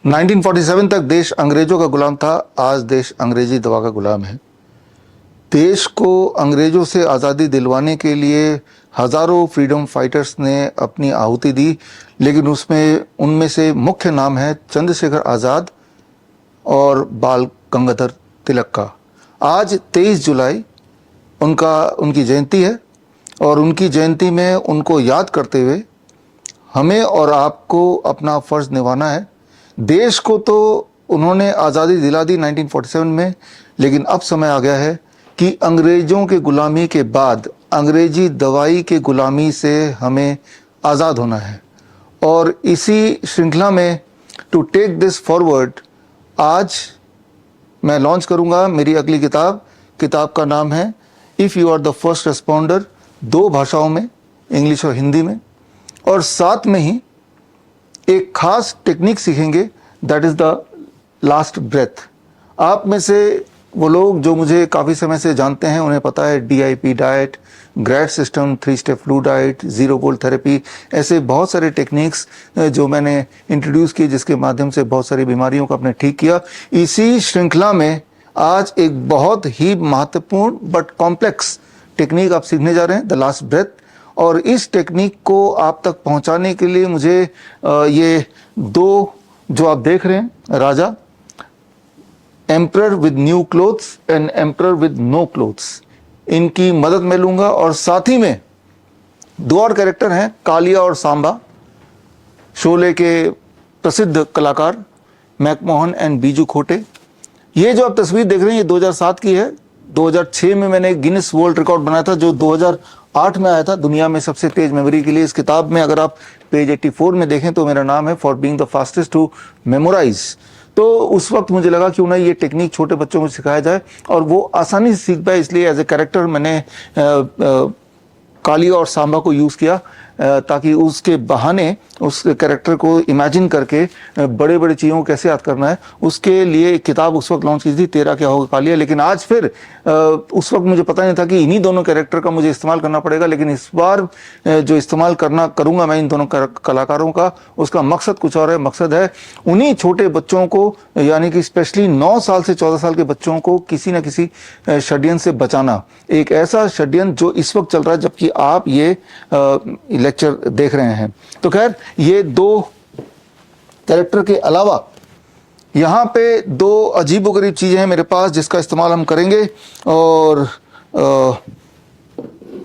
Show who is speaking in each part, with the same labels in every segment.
Speaker 1: 1947 तक देश अंग्रेजों का गुलाम था, आज देश अंग्रेजी दवा का गुलाम है। देश को अंग्रेजों से आज़ादी दिलवाने के लिए हज़ारों फ्रीडम फाइटर्स ने अपनी आहुति दी, लेकिन उनमें से मुख्य नाम है चंद्रशेखर आज़ाद और बाल गंगाधर तिलक का। आज 23 जुलाई उनकी जयंती है और उनकी जयंती में उनको याद करते हुए हमें और आपको अपना फ़र्ज़ निभाना है। देश को तो उन्होंने आज़ादी दिला दी 1947 में, लेकिन अब समय आ गया है कि अंग्रेज़ों के गुलामी के बाद अंग्रेजी दवाई के गुलामी से हमें आज़ाद होना है। और इसी श्रृंखला में टू टेक दिस फॉरवर्ड आज मैं लॉन्च करूंगा मेरी अगली किताब का नाम है if you are the first responder, 2 भाषाओं में, इंग्लिश और हिंदी में। और साथ में ही एक खास टेक्निक सीखेंगे, that is the last breath. आप में से वो लोग जो मुझे काफ़ी समय से जानते हैं उन्हें पता है DIP diet, GRAD system, 3 step flu diet, zero volt therapy, ऐसे बहुत सारे टेक्निक्स जो मैंने इंट्रोड्यूस किए जिसके माध्यम से बहुत सारी बीमारियों को आपने ठीक किया। इसी श्रृंखला में आज एक बहुत ही महत्वपूर्ण बट कॉम्प्लेक्स टेक्निक आप सीखने जा रहे हैं, द लास्ट ब्रेथ। और इस टेक्निक को आप तक पहुंचाने के लिए मुझे ये 2 जो आप देख रहे हैं राजा, emperor with new clothes and emperor with no clothes, इनकी मदद मैं लूंगा। और साथ ही में 2 और कैरेक्टर हैं, कालिया और सांबा, शोले के प्रसिद्ध कलाकार मैकमोहन एंड बीजू खोटे। ये जो आप तस्वीर देख रहे हैं ये 2007 की है। 2006 में मैंने गिनीज वर्ल्ड रिकॉर्ड बनाया था जो 2008 में आया था दुनिया में सबसे तेज मेमोरी के लिए। इस किताब में अगर आप पेज 84 में देखें तो मेरा नाम है for being the fastest to memorise. तो उस वक्त मुझे लगा क्यों ना ये टेक्निक छोटे बच्चों को सिखाया जाए और वो आसानी से सीख पाए, इसलिए एज ए कैरेक्टर मैंने कालिया और सांबा को यूज़ किया ताकि उसके बहाने उस कैरेक्टर को इमेजिन करके बड़े बड़े चीज़ों को कैसे याद करना है, उसके लिए एक किताब उस वक्त लॉन्च की थी, तेरा क्या होगा कालिया। लेकिन आज फिर उस वक्त मुझे पता नहीं था कि इन्हीं दोनों कैरेक्टर का मुझे इस्तेमाल करना पड़ेगा। लेकिन इस बार जो इस्तेमाल करूँगा मैं इन दोनों कलाकारों का, उसका मकसद कुछ और है। मकसद है उन्हीं छोटे बच्चों को, यानी कि स्पेशली 9 साल से 14 साल के बच्चों को किसी न किसी षड्यंत्र से बचाना। एक ऐसा षड्यंत्र जो इस वक्त चल रहा है जबकि आप ये लेक्चर देख रहे हैं। तो खैर ये 2 कैरेक्टर के अलावा यहाँ पे 2 अजीबोगरीब चीज़ें हैं मेरे पास जिसका इस्तेमाल हम करेंगे और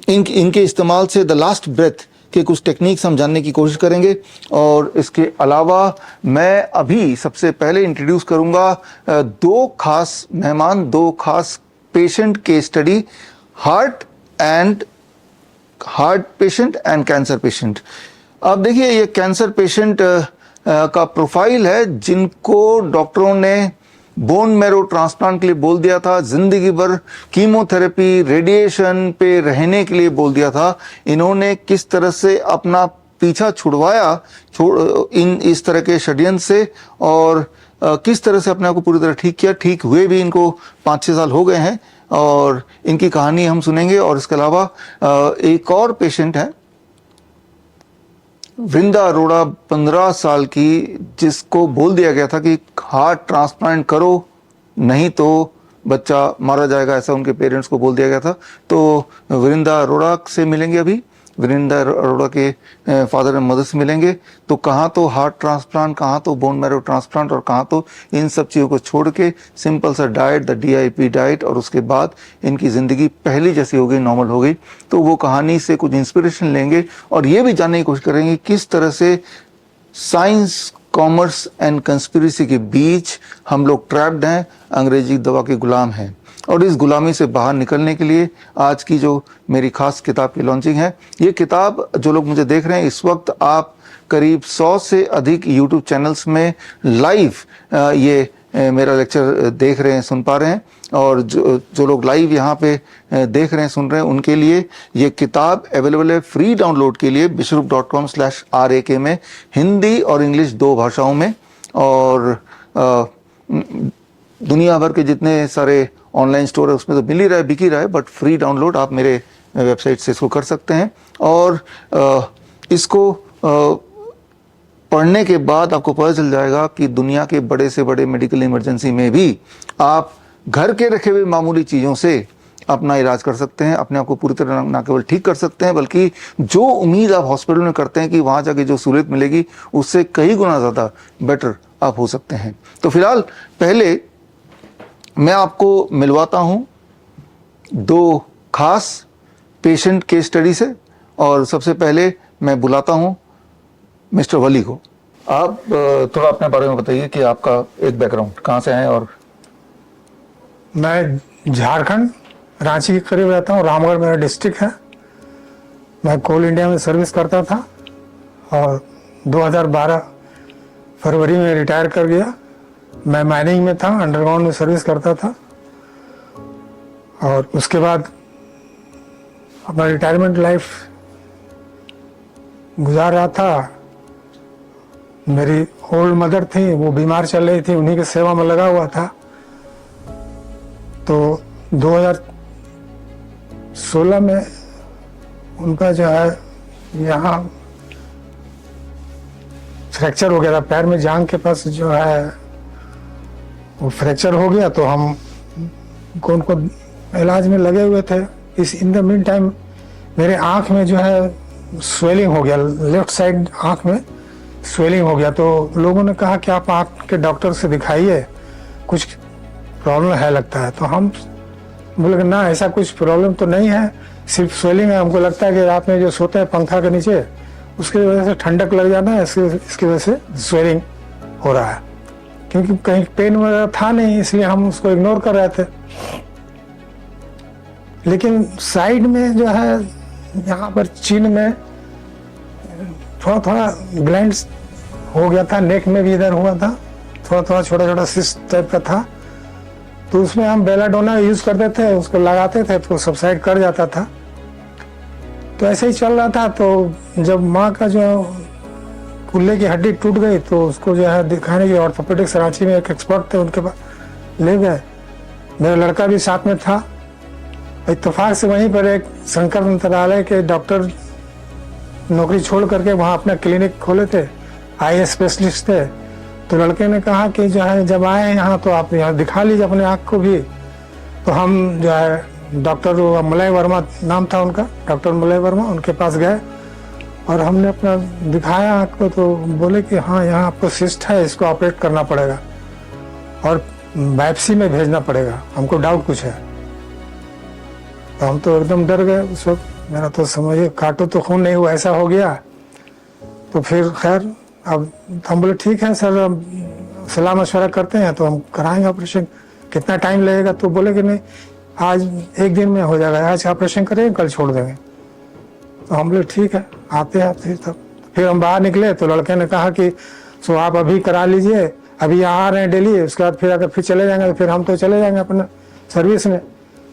Speaker 1: इनके इस्तेमाल से द लास्ट ब्रेथ के कुछ टेक्निक्स हम जानने की कोशिश करेंगे। और इसके अलावा मैं अभी सबसे पहले इंट्रोड्यूस करूँगा 2 खास मेहमान, 2 खास पेशेंट के study, heart patient and cancer patient. अब देखिए ये कैंसर पेशेंट का प्रोफाइल है जिनको डॉक्टरों ने बोन मैरो ट्रांसप्लांट के लिए बोल दिया था, जिंदगी भर कीमोथेरेपी रेडिएशन पे रहने के लिए बोल दिया था। इन्होंने किस तरह से अपना पीछा छुड़वाया इस तरह के षड्यंत्र से और किस तरह से अपने आप को पूरी तरह ठीक किया। ठीक हुए भी इनको 5-6 साल हो गए हैं और इनकी कहानी हम सुनेंगे। और इसके अलावा एक और पेशेंट है वृंदा अरोड़ा, 15 साल की, जिसको बोल दिया गया था कि हार्ट ट्रांसप्लांट करो नहीं तो बच्चा मारा जाएगा, ऐसा उनके पेरेंट्स को बोल दिया गया था। तो वृंदा अरोड़ा से मिलेंगे अभी, वृंदा अरोड़ा के फादर एंड मदर से मिलेंगे। तो कहाँ तो हार्ट ट्रांसप्लांट, कहाँ तो बोन मैरो ट्रांसप्लांट और कहाँ तो इन सब चीज़ों को छोड़ के सिंपल सा डाइट, द DIP डाइट, और उसके बाद इनकी ज़िंदगी पहली जैसी हो गई, नॉर्मल हो गई। तो वो कहानी से कुछ इंस्पिरेशन लेंगे और ये भी जानने की कोशिश करेंगे किस तरह से साइंस, कॉमर्स एंड कंस्पिरेसी के बीच हम लोग ट्रैप्ड हैं, अंग्रेजी दवा के गुलाम हैं। और इस गुलामी से बाहर निकलने के लिए आज की जो मेरी खास किताब की लॉन्चिंग है, ये किताब जो लोग मुझे देख रहे हैं इस वक्त आप करीब 100 से अधिक YouTube चैनल्स में लाइव ये मेरा लेक्चर देख रहे हैं, सुन पा रहे हैं। और जो लोग लाइव यहाँ पे देख रहे हैं, सुन रहे हैं, उनके लिए ये किताब अवेलेबल है फ्री डाउनलोड के लिए bishrup.com/RAK में, हिंदी और इंग्लिश 2 भाषाओं में। और दुनिया भर के जितने सारे ऑनलाइन स्टोर है उसमें तो मिल ही रहा है, बिक ही रहा है, बट फ्री डाउनलोड आप मेरे वेबसाइट से इसको कर सकते हैं। और इसको पढ़ने के बाद आपको पता चल जाएगा कि दुनिया के बड़े से बड़े मेडिकल इमरजेंसी में भी आप घर के रखे हुए मामूली चीज़ों से अपना इलाज कर सकते हैं, अपने आप को पूरी तरह ना केवल ठीक कर सकते हैं बल्कि जो उम्मीद आप हॉस्पिटल में करते हैं कि वहाँ जाके जो सहूलियत मिलेगी उससे कई गुना ज़्यादा बेटर आप हो सकते हैं। तो फिलहाल पहले मैं आपको मिलवाता हूँ दो खास पेशेंट केस स्टडी से, और सबसे पहले मैं बुलाता हूँ मिस्टर वली को। आप थोड़ा अपने बारे में बताइए कि आपका एक बैकग्राउंड कहाँ से है। और
Speaker 2: मैं झारखंड रांची के करीब रहता हूँ, रामगढ़ मेरा डिस्ट्रिक्ट है। मैं कोल इंडिया में सर्विस करता था और 2012 फरवरी में रिटायर कर गया। मैं माइनिंग में था, अंडरग्राउंड में सर्विस करता था और उसके बाद अपना रिटायरमेंट लाइफ गुजार रहा था। मेरी ओल्ड मदर थी, वो बीमार चल रही थी, उन्हीं की सेवा में लगा हुआ था। तो 2016 में उनका जो है यहाँ फ्रैक्चर हो गया था, पैर में जांघ के पास जो है वो फ्रैक्चर हो गया। तो हम उनको इलाज में लगे हुए थे। इस इन द मीन टाइम मेरे आँख में जो है स्वेलिंग हो गया, लेफ्ट साइड आँख में स्वेलिंग हो गया। तो लोगों ने कहा कि आप आँख के डॉक्टर से दिखाइए, कुछ प्रॉब्लम है लगता है। तो हम बोले ना, ऐसा कुछ प्रॉब्लम तो नहीं है, सिर्फ स्वेलिंग है। हमको लगता है कि रात में जो सोते हैं पंखा के नीचे, उसकी वजह से ठंडक लग जाना है, इसकी वजह से स्वेलिंग हो रहा है। क्योंकि कहीं पेन वगैरह था नहीं, इसलिए हम उसको इग्नोर कर रहे थे। लेकिन साइड में जो है यहाँ पर चीन में थोड़ा थोड़ा ग्लैंड्स हो गया था, नेक में भी इधर हुआ था, थोड़ा थोड़ा छोटा छोटा सिस्ट टाइप का था। तो उसमें हम बेलाडोना यूज करते थे, उसको लगाते थे तो सबसाइड कर जाता था। तो ऐसे ही चल रहा था। तो जब माँ का जो कुल्ले की हड्डी टूट गई तो उसको जो है दिखाने के ऑर्थोपेडिक्स रांची में एक एक्सपर्ट थे, उनके पास ले गए। मेरा लड़का भी साथ में था। इत्तेफाक से वहीं पर एक शंकर मंत्रालय के डॉक्टर नौकरी छोड़ करके वहाँ अपना क्लिनिक खोले थे, आई स्पेशलिस्ट थे। तो लड़के ने कहा कि जो है जब आए यहाँ तो आप यहाँ दिखा लीजिए अपने आँख को भी। तो हम जो है डॉक्टर मलय वर्मा नाम था उनका, डॉक्टर मलय वर्मा, उनके पास गए और हमने अपना दिखाया आँख को। तो बोले कि हाँ, यहाँ आपको सिस्ट है, इसको ऑपरेट करना पड़ेगा और बायोप्सी में भेजना पड़ेगा, हमको डाउट कुछ है। तो हम तो एकदम डर गए उस वक्त। मेरा तो समझिए काटो तो खून नहीं हुआ, ऐसा हो गया। तो फिर खैर अब हम बोले ठीक है सर, सलाह मशवरा करते हैं तो हम कराएंगे ऑपरेशन। कितना टाइम लगेगा? तो बोले कि नहीं, आज एक दिन में हो जाएगा, आज ऑपरेशन करेंगे, कल छोड़ देंगे। तो हम बोले ठीक है, आते हैं तब। फिर हम बाहर निकले तो लड़के ने कहा कि सो आप अभी करा लीजिए, अभी यहाँ आ रहे हैं डेली, उसके बाद फिर अगर फिर चले जाएंगे तो फिर हम तो चले जाएंगे अपना सर्विस में,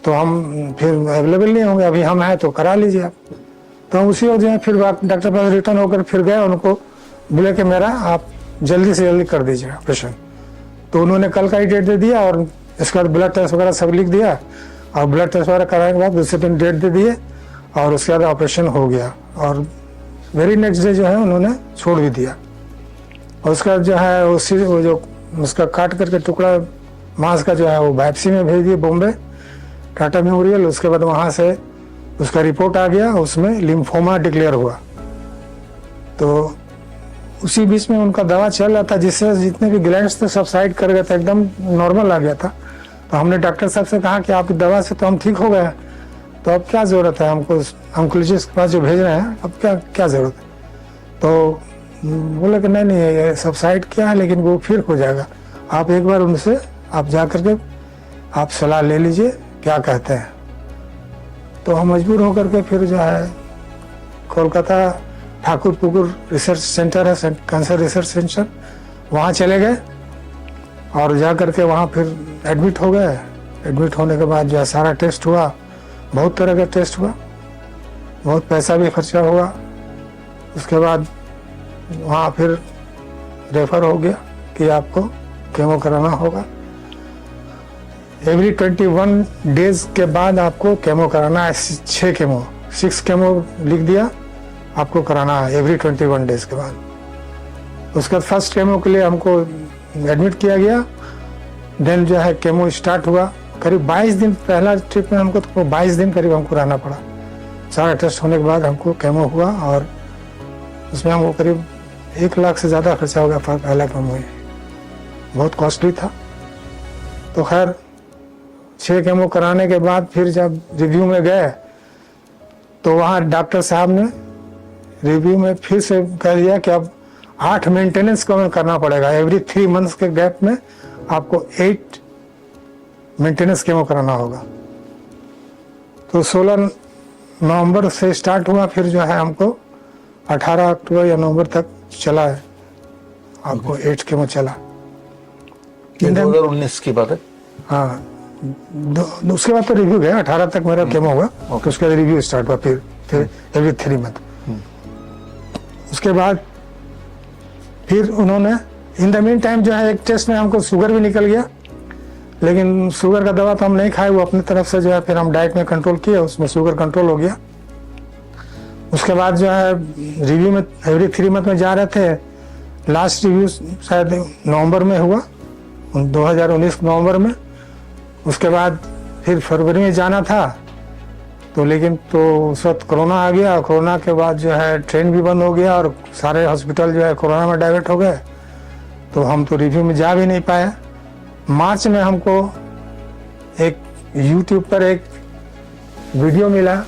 Speaker 2: तो हम फिर अवेलेबल नहीं होंगे, अभी हम हैं तो करा लीजिए आप। तो हम उसी वक्त जो है फिर डॉक्टर पास रिटर्न होकर फिर गए, उनको बोले कि मेरा आप जल्दी से जल्दी कर दीजिए ऑपरेशन। तो उन्होंने कल का ही डेट दे दिया और इसके बाद ब्लड टेस्ट वगैरह सब लिख दिया और ब्लड टेस्ट वगैरह कराने के बाद दूसरे दिन डेट दे दिए और उसके बाद ऑपरेशन हो गया। और वेरी नेक्स्ट डे जो है उन्होंने छोड़ भी दिया। और उसका जो है वो जो उसका काट करके टुकड़ा मांस का जो है वो बायोप्सी में भेज दिए बॉम्बे, टाटा मेमोरियल। उसके बाद वहाँ से उसका रिपोर्ट आ गया, उसमें लिम्फोमा डिक्लेयर हुआ। तो उसी बीच में उनका दवा चल रहा था, जिससे जितने भी ग्लैंड्स थे सब साइड कर गया था, एकदम नॉर्मल आ गया था। तो हमने डॉक्टर साहब से कहा कि आपकी दवा से तो हम ठीक हो गए हैं, तो अब क्या ज़रूरत है हमको ऑन्कोलॉजिस्ट के पास जो भेज रहे हैं, अब क्या ज़रूरत है? तो बोले कि नहीं ये सब साइड क्या है, लेकिन वो फिर हो जाएगा, आप एक बार उनसे आप जा करके आप सलाह ले लीजिए क्या कहते हैं। तो हम मजबूर होकर के फिर जो है कोलकाता ठाकुर पुकुर रिसर्च सेंटर है, कैंसर रिसर्च सेंटर, वहाँ चले गए और जा करके वहाँ फिर एडमिट हो गए। एडमिट होने के बाद जो है सारा टेस्ट हुआ, बहुत तरह का टेस्ट हुआ, बहुत पैसा भी खर्चा हुआ। उसके बाद वहाँ फिर रेफर हो गया कि आपको केमो कराना होगा। एवरी 21 डेज के बाद आपको केमो कराना है, 6 केमो लिख दिया, आपको कराना है एवरी 21 डेज के बाद। उसके बाद फर्स्ट केमो के लिए हमको एडमिट किया गया। देन जो है केमो स्टार्ट हुआ। करीब 22 दिन, पहला ट्रिप में हमको तो 22 दिन करीब हमको रहना पड़ा। सारा टेस्ट होने के बाद हमको केमो हुआ और उसमें हमको करीब 1 लाख से ज़्यादा खर्चा हो गया पहला केमो में। बहुत कॉस्टली था। तो खैर 6 केमो कराने के बाद फिर जब रिव्यू में गए तो वहाँ डॉक्टर साहब ने रिव्यू में फिर से कह दिया कि अब 8 मेंटेनेंस करना पड़ेगा। एवरी 3 मंथ्स के गैप में आपको 8 मेंटेनेंस केमो कराना होगा। तो 16 नवंबर से स्टार्ट हुआ, फिर जो है हमको 18 अक्टूबर या नवंबर तक चला है, आपको 8 केमो चला।
Speaker 1: 2019 की बात है।
Speaker 2: हाँ, उसके बाद तो रिव्यू गया, 18 तक मेरा केमो हुआ। तो उसके बाद रिव्यू स्टार्ट हुआ फिर एवरी 3 मंथ। उसके बाद फिर उन्होंने इन द मीन टाइम जो है एक टेस्ट में हमको शुगर भी निकल गया, लेकिन शुगर का दवा तो हम नहीं खाए, वो अपनी तरफ से जो है फिर हम डाइट में कंट्रोल किए, उसमें शुगर कंट्रोल हो गया। उसके बाद जो है रिव्यू में एवरी 3 मंथ में जा रहे थे। लास्ट रिव्यू शायद नवंबर में हुआ, 2019 नवंबर में। उसके बाद फिर फरवरी में जाना था, तो लेकिन तो उस वक्त कोरोना आ गया। कोरोना के बाद जो है ट्रेन भी बंद हो गया और सारे हॉस्पिटल जो है कोरोना में डाइवर्ट हो गए, तो हम तो रिव्यू में जा भी नहीं पाए। मार्च में हमको एक यूट्यूब पर एक वीडियो मिला।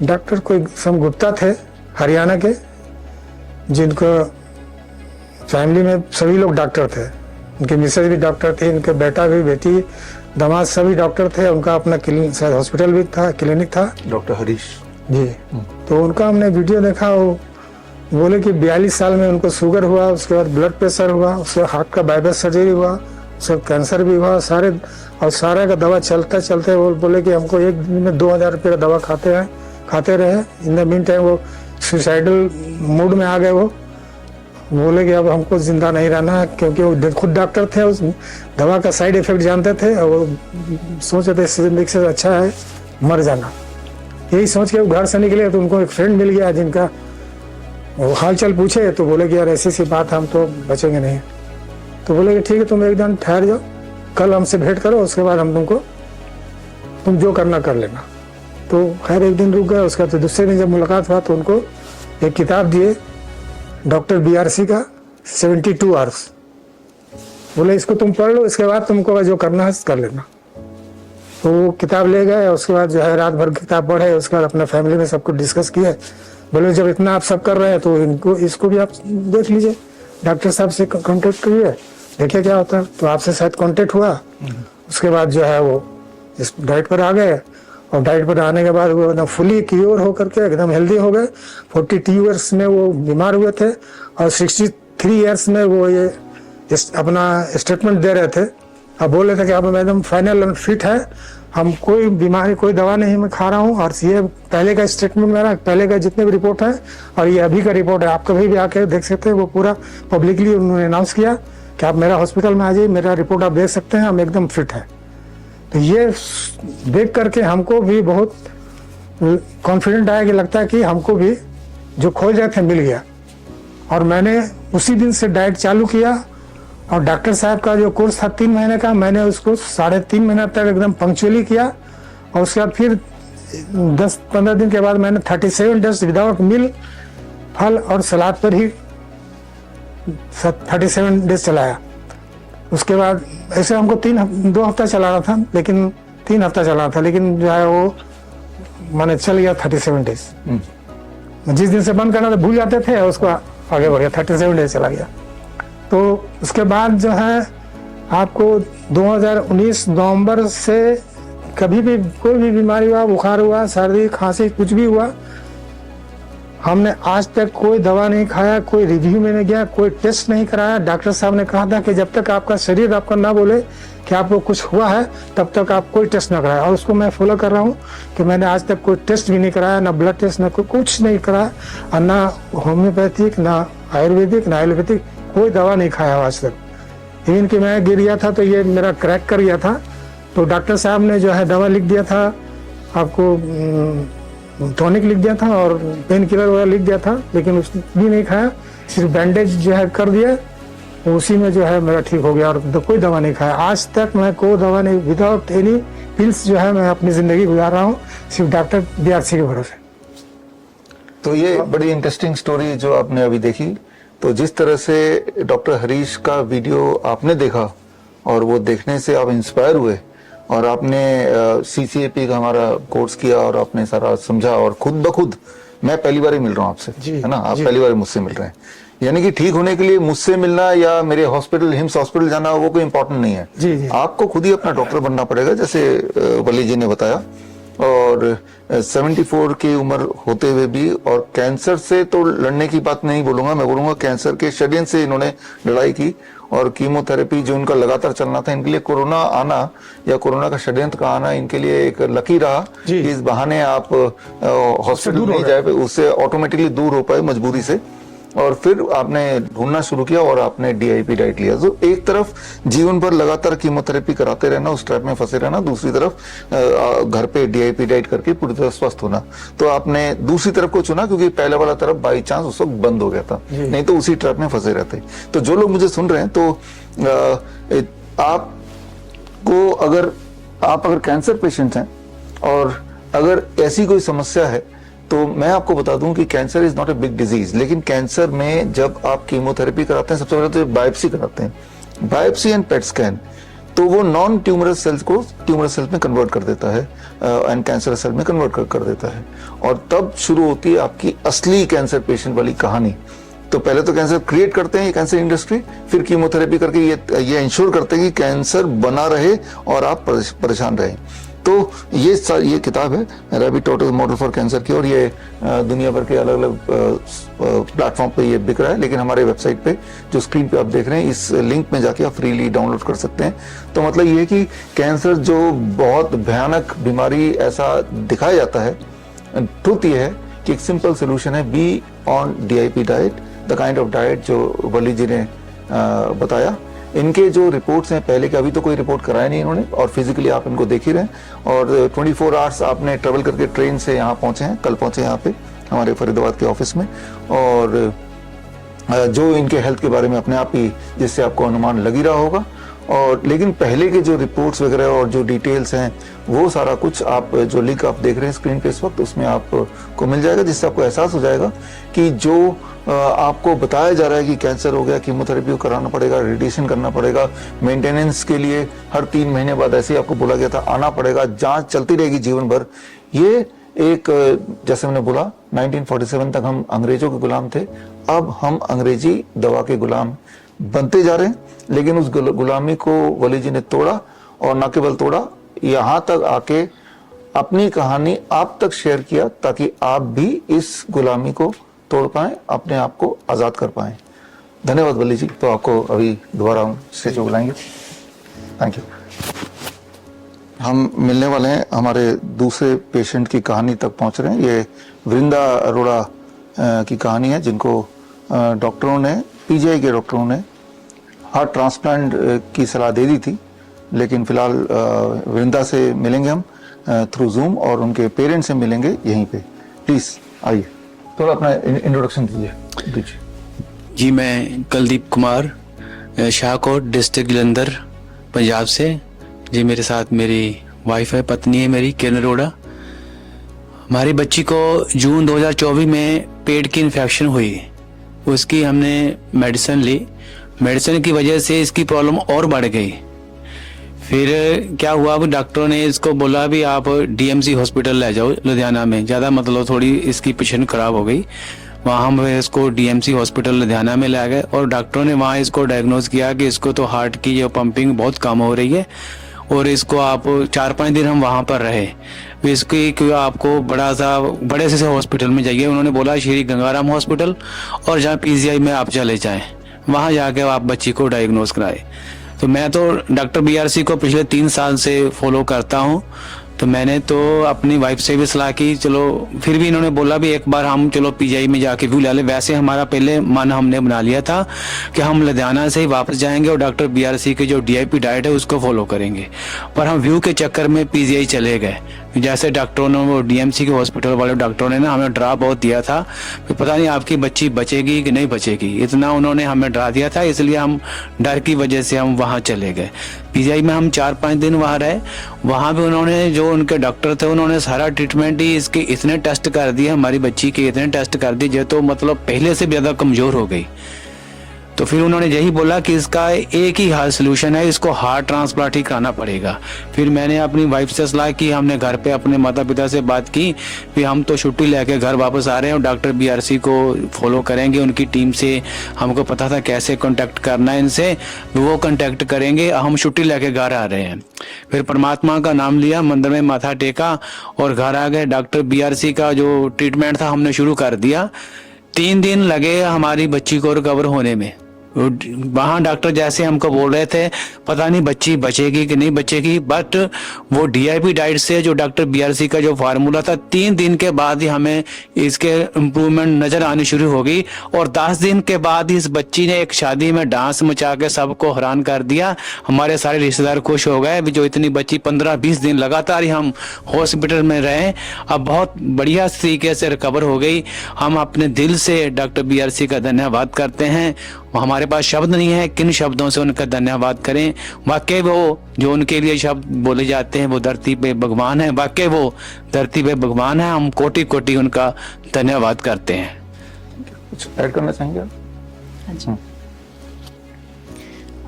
Speaker 2: डॉक्टर कोई सम गुप्ता थे हरियाणा के, जिनको फैमिली में सभी लोग डॉक्टर थे। उनके मिसेज भी डॉक्टर थे, उनके बेटा भी, बेटी, दामाद सभी डॉक्टर थे। उनका अपना शायद हॉस्पिटल भी था, क्लिनिक था,
Speaker 1: डॉक्टर हरीश
Speaker 2: जी। तो उनका हमने वीडियो देखा। वो बोले कि 42 साल में उनको शुगर हुआ, उसके बाद ब्लड प्रेशर हुआ, उसके हार्ट का बाईपास सर्जरी हुआ, उसका कैंसर भी हुआ, सारे का दवा चलते चलते वो बोले कि हमको एक दिन में 2000 रुपये का दवा खाते रहे। इन द मीन टाइम वो सुसाइडल मूड में आ गए। वो बोले कि अब हमको जिंदा नहीं रहना है, क्योंकि वो खुद डॉक्टर थे, उस दवा का साइड इफेक्ट जानते थे और वो सोचे थे जिंदगी से अच्छा है मर जाना। यही सोच के वो घर से निकले तो उनको एक फ्रेंड मिल गया जिनका वो हालचाल पूछे, तो बोले कि यार ऐसी सी बात, हम तो बचेंगे नहीं। तो बोले कि ठीक है, तुम एक दिन ठहर जाओ, कल हमसे भेंट करो, उसके बाद हम तुम जो करना कर लेना। तो खैर एक दिन रुक गए। उसका तो दूसरे दिन जब मुलाकात हुआ तो उनको एक किताब दिए डॉक्टर BRC का 72 आवर्स। बोले इसको तुम पढ़ लो, इसके बाद तुमको जो करना है कर लेना। तो वो किताब ले गए। उसके बाद जो है रात भर किताब पढ़े। उसके बाद अपने फैमिली में सबको डिस्कस किए। बोले जब इतना आप सब कर रहे हैं तो इसको भी आप देख लीजिए, डॉक्टर साहब से कांटेक्ट करिए, देखिए क्या होता है। तो आपसे शायद कांटेक्ट हुआ। उसके बाद जो है वो इस डाइट पर आ गए और डाइट पर आने के बाद वो ना फुली क्योर होकर के एकदम हेल्दी हो गए। 42 ईयर्स में वो बीमार हुए थे और 63 ईयर्स में वो ये अपना स्टेटमेंट दे रहे थे। अब बोल रहे थे कि अब एकदम फाइनल एंड फिट है, हम कोई बीमारी कोई दवा नहीं मैं खा रहा हूँ। और ये पहले का स्टेटमेंट मेरा, पहले का जितने भी रिपोर्ट है और ये अभी का रिपोर्ट है, आप कभी भी आके देख सकते हैं। वो पूरा पब्लिकली उन्होंने अनाउंस किया कि आप मेरा हॉस्पिटल में आ जाइए, मेरा रिपोर्ट आप देख सकते हैं, हम एकदम फिट है। तो ये देख करके हमको भी बहुत कॉन्फिडेंट आया कि लगता है कि हमको भी जो खोज रहे थे मिल गया। और मैंने उसी दिन से डाइट चालू किया और डॉक्टर साहब का जो कोर्स था 3 महीने का, मैंने उसको 3.5 महीना तक एकदम पंक्चुअली किया। और उसके बाद फिर 10-15 दिन के बाद मैंने 37 डेज विदाउट मिल, फल और सलाद पर ही 37 डेज चलाया। उसके बाद ऐसे हमको 2 हफ्ता चला रहा था, लेकिन 3 हफ्ता चला रहा था, लेकिन जो है वो मैंने चल गया 37 डेज। जिस दिन से बंद करना था भूल जाते थे, उसको आगे बढ़ गया, 37 डेज चला गया। तो उसके बाद जो है आपको 2019 नवंबर से कभी भी कोई भी बीमारी हुआ, बुखार हुआ, सर्दी खांसी कुछ भी हुआ, हमने आज तक कोई दवा नहीं खाया, कोई रिव्यू में नहीं गया, कोई टेस्ट नहीं कराया। डॉक्टर साहब ने कहा था कि जब तक आपका शरीर आपका ना बोले कि आपको कुछ हुआ है तब तक आप कोई टेस्ट ना कराया। और उसको मैं फॉलो कर रहा हूँ कि मैंने आज तक कोई टेस्ट भी नहीं कराया, ना ब्लड टेस्ट, ना कुछ नहीं कराया, और ना होम्योपैथिक, ना आयुर्वेदिक, ना एलोपैथिक कोई दवा नहीं खाया आज तक। इवन कि मैं गिर गया था तो ये मेरा क्रैक कर गया था, तो डॉक्टर साहब ने जो है दवा लिख दिया था आपको टॉनिक लिख दिया था और पेन किलर वगैरह लिख दिया था, लेकिन उस भी नहीं खाया, सिर्फ बैंडेज जो है कर दिया, उसी में जो है मेरा ठीक हो गया और कोई दवा नहीं खाया। आज तक मैं कोई दवा नहीं, विदाउट एनी पिल्स जो है मैं अपनी ज़िंदगी गुजार रहा हूँ, सिर्फ डॉक्टर BRC के भरोसे।
Speaker 1: तो ये बड़ी इंटरेस्टिंग स्टोरी जो आपने अभी देखी। तो जिस तरह से डॉक्टर हरीश का वीडियो आपने देखा और वो देखने से आप इंस्पायर हुए और आपने CCAP का हमारा कोर्स किया और आपने सारा समझा और खुद ब खुद मैं पहली बार ही मिल रहा हूँ आपसे, है ना, आप पहली बार मुझसे मिल रहे हैं। यानी कि ठीक होने के लिए मुझसे मिलना या मेरे हॉस्पिटल, हिम्स हॉस्पिटल जाना, वो कोई इंपॉर्टेंट नहीं है।
Speaker 2: जी।
Speaker 1: आपको खुद ही अपना डॉक्टर बनना पड़ेगा, जैसे वली जी ने बताया। और 74 की उम्र होते हुए भी, और कैंसर से तो लड़ने की बात नहीं बोलूंगा, मैं बोलूंगा कैंसर के षड्यंत्र से इन्होंने लड़ाई की और कीमोथेरेपी जो इनका लगातार चलना था, इनके लिए कोरोना आना या कोरोना का षड्यंत्र का आना इनके लिए एक लकी रहा कि इस बहाने आप हॉस्पिटल नहीं जाए, उससे ऑटोमेटिकली दूर हो पाए मजबूरी से। और फिर आपने ढूंढना शुरू किया और आपने DIP डाइट लिया। तो एक तरफ जीवन भर लगातार कीमोथेरेपी कराते रहना, उस ट्रैप में फंसे रहना, दूसरी तरफ घर पे DIP डाइट करके पूरी तरह स्वस्थ होना। तो आपने दूसरी तरफ को चुना क्योंकि पहले वाला तरफ बाई चांस उस वक्त बंद हो गया था, नहीं तो उसी ट्रैप में फंसे रहते। तो जो लोग मुझे सुन रहे हैं, तो आपको अगर कैंसर पेशेंट हैं और अगर ऐसी कोई समस्या है, तो मैं आपको बता दूं कि cancer is not a big disease. लेकिन कैंसर में जब आप कीमोथेरेपी कराते हैं, सबसे पहले तो बायोप्सी कराते हैं, बायोप्सी एंड पेट स्कैन, तो वो नॉन ट्यूमरस सेल्स को ट्यूमरस सेल्स में कन्वर्ट कर देता है एंड कैंसर सेल में कन्वर्ट कर देता है। और तब शुरू होती है आपकी असली कैंसर पेशेंट वाली कहानी। तो पहले तो कैंसर क्रिएट करते हैं ये कैंसर इंडस्ट्री, फिर कीमोथेरेपी करके ये इंश्योर करते हैं कि कैंसर बना रहे और आप परेशान रहें। तो ये किताब है rabbit total model for cancer की, और ये दुनिया भर के अलग अलग प्लेटफॉर्म पे ये बिक रहा है, लेकिन हमारे वेबसाइट पे जो स्क्रीन पे आप देख रहे हैं, इस लिंक में जाके आप फ्रीली डाउनलोड कर सकते हैं। तो मतलब ये है कि कैंसर जो बहुत भयानक बीमारी ऐसा दिखाया जाता है, ट्रुथ ये है कि एक सिंपल सोल्यूशन है, be on DIP diet, the kind of diet जो वली जी ने बताया। इनके जो रिपोर्ट्स हैं पहले के, अभी तो कोई रिपोर्ट कराया नहीं इन्होंने, और फिजिकली आप इनको देख ही रहे हैं। और 24 आवर्स आपने ट्रेवल करके ट्रेन से यहाँ पहुंचे हैं, कल पहुंचे यहाँ पे हमारे फरीदाबाद के ऑफिस में, और जो इनके हेल्थ के बारे में अपने आप ही जिससे आपको अनुमान लग ही रहा होगा। और लेकिन पहले के जो रिपोर्ट्स वगैरह और जो डिटेल्स हैं, वो सारा कुछ आप जो लिंक आप देख रहे हैं स्क्रीन पे इस वक्त, उसमें आपको मिल जाएगा, जिससे आपको एहसास हो जाएगा कि जो आपको बताया जा रहा है कि कैंसर हो गया, कीमोथेरेपी कराना पड़ेगा, रेडिएशन करना पड़ेगा, मेंटेनेंस के लिए हर 3 महीने बाद ऐसे ही आपको बोला गया था आना पड़ेगा, जांच चलती रहेगी जीवन भर। ये एक, जैसे मैंने बोला, 1947 तक हम अंग्रेजों के गुलाम थे, अब हम अंग्रेजी दवा के गुलाम बनते जा रहे हैं। लेकिन उस गुलामी को वली जी ने तोड़ा, और न केवल तोड़ा, यहाँ तक आके अपनी कहानी आप तक शेयर किया ताकि आप भी इस गुलामी को तोड़ पाएं, अपने आप को आजाद कर पाएं। धन्यवाद वली जी। तो आपको अभी दोबारा हम स्टेज पे बुलाएंगे। Thank you. हम मिलने वाले हैं, हमारे दूसरे पेशेंट की कहानी तक पहुंच रहे हैं। ये वृंदा अरोड़ा की कहानी है, जिनको डॉक्टरों ने, PGI के डॉक्टरों ने हार्ट ट्रांसप्लांट की सलाह दे दी थी, लेकिन फिलहाल वृंदा से मिलेंगे हम थ्रू जूम, और उनके पेरेंट्स से मिलेंगे यहीं पे। प्लीज आइए, थोड़ा अपना इंट्रोडक्शन दीजिए।
Speaker 3: जी, मैं कुलदीप कुमार, शाहकोट डिस्ट्रिक्ट जलंधर, पंजाब से। जी, मेरे साथ मेरी वाइफ है, पत्नी है मेरी, किरण अरोड़ा। हमारी बच्ची को जून 2024 में पेट की इन्फेक्शन हुई, उसकी हमने मेडिसिन ली। मेडिसिन की वजह से इसकी प्रॉब्लम और बढ़ गई। फिर क्या हुआ, अब डॉक्टरों ने इसको बोला भी आप DMC हॉस्पिटल ले जाओ लुधियाना में, ज़्यादा मतलब थोड़ी इसकी पेशेंट खराब हो गई। वहाँ हम इसको DMC हॉस्पिटल लुधियाना में ले गए, और डॉक्टरों ने वहाँ इसको डायग्नोज किया कि इसको तो हार्ट की जो पंपिंग बहुत कम हो रही है, और इसको आप 4-5 दिन हम वहाँ पर रहे। इसकी क्यों आपको बड़े से हॉस्पिटल में जाइए, उन्होंने बोला श्री गंगाराम हॉस्पिटल, और जहाँ PGI में आप चले जाएं, वहाँ जाके आप बच्ची को डायग्नोज कराए। तो मैं तो डॉक्टर BRC को पिछले 3 साल से फॉलो करता हूँ। तो मैंने तो अपनी वाइफ से भी सलाह की, चलो, फिर भी इन्होंने बोला भी एक बार हम चलो PGI में जाके व्यू ले ले। वैसे हमारा पहले मन हमने बना लिया था कि हम लुधियाना से ही वापस जाएंगे और डॉक्टर BRC की जो DIP डाइट है उसको फॉलो करेंगे, पर हम व्यू के चक्कर में PGI चले गए। जैसे डॉक्टरों ने, वो डीएमसी के हॉस्पिटल वाले डॉक्टरों ने ना हमें डरा बहुत दिया था कि पता नहीं आपकी बच्ची बचेगी कि नहीं बचेगी, इतना उन्होंने हमें डरा दिया था। इसलिए हम डर की वजह से हम वहाँ चले गए। पीजीआई में हम 4-5 दिन वहाँ रहे। वहाँ भी उन्होंने, जो उनके डॉक्टर थे, उन्होंने सारा ट्रीटमेंट ही इसके इतने टेस्ट कर दिए, हमारी बच्ची के इतने टेस्ट कर दिए जो तो मतलब पहले से भी ज़्यादा कमज़ोर हो गई। तो फिर उन्होंने यही बोला कि इसका एक ही हाल सोल्यूशन है, इसको हार्ट ट्रांसप्लांट ही कराना पड़ेगा। फिर मैंने अपनी वाइफ से सलाह की, हमने घर पे अपने माता पिता से बात की कि हम तो छुट्टी लेके घर वापस आ रहे हैं और डॉक्टर बीआरसी को फॉलो करेंगे, उनकी टीम से हमको पता था कैसे कांटेक्ट करना है इनसे, वो कांटेक्ट करेंगे, हम छुट्टी लेके घर आ रहे हैं। फिर परमात्मा का नाम लिया, मंदिर में माथा टेका और घर आ गए। डॉक्टर बीआरसी का जो ट्रीटमेंट था हमने शुरू कर दिया। 3 दिन लगे हमारी बच्ची को रिकवर होने में। वहाँ डॉक्टर जैसे हमको बोल रहे थे पता नहीं बच्ची बचेगी कि नहीं बचेगी, बट वो डीआईपी डाइट से जो डॉक्टर बीआरसी का जो फार्मूला था, 3 दिन के बाद ही हमें इसके इम्प्रूवमेंट नजर आनी शुरू हो गई। और 10 दिन के बाद इस बच्ची ने एक शादी में डांस मचा के सबको हैरान कर दिया। हमारे सारे रिश्तेदार खुश हो गए। जो इतनी बच्ची 15-20 दिन लगातार ही हम हॉस्पिटल में रहे, अब बहुत बढ़िया तरीके से रिकवर हो गई। हम अपने दिल से डॉक्टर बीआरसी का धन्यवाद करते हैं। हमारे पास शब्द नहीं है किन शब्दों से उनका धन्यवाद करें। वाकई वो जो उनके लिए शब्द बोले जाते हैं, वो धरती पे भगवान है। वाकई वो धरती पे भगवान है। हम कोटि कोटि उनका धन्यवाद करते हैं।
Speaker 1: कुछ ऐड करना चाहेंगे?
Speaker 4: अच्छा,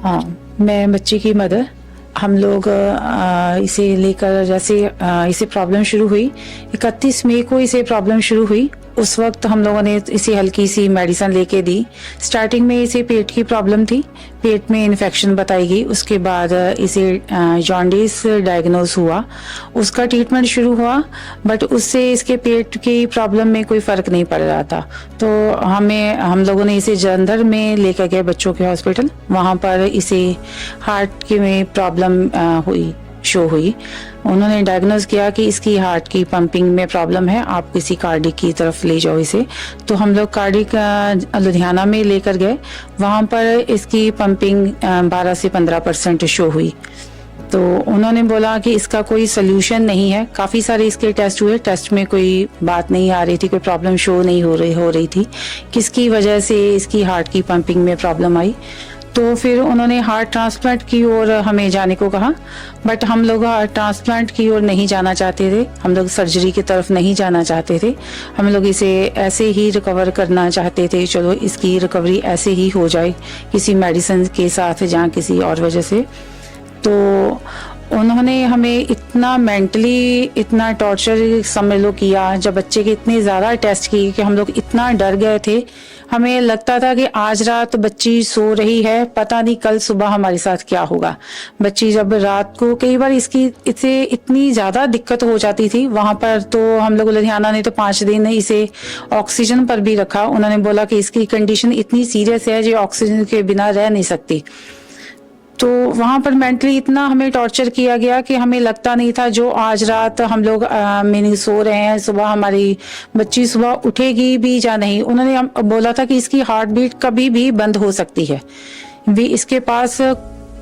Speaker 4: हाँ, मैं बच्ची की मदर, हम लोग इसे लेकर, जैसे इसे प्रॉब्लम शुरू हुई 31 मई को इसे प्रॉब्लम शुरू हुई, उस वक्त हम लोगों ने इसे हल्की सी मेडिसिन लेके दी। स्टार्टिंग में इसे पेट की प्रॉब्लम थी, पेट में इन्फेक्शन बताई गई। उसके बाद इसे जॉन्डिस डायग्नोस हुआ, उसका ट्रीटमेंट शुरू हुआ, बट उससे इसके पेट की प्रॉब्लम में कोई फ़र्क नहीं पड़ रहा था। तो हम लोगों ने इसे जलंधर में लेकर गए बच्चों के हॉस्पिटल। वहाँ पर इसे हार्ट की में प्रॉब्लम शो हुई। उन्होंने डायग्नोज किया कि इसकी हार्ट की पंपिंग में प्रॉब्लम है, आप किसी कार्डिक की तरफ ले जाओ इसे। तो हम लोग कार्डिक लुधियाना में लेकर गए। वहाँ पर इसकी पंपिंग 12 से 15% शो हुई। तो उन्होंने बोला कि इसका कोई सोल्यूशन नहीं है। काफ़ी सारे इसके टेस्ट हुए, टेस्ट में कोई बात नहीं आ रही थी, कोई प्रॉब्लम शो नहीं हो रही थी, किसकी वजह से इसकी हार्ट की पंपिंग में प्रॉब्लम आई। तो फिर उन्होंने हार्ट ट्रांसप्लांट की ओर हमें जाने को कहा, बट हम लोग हार्ट ट्रांसप्लांट की ओर नहीं जाना चाहते थे, हम लोग सर्जरी की तरफ नहीं जाना चाहते थे। हम लोग इसे ऐसे ही रिकवर करना चाहते थे, चलो इसकी रिकवरी ऐसे ही हो जाए किसी मेडिसिन के साथ या किसी और वजह से। तो उन्होंने हमें इतना मेंटली इतना टॉर्चर समझ लो किया, जब बच्चे के इतने ज़्यादा टेस्ट किए कि हम लोग इतना डर गए थे। हमें लगता था कि आज रात बच्ची सो रही है, पता नहीं कल सुबह हमारे साथ क्या होगा। बच्ची जब रात को, कई बार इसे इतनी ज़्यादा दिक्कत हो जाती थी वहाँ पर, तो हम लोग लुधियाना ने तो 5 दिन इसे ऑक्सीजन पर भी रखा। उन्होंने बोला कि इसकी कंडीशन इतनी सीरियस है जो ऑक्सीजन के बिना रह नहीं सकती। तो वहाँ पर मेंटली इतना हमें टॉर्चर किया गया कि हमें लगता नहीं था जो आज रात हम लोग मीनिंग सो रहे हैं, सुबह हमारी बच्ची सुबह उठेगी भी या नहीं। उन्होंने बोला था कि इसकी हार्ट बीट कभी भी बंद हो सकती है, भी इसके पास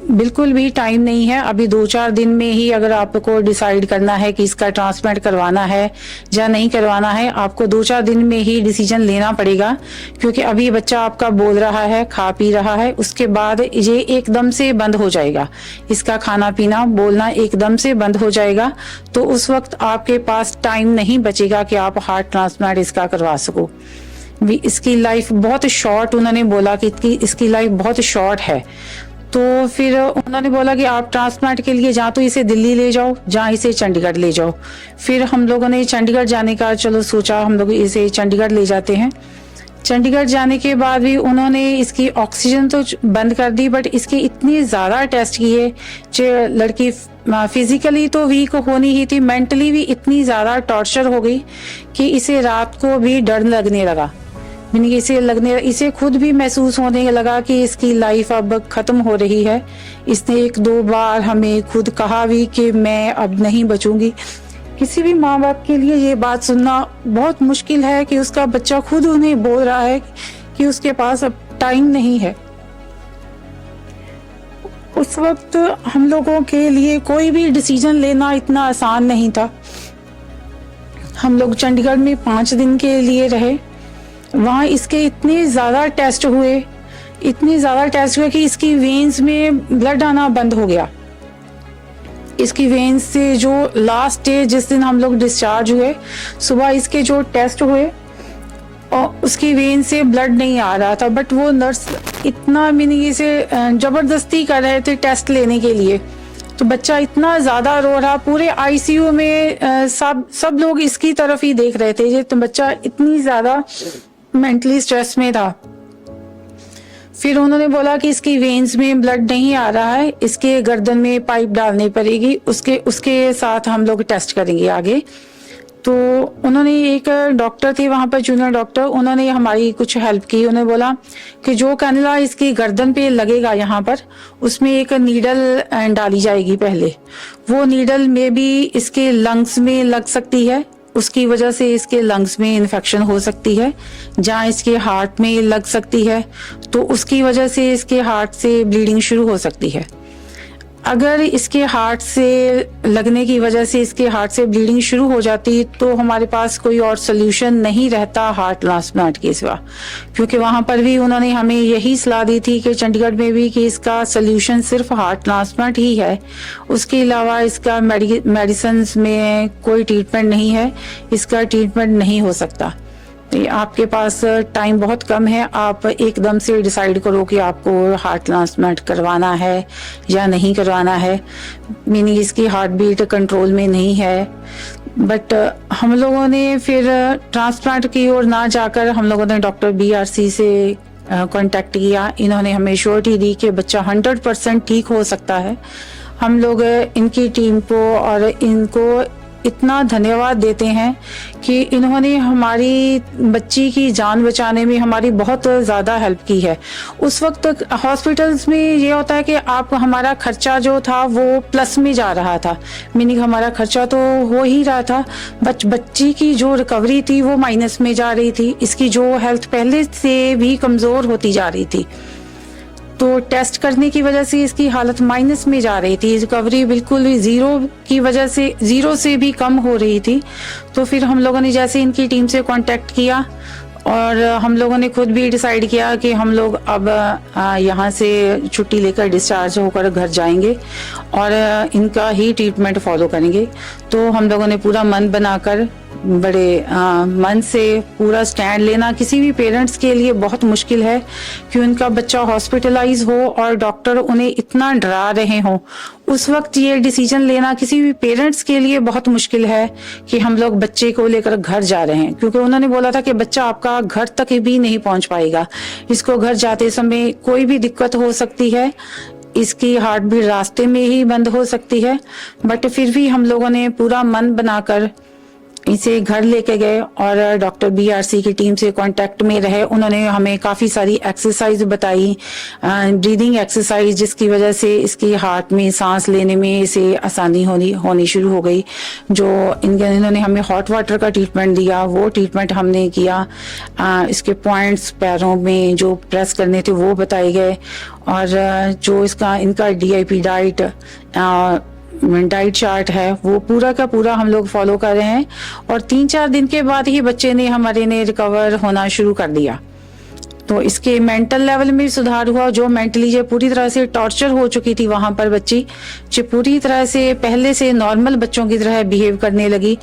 Speaker 4: बिल्कुल भी टाइम नहीं है। अभी 2-4 दिन में ही अगर आपको डिसाइड करना है कि इसका ट्रांसप्लांट करवाना है या नहीं करवाना है, आपको 2-4 दिन में ही डिसीजन लेना पड़ेगा, क्योंकि अभी बच्चा आपका बोल रहा है, खा पी रहा है, उसके बाद ये एकदम से बंद हो जाएगा, इसका खाना पीना बोलना एकदम से बंद हो जाएगा। तो उस वक्त आपके पास टाइम नहीं बचेगा कि आप हार्ट ट्रांसप्लांट इसका करवा सको। इसकी लाइफ बहुत शॉर्ट, उन्होंने बोला कि इसकी लाइफ बहुत शॉर्ट है। तो फिर उन्होंने बोला कि आप ट्रांसप्लांट के लिए जहाँ तो इसे दिल्ली ले जाओ, जहाँ इसे चंडीगढ़ ले जाओ। फिर हम लोगों ने चंडीगढ़ जाने का चलो सोचा, हम लोग इसे चंडीगढ़ ले जाते हैं। चंडीगढ़ जाने के बाद भी उन्होंने इसकी ऑक्सीजन तो बंद कर दी, बट इसके इतने ज़्यादा टेस्ट किए जो लड़की फिजिकली तो वीक होनी ही थी, मेंटली भी इतनी ज़्यादा टॉर्चर हो गई कि इसे रात को भी डर लगने लगा। इसे खुद भी महसूस होने लगा कि इसकी लाइफ अब खत्म हो रही है। इसने 1-2 बार हमें खुद कहा भी कि मैं अब नहीं बचूंगी। किसी भी माँ बाप के लिए ये बात सुनना बहुत मुश्किल है कि उसका बच्चा खुद उन्हें बोल रहा है कि उसके पास अब टाइम नहीं है। उस वक्त हम लोगों के लिए कोई भी डिसीजन लेना इतना आसान नहीं था। हम लोग चंडीगढ़ में 5 दिन के लिए रहे। वहाँ इसके इतने ज़्यादा टेस्ट हुए कि इसकी वेन्स में ब्लड आना बंद हो गया। इसकी वेन्स से जो लास्ट डे जिस दिन हम लोग डिस्चार्ज हुए, सुबह इसके जो टेस्ट हुए और उसकी वेन से ब्लड नहीं आ रहा था, बट वो नर्स इतना मीनिंग से जबरदस्ती कर रहे थे टेस्ट लेने के लिए। तो बच्चा इतना ज़्यादा रो रहा, पूरे आईसीयू में सब लोग इसकी तरफ ही देख रहे थे। तो बच्चा इतनी ज़्यादा मेंटली स्ट्रेस में था। फिर उन्होंने बोला कि इसकी वेन्स में ब्लड नहीं आ रहा है, इसके गर्दन में पाइप डालनी पड़ेगी, उसके साथ हम लोग टेस्ट करेंगे आगे। तो उन्होंने एक डॉक्टर थे वहाँ पर, जूनियर डॉक्टर, उन्होंने हमारी कुछ हेल्प की। उन्होंने बोला कि जो कैनुला इसकी गर्दन पे लगेगा यहाँ पर, उसमें एक नीडल डाली जाएगी पहले। वो नीडल में भी इसके लंग्स में लग सकती है, उसकी वजह से इसके लंग्स में इन्फेक्शन हो सकती है। जहाँ इसके हार्ट में लग सकती है तो उसकी वजह से इसके हार्ट से ब्लीडिंग शुरू हो सकती है। अगर इसके हार्ट से लगने की वजह से इसके हार्ट से ब्लीडिंग शुरू हो जाती तो हमारे पास कोई और सोल्यूशन नहीं रहता हार्ट ट्रांसप्लांट के सिवा, क्योंकि वहाँ पर भी उन्होंने हमें यही सलाह दी थी कि चंडीगढ़ में भी कि इसका सोल्यूशन सिर्फ हार्ट ट्रांसप्लांट ही है, उसके अलावा इसका मेडिसिन में कोई ट्रीटमेंट नहीं है, इसका ट्रीटमेंट नहीं हो सकता। आपके पास टाइम बहुत कम है, आप एकदम से डिसाइड करो कि आपको हार्ट ट्रांसप्लांट करवाना है या नहीं करवाना है। मीनिंग इसकी हार्ट बीट कंट्रोल में नहीं है। बट हम लोगों ने फिर ट्रांसप्लांट की ओर ना जाकर हम लोगों ने डॉक्टर BRC से कांटेक्ट किया। इन्होंने हमें श्योरिटी दी कि बच्चा 100% ठीक हो सकता है। हम लोग इनकी टीम को और इनको इतना धन्यवाद देते हैं कि इन्होंने हमारी बच्ची की जान बचाने में हमारी बहुत ज़्यादा हेल्प की है। उस वक्त हॉस्पिटल्स में ये होता है कि आप हमारा खर्चा जो था वो प्लस में जा रहा था, मीनिंग हमारा खर्चा तो हो ही रहा था, बच्ची की जो रिकवरी थी वो माइनस में जा रही थी। इसकी जो हेल्थ पहले से भी कमज़ोर होती जा रही थी, तो टेस्ट करने की वजह से इसकी हालत माइनस में जा रही थी, रिकवरी बिल्कुल ज़ीरो की वजह से, ज़ीरो से भी कम हो रही थी। तो फिर हम लोगों ने जैसे इनकी टीम से कांटेक्ट किया और हम लोगों ने खुद भी डिसाइड किया कि हम लोग अब यहाँ से छुट्टी लेकर डिस्चार्ज होकर घर जाएंगे और इनका ही ट्रीटमेंट फॉलो करेंगे। तो हम लोगों ने पूरा मन बनाकर बड़े मन से पूरा स्टैंड लेना किसी भी पेरेंट्स के लिए बहुत मुश्किल है कि उनका बच्चा हॉस्पिटलाइज हो और डॉक्टर उन्हें इतना डरा रहे हों। उस वक्त ये डिसीजन लेना किसी भी पेरेंट्स के लिए बहुत मुश्किल है कि हम लोग बच्चे को लेकर घर जा रहे हैं, क्योंकि उन्होंने बोला था कि बच्चा आपका घर तक भी नहीं पहुंच पाएगा, इसको घर जाते समय कोई भी दिक्कत हो सकती है, इसकी हार्ट भी रास्ते में ही बंद हो सकती है। बट फिर भी हम लोगों ने पूरा मन बनाकर इसे घर लेके गए और डॉक्टर BRC की टीम से कांटेक्ट में रहे। उन्होंने हमें काफ़ी सारी एक्सरसाइज बताई, ब्रीदिंग एक्सरसाइज, जिसकी वजह से इसकी हार्ट में सांस लेने में इसे आसानी होनी शुरू हो गई। जो इन्होंने हमें हॉट वाटर का ट्रीटमेंट दिया, वो ट्रीटमेंट हमने किया। इसके पॉइंट्स पैरों में जो प्रेस करने थे वो बताए गए, और जो इनका DIP डाइट चार्ट है वो पूरा का पूरा हम लोग फॉलो कर रहे हैं। और 3-4 दिन के बाद ही बच्चे ने हमारे ने रिकवर होना शुरू कर दिया। तो इसके मेंटल लेवल में सुधार हुआ। जो मेंटली जो पूरी तरह से टॉर्चर हो चुकी थी वहां पर बच्ची, जो पूरी तरह से पहले से नॉर्मल बच्चों की तरह बिहेव करने लगी,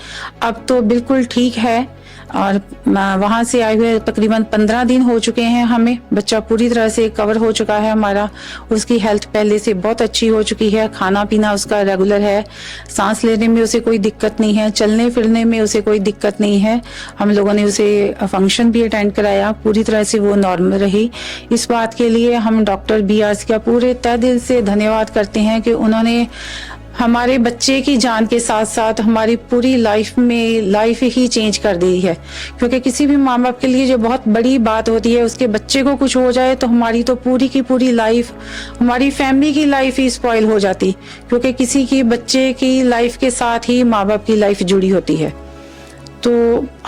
Speaker 4: अब तो बिल्कुल ठीक है। और वहां से आए हुए तकरीबन 15 दिन हो चुके हैं हमें, बच्चा पूरी तरह से कवर हो चुका है हमारा। उसकी हेल्थ पहले से बहुत अच्छी हो चुकी है, खाना पीना उसका रेगुलर है, सांस लेने में उसे कोई दिक्कत नहीं है, चलने फिरने में उसे कोई दिक्कत नहीं है। हम लोगों ने उसे फंक्शन भी अटेंड कराया, पूरी तरह से वो नॉर्मल रही। इस बात के लिए हम डॉक्टर BRC का पूरे तहे दिल से धन्यवाद करते हैं कि उन्होंने हमारे बच्चे की जान के साथ साथ हमारी पूरी लाइफ ही चेंज कर दी है। क्योंकि किसी भी माँ बाप के लिए जो बहुत बड़ी बात होती है, उसके बच्चे को कुछ हो जाए तो हमारी तो पूरी की पूरी लाइफ, हमारी फैमिली की लाइफ ही स्पॉइल हो जाती, क्योंकि किसी की बच्चे की लाइफ के साथ ही माँ बाप की लाइफ जुड़ी होती है। तो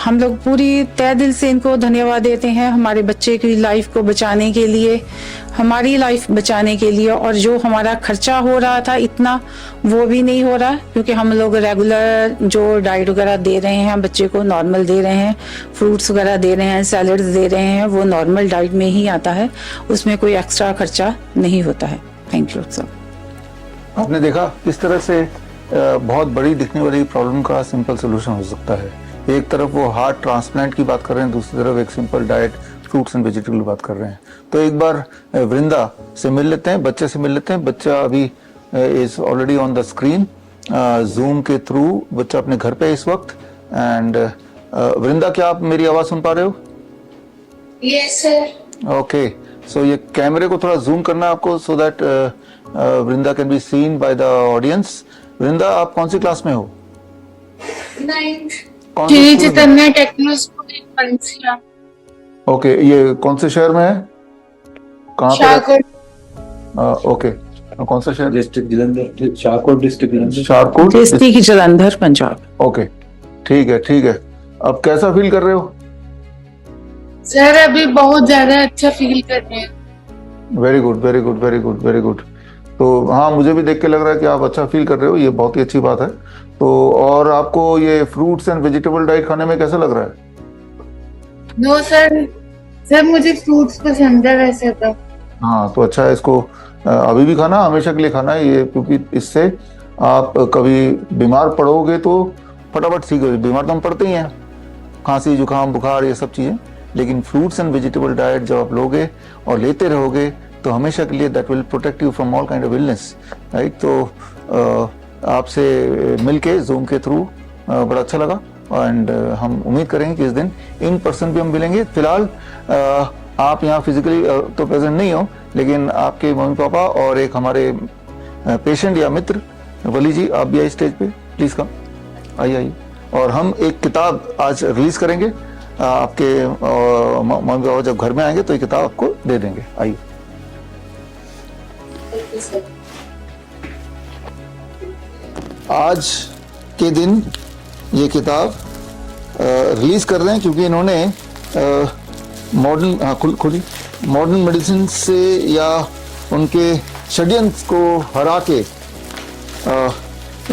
Speaker 4: हम लोग पूरी तहे दिल से इनको धन्यवाद देते हैं, हमारे बच्चे की लाइफ को बचाने के लिए, हमारी लाइफ बचाने के लिए। और जो हमारा खर्चा हो रहा था इतना, वो भी नहीं हो रहा, क्योंकि हम लोग रेगुलर जो डाइट वगैरह दे रहे हैं बच्चे को, नॉर्मल दे रहे हैं, फ्रूट्स वगैरह दे रहे हैं, सैलड्स दे रहे हैं, वो नॉर्मल डाइट में ही आता है, उसमें कोई एक्स्ट्रा खर्चा नहीं होता है। Thank you sir.
Speaker 1: आपने देखा किस तरह से बहुत बड़ी दिखने वाली प्रॉब्लम का सिंपल सोल्यूशन हो सकता है। एक तरफ वो हार्ट ट्रांसप्लांट की बात कर रहे हैं, दूसरी तरफ एक simple diet fruits and vegetable की बात कर रहे हैं। तो एक बार वृंदा से मिल लेते हैं, बच्चे से मिल लेते हैं। बच्चा अभी is already on the screen, zoom के थ्रू बच्चा अपने घर पे है इस वक्त। एंड वृंदा, क्या आप मेरी आवाज सुन पा रहे हो?
Speaker 5: Yes sir.
Speaker 1: ओके, सो ये कैमरे को थोड़ा जूम करना है आपको, so that Vrinda can be seen by the audience. Vrinda, आप कौन सी क्लास में हो?
Speaker 5: 9th
Speaker 1: कौन से
Speaker 5: श्री
Speaker 1: स्कूल में?
Speaker 5: चैतन्य टेक्नो स्कूल इन पंसिया,
Speaker 1: ओके, ये कौन से शहर में है? कहाँ पे?
Speaker 5: शाहकोट।
Speaker 1: ओके, कौन सा शहर?
Speaker 3: District Jalandhar, Shahkot district Jalandhar.
Speaker 1: Shahkot
Speaker 4: district Jalandhar, Punjab.
Speaker 1: Okay, ठीक है ठीक है। अब कैसा फील कर रहे हो?
Speaker 5: सर अभी बहुत ज्यादा अच्छा फील कर रहे हैं।
Speaker 1: Very good very good very good very good. तो हाँ, मुझे भी देख के लग रहा है कि आप अच्छा फील कर रहे हो, ये बहुत ही अच्छी बात है। तो और आपको ये फ्रूट्स एंड वेजिटेबल डाइट खाने में कैसा लग रहा है?
Speaker 5: नो सर मुझे फ्रूट्स पसंद है वैसे तो।
Speaker 1: हाँ, तो अच्छा है, इसको अभी भी खाना, हमेशा के लिए खाना है ये, क्योंकि इससे आप कभी बीमार पड़ोगे तो फटाफट ठीक हो। बीमार तो हम पड़ते ही हैं, खांसी जुकाम बुखार ये सब चीज़ें, लेकिन फ्रूट्स एंड वेजिटेबल डाइट जब आप लोगे और लेते रहोगे तो हमेशा के लिए that will protect you from all kind of illness, right. तो आपसे मिलके जूम के थ्रू बड़ा अच्छा लगा, एंड हम उम्मीद करेंगे कि इस दिन इन पर्सन भी हम मिलेंगे। फिलहाल आप यहाँ फिजिकली तो प्रेजेंट नहीं हो, लेकिन आपके मम्मी पापा और एक हमारे पेशेंट या मित्र वली जी, आप भी आइए स्टेज पे, प्लीज कम, आइए आइए। और हम एक किताब आज रिलीज करेंगे, आपके मम्मी पापा जब घर में आएंगे तो ये किताब आपको दे देंगे। आइए। आज के दिन ये किताब रिलीज कर रहे हैं, क्योंकि इन्होंने मॉडर्न मॉडर्न मेडिसिन से या उनके षड्यंत्र को हरा के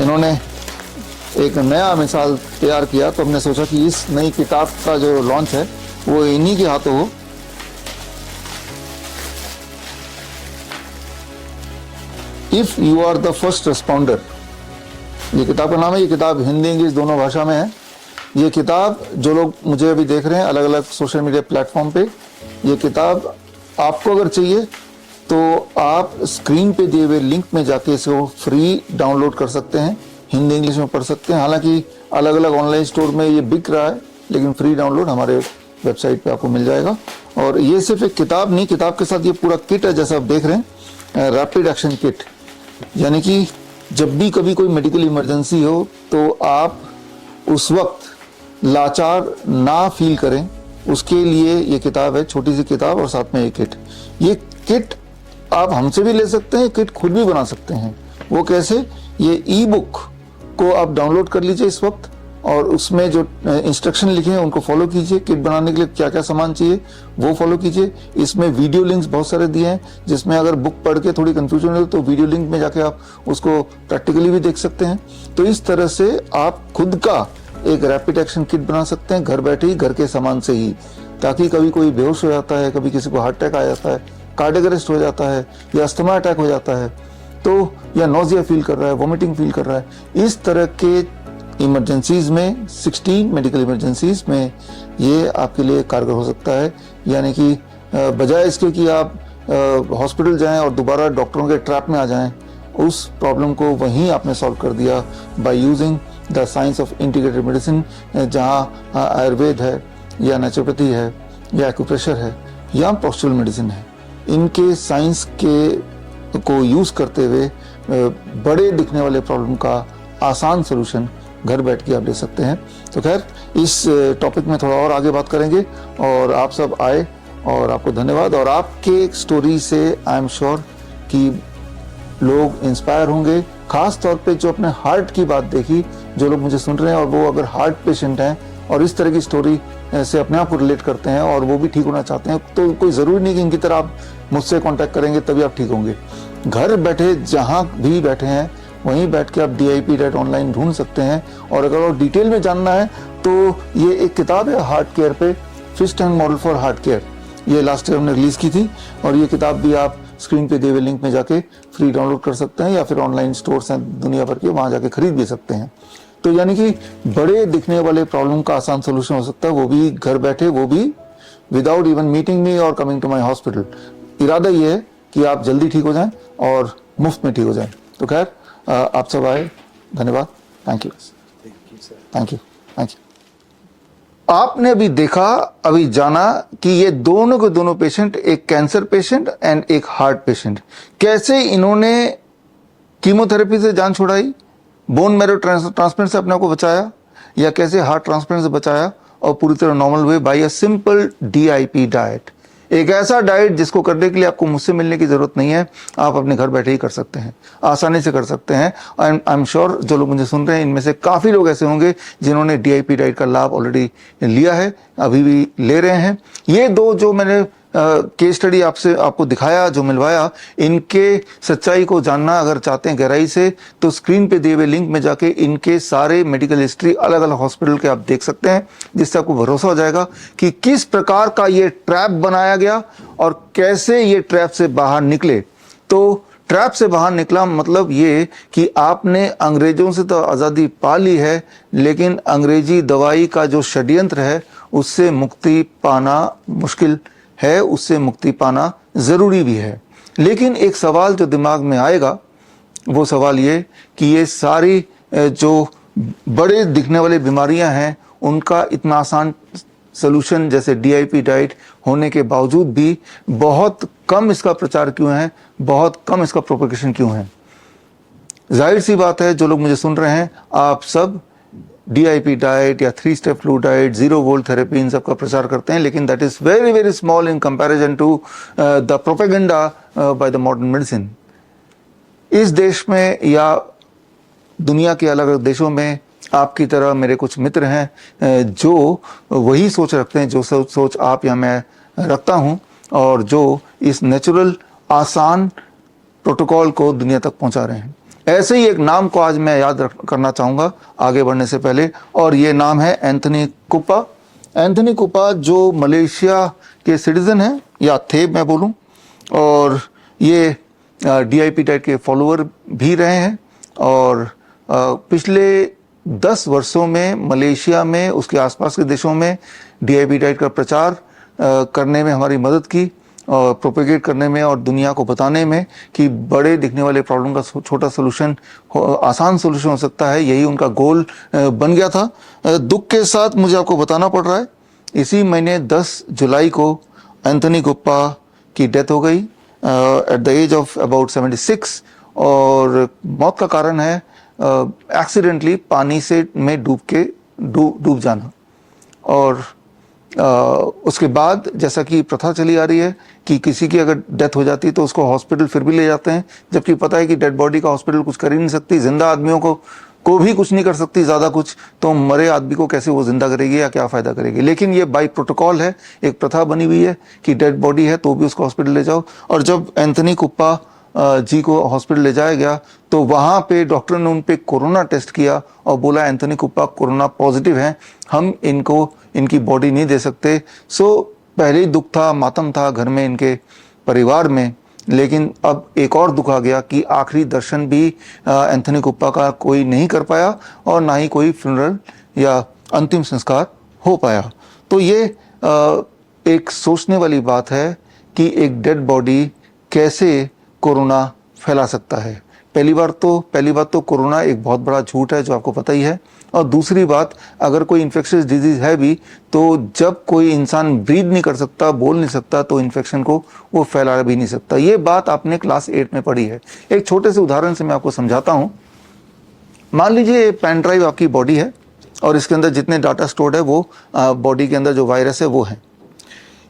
Speaker 1: इन्होंने एक नया मिसाल तैयार किया। तो हमने सोचा कि इस नई किताब का जो लॉन्च है वो इन्हीं के हाथों हो। If you are the first responder, ये किताब का नाम है। ये किताब हिंदी इंग्लिश दोनों भाषा में है। ये किताब जो लोग मुझे अभी देख रहे हैं अलग अलग सोशल मीडिया प्लेटफॉर्म पे, ये किताब आपको अगर चाहिए तो आप स्क्रीन पे दिए हुए लिंक में जाके इसको फ्री डाउनलोड कर सकते हैं, हिंदी इंग्लिश में पढ़ सकते हैं। हालांकि अलग अलग ऑनलाइन स्टोर में ये बिक रहा है, लेकिन फ्री डाउनलोड हमारे वेबसाइट पे आपको मिल जाएगा। और ये सिर्फ एक किताब नहीं, किताब के साथ ये पूरा किट है, जैसा आप देख रहे हैं, रैपिड एक्शन किट। यानी कि जब भी कभी कोई मेडिकल इमरजेंसी हो तो आप उस वक्त लाचार ना फील करें, उसके लिए ये किताब है, छोटी सी किताब और साथ में एक किट। ये किट आप हमसे भी ले सकते हैं, किट खुद भी बना सकते हैं। वो कैसे? ये ई बुक को आप डाउनलोड कर लीजिए इस वक्त, और उसमें जो इंस्ट्रक्शन लिखे हैं उनको फॉलो कीजिए। किट बनाने के लिए क्या क्या सामान चाहिए वो फॉलो कीजिए। इसमें वीडियो लिंक्स बहुत सारे दिए हैं, जिसमें अगर बुक पढ़ के थोड़ी कंफ्यूजन हो तो वीडियो लिंक में जाके आप उसको प्रैक्टिकली भी देख सकते हैं। तो इस तरह से आप खुद का एक रैपिड एक्शन किट बना सकते हैं घर बैठे ही, घर के सामान से ही, ताकि कभी कोई बेहोश हो जाता है, कभी किसी को हार्ट अटैक आ जाता है, कार्डियक अरेस्ट हो जाता है, या अस्थमा अटैक हो जाता है, तो या नोजिया फील कर रहा है, वॉमिटिंग फील कर रहा है, इस तरह के इमरजेंसीज में 16 मेडिकल इमरजेंसीज में ये आपके लिए कारगर हो सकता है। यानी कि बजाय इसके कि आप हॉस्पिटल जाएं और दोबारा डॉक्टरों के ट्रैप में आ जाएं, उस प्रॉब्लम को वहीं आपने सॉल्व कर दिया bye using the science of integrated medicine, जहाँ आयुर्वेद है या नेचुरोपैथी है या एक्यूप्रेशर है या पोस्चरल मेडिसिन है। इनके साइंस के को यूज करते हुए बड़े दिखने वाले प्रॉब्लम का आसान सोल्यूशन घर बैठ के आप ले सकते हैं। तो खैर, इस टॉपिक में थोड़ा और आगे बात करेंगे, और आप सब आए और आपको धन्यवाद। और आपके स्टोरी से आई एम श्योर कि लोग इंस्पायर होंगे, खास तौर पे जो अपने हार्ट की बात देखी, जो लोग मुझे सुन रहे हैं और वो अगर हार्ट पेशेंट हैं और इस तरह की स्टोरी से अपने आप को रिलेट करते हैं और वो भी ठीक होना चाहते हैं, तो कोई ज़रूरी नहीं कि इनकी तरह आप मुझसे कांटेक्ट करेंगे तभी आप ठीक होंगे। घर बैठे जहाँ भी बैठे हैं वहीं बैठ के आप DIP डाइट ऑनलाइन ढूंढ सकते हैं। और अगर और डिटेल में जानना है तो ये एक किताब है हार्ट केयर पे, fist and model for heart care, ये लास्ट ईयर हमने रिलीज़ की थी और ये किताब भी आप स्क्रीन पे दिए हुए लिंक में जाके फ्री डाउनलोड कर सकते हैं या फिर ऑनलाइन स्टोर्स हैं दुनिया भर के, वहाँ जाके खरीद भी सकते हैं। तो यानी कि बड़े दिखने वाले प्रॉब्लम का आसान सोल्यूशन हो सकता है, वो भी घर बैठे, वो भी विदाउट इवन मीटिंग मी और कमिंग टू माई हॉस्पिटल। इरादा ये है कि आप जल्दी ठीक हो जाएं और मुफ्त में ठीक हो जाएं। तो खैर आप सब आए, धन्यवाद, thank you, thank you, thank you. आपने अभी देखा, अभी जाना कि ये दोनों के दोनों पेशेंट, एक कैंसर पेशेंट एंड एक हार्ट पेशेंट, कैसे इन्होंने कीमोथेरेपी से जान छुड़ाई, बोन मैरो ट्रांसप्लांट से अपने आप को बचाया, या कैसे हार्ट ट्रांसप्लांट से बचाया और पूरी तरह नॉर्मल हुए by a simple DIP diet. एक ऐसा डाइट जिसको करने के लिए आपको मुझसे मिलने की जरूरत नहीं है, आप अपने घर बैठे ही कर सकते हैं, आसानी से कर सकते हैं। आई एम श्योर जो लोग मुझे सुन रहे हैं इनमें से काफ़ी लोग ऐसे होंगे जिन्होंने DIP डाइट का लाभ ऑलरेडी लिया है, अभी भी ले रहे हैं। ये दो जो मैंने केस स्टडी आपको दिखाया, जो मिलवाया, इनके सच्चाई को जानना अगर चाहते हैं गहराई से, तो स्क्रीन पे दिए हुए लिंक में जाके इनके सारे मेडिकल हिस्ट्री अलग अलग हॉस्पिटल के आप देख सकते हैं, जिससे आपको भरोसा हो जाएगा कि किस प्रकार का ये ट्रैप बनाया गया और कैसे ये ट्रैप से बाहर निकले। तो ट्रैप से बाहर निकला मतलब ये कि आपने अंग्रेजों से तो आज़ादी पा ली है, लेकिन अंग्रेजी दवाई का जो षड्यंत्र है उससे मुक्ति पाना मुश्किल है, उससे मुक्ति पाना ज़रूरी भी है। लेकिन एक सवाल जो दिमाग में आएगा वो सवाल ये कि ये सारी जो बड़े दिखने वाली बीमारियां हैं उनका इतना आसान सलूशन जैसे DIP डाइट होने के बावजूद भी बहुत कम इसका प्रचार क्यों है, बहुत कम इसका प्रोपेगेशन क्यों है। जाहिर सी बात है, जो लोग मुझे सुन रहे हैं आप सब DIP डाइट या 3 step flu diet, 0 volt therapy, इन सब का प्रचार करते हैं, लेकिन that is very very small in comparison to the propaganda by the modern medicine. इस देश में या दुनिया के अलग अलग देशों में आपकी तरह मेरे कुछ मित्र हैं जो वही सोच रखते हैं जो सोच आप या मैं रखता हूं, और जो इस नेचुरल आसान प्रोटोकॉल को दुनिया तक पहुंचा रहे हैं। ऐसे ही एक नाम को आज मैं याद करना चाहूँगा आगे बढ़ने से पहले, और ये नाम है एंथनी कुप्पा। एंथनी कुप्पा जो मलेशिया के सिटीज़न हैं, या थे मैं बोलूँ, और ये DIP डाइट के फॉलोअर भी रहे हैं, और पिछले 10 वर्षों में मलेशिया में उसके आसपास के देशों में DIP डाइट का प्रचार करने में हमारी मदद की, और प्रोपेगेट करने में और दुनिया को बताने में कि बड़े दिखने वाले प्रॉब्लम का छोटा सोल्यूशन, आसान सोल्यूशन हो सकता है। यही उनका गोल बन गया था। दुख के साथ मुझे आपको बताना पड़ रहा है, इसी महीने 10 जुलाई को एंथनी कुप्पा की डेथ हो गई at the age of about 76, और मौत का कारण है एक्सीडेंटली पानी से में डूब जाना। और उसके बाद जैसा कि प्रथा चली आ रही है कि किसी की अगर डेथ हो जाती है तो उसको हॉस्पिटल फिर भी ले जाते हैं, जबकि पता है कि डेड बॉडी का हॉस्पिटल कुछ कर ही नहीं सकती, जिंदा आदमियों को भी कुछ नहीं कर सकती ज़्यादा कुछ, तो मरे आदमी को कैसे वो जिंदा करेगी या क्या फ़ायदा करेगी। लेकिन ये बाई प्रोटोकॉल है, एक प्रथा बनी हुई है कि डेड बॉडी है तो भी उसको हॉस्पिटल ले जाओ। और जब एंथनी कुप्पा जी को हॉस्पिटल ले जाया गया तो वहाँ पे डॉक्टर ने उन पे कोरोना टेस्ट किया और बोला एंथनी कुप्पा कोरोना पॉजिटिव हैं, हम इनकी बॉडी नहीं दे सकते। सो पहले ही दुख था, मातम था घर में, इनके परिवार में, लेकिन अब एक और दुख आ गया कि आखिरी दर्शन भी एंथनी कुप्पा का कोई नहीं कर पाया और ना ही कोई फ्यूनरल या अंतिम संस्कार हो पाया। तो ये एक सोचने वाली बात है कि एक डेड बॉडी कैसे कोरोना फैला सकता है। पहली बात तो कोरोना एक बहुत बड़ा झूठ है जो आपको पता ही है, और दूसरी बात, अगर कोई इन्फेक्शियस डिजीज है भी तो जब कोई इंसान ब्रीथ नहीं कर सकता, बोल नहीं सकता, तो इन्फेक्शन को वो फैला भी नहीं सकता। ये बात आपने क्लास 8 में पढ़ी है। एक छोटे से उदाहरण से मैं आपको समझाता हूँ। मान लीजिए पेन ड्राइव आपकी बॉडी है और इसके अंदर जितने डाटा स्टोर्ड है वो बॉडी के अंदर जो वायरस है वो है।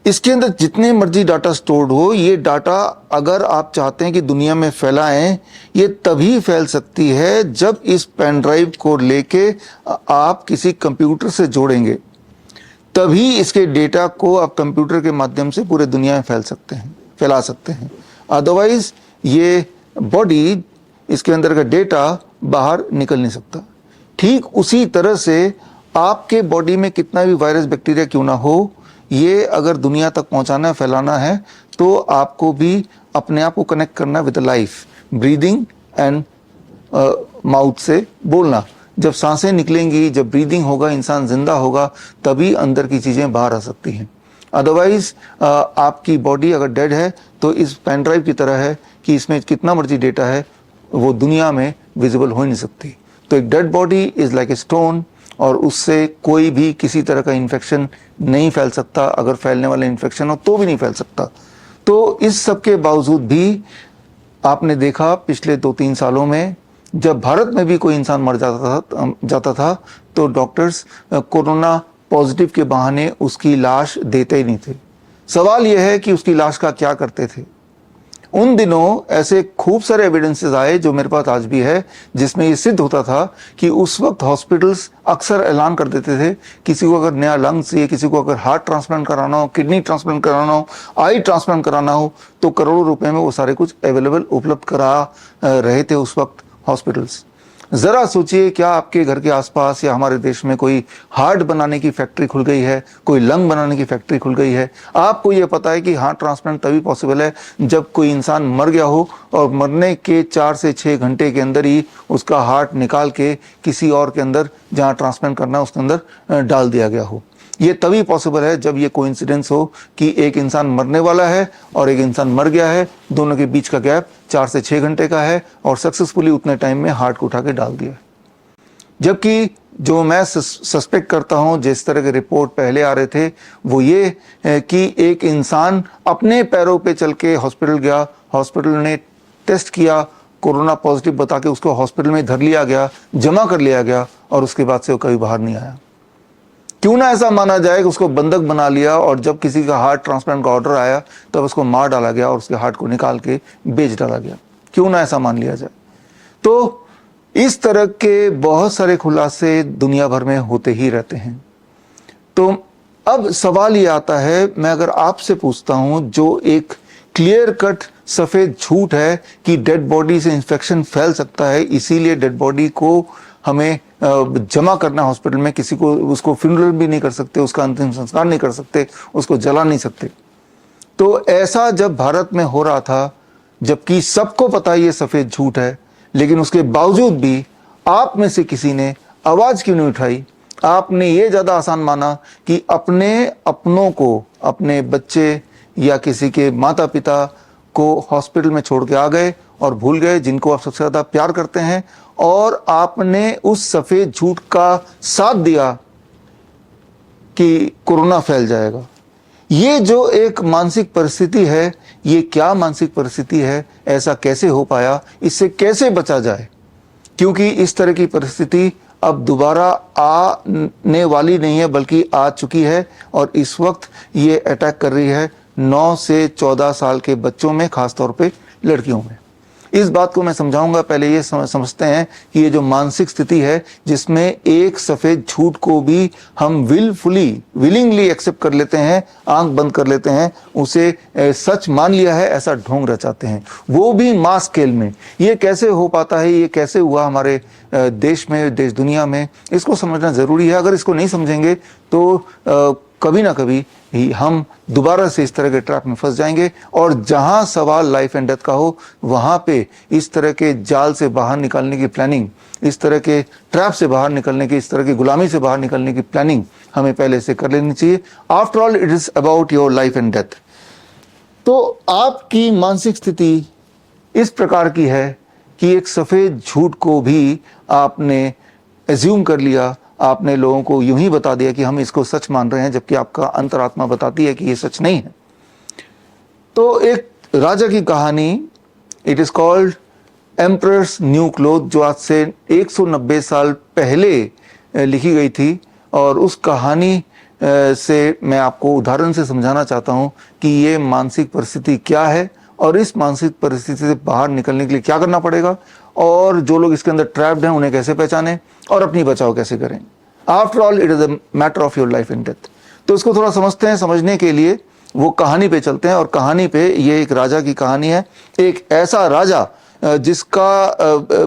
Speaker 1: इसके अंदर जितने मर्जी डाटा स्टोर्ड हो, ये डाटा अगर आप चाहते हैं कि दुनिया में फैलाएं, ये तभी फैल सकती है जब इस पेन ड्राइव को लेके आप किसी कंप्यूटर से जोड़ेंगे। तभी इसके डेटा को आप कंप्यूटर के माध्यम से पूरे दुनिया में फैला सकते हैं। अदरवाइज ये बॉडी, इसके अंदर का डेटा बाहर निकल नहीं सकता। ठीक उसी तरह से आपके बॉडी में कितना भी वायरस बैक्टीरिया क्यों ना हो, ये अगर दुनिया तक पहुंचाना फैलाना है तो आपको भी अपने आप को कनेक्ट करना with life, breathing and mouth से बोलना। जब सांसें निकलेंगी, जब ब्रीदिंग होगा, इंसान जिंदा होगा, तभी अंदर की चीज़ें बाहर आ सकती हैं। अदरवाइज आपकी बॉडी अगर डेड है तो इस पेन ड्राइव की तरह है कि इसमें कितना मर्जी डेटा है वो दुनिया में विजिबल हो नहीं सकती। तो एक dead body is like a stone, और उससे कोई भी किसी तरह का इन्फेक्शन नहीं फैल सकता। अगर फैलने वाला इन्फेक्शन हो तो भी नहीं फैल सकता। तो इस सब के बावजूद भी आपने देखा पिछले 2-3 सालों में जब भारत में भी कोई इंसान मर जाता था तो डॉक्टर्स कोरोना पॉजिटिव के बहाने उसकी लाश देते ही नहीं थे। सवाल यह है कि उसकी लाश का क्या करते थे। उन दिनों ऐसे खूब सारे एविडेंसेस आए जो मेरे पास आज भी है, जिसमें ये सिद्ध होता था कि उस वक्त हॉस्पिटल्स अक्सर ऐलान कर देते थे किसी को अगर नया लंग चाहिए, किसी को अगर हार्ट ट्रांसप्लांट कराना हो, किडनी ट्रांसप्लांट कराना हो, आई ट्रांसप्लांट कराना हो, तो करोड़ों रुपए में वो सारे कुछ अवेलेबल उपलब्ध करा रहे थे उस वक्त हॉस्पिटल्स। जरा सोचिए, क्या आपके घर के आसपास या हमारे देश में कोई हार्ट बनाने की फैक्ट्री खुल गई है, कोई लंग बनाने की फैक्ट्री खुल गई है? आपको यह पता है कि हार्ट ट्रांसप्लांट तभी पॉसिबल है जब कोई इंसान मर गया हो और मरने के 4 से 6 घंटे के अंदर ही उसका हार्ट निकाल के किसी और के अंदर जहां ट्रांसप्लांट करना है उसके अंदर डाल दिया गया हो। ये तभी पॉसिबल है जब ये कोइंसिडेंस हो कि एक इंसान मरने वाला है और एक इंसान मर गया है, दोनों के बीच का गैप 4 से 6 घंटे का है और सक्सेसफुली उतने टाइम में हार्ट को उठा के डाल दिया। जबकि जो मैं सस्पेक्ट करता हूं, जिस तरह के रिपोर्ट पहले आ रहे थे, वो ये कि एक इंसान अपने पैरों पे चल के हॉस्पिटल गया, हॉस्पिटल ने टेस्ट किया, कोरोना पॉजिटिव बता के उसको हॉस्पिटल में धर लिया गया, जमा कर लिया गया और उसके बाद से वो कभी बाहर नहीं आया। क्यों ना ऐसा माना जाए कि उसको बंधक बना लिया और जब किसी का हार्ट ट्रांसप्लांट का ऑर्डर आया तब उसको मार डाला गया और उसके हार्ट को निकाल के बेच डाला गया। क्यों ना ऐसा मान लिया जाए। तो इस तरह के बहुत सारे खुलासे दुनिया भर में होते ही रहते हैं। तो अब सवाल ये आता है, मैं अगर आपसे पूछता हूं, जो एक क्लियर कट सफेद झूठ है कि डेड बॉडी से इंफेक्शन फैल सकता है, इसीलिए डेड बॉडी को हमें जमा करना हॉस्पिटल में, किसी को उसको फ्यूनरल भी नहीं कर सकते, उसका अंतिम संस्कार नहीं कर सकते, उसको जला नहीं सकते। तो ऐसा जब भारत में हो रहा था, जबकि सबको पता ये सफेद झूठ है, लेकिन उसके बावजूद भी आप में से किसी ने आवाज क्यों नहीं उठाई? आपने ये ज्यादा आसान माना कि अपने अपनों को, अपने बच्चे या किसी के माता पिता को हॉस्पिटल में छोड़ के आ गए और भूल गए जिनको आप सबसे ज्यादा प्यार करते हैं, और आपने उस सफेद झूठ का साथ दिया कि कोरोना फैल जाएगा। ये जो एक मानसिक परिस्थिति है, ये क्या मानसिक परिस्थिति है? ऐसा कैसे हो पाया? इससे कैसे बचा जाए? क्योंकि इस तरह की परिस्थिति अब दोबारा आने वाली नहीं है, बल्कि आ चुकी है और इस वक्त ये अटैक कर रही है 9 से 14 साल के बच्चों में, खासतौर पे लड़कियों में। इस बात को मैं समझाऊंगा। पहले ये समझते हैं कि ये जो मानसिक स्थिति है जिसमें एक सफेद झूठ को भी हम विलिंगली एक्सेप्ट कर लेते हैं, आंख बंद कर लेते हैं, उसे सच मान लिया है, ऐसा ढोंग रचाते हैं, वो भी मास स्केल में। ये कैसे हो पाता है? ये कैसे हुआ हमारे देश में, देश दुनिया में? इसको समझना जरूरी है। अगर इसको नहीं समझेंगे तो कभी ना कभी ही हम दोबारा से इस तरह के ट्रैप में फंस जाएंगे, और जहां सवाल लाइफ एंड डेथ का हो, वहां पे इस तरह के जाल से बाहर निकलने की प्लानिंग, इस तरह के ट्रैप से बाहर निकलने की, इस तरह की गुलामी से बाहर निकलने की प्लानिंग हमें पहले से कर लेनी चाहिए। After all it is about your life and death. तो आपकी मानसिक स्थिति इस प्रकार की है कि एक सफेद झूठ को भी आपने एज्यूम कर लिया, आपने लोगों को यूं ही बता दिया कि हम इसको सच मान रहे हैं, जबकि आपका अंतरात्मा बताती है कि ये सच नहीं है। तो एक राजा की कहानी, it is called emperors new cloth, जो आज से 190 साल पहले लिखी गई थी, और उस कहानी से मैं आपको उदाहरण से समझाना चाहता हूं कि ये मानसिक परिस्थिति क्या है और इस मानसिक परिस्थिति से बाहर निकलने के लिए क्या करना पड़ेगा, और जो लोग इसके अंदर ट्रैप्ड हैं उन्हें कैसे पहचानें और अपनी बचाव कैसे करें। After all it is a matter of your life and death. तो इसको थोड़ा समझते हैं। समझने के लिए वो कहानी पे चलते हैं, और कहानी पे ये एक राजा की कहानी है। एक ऐसा राजा जिसका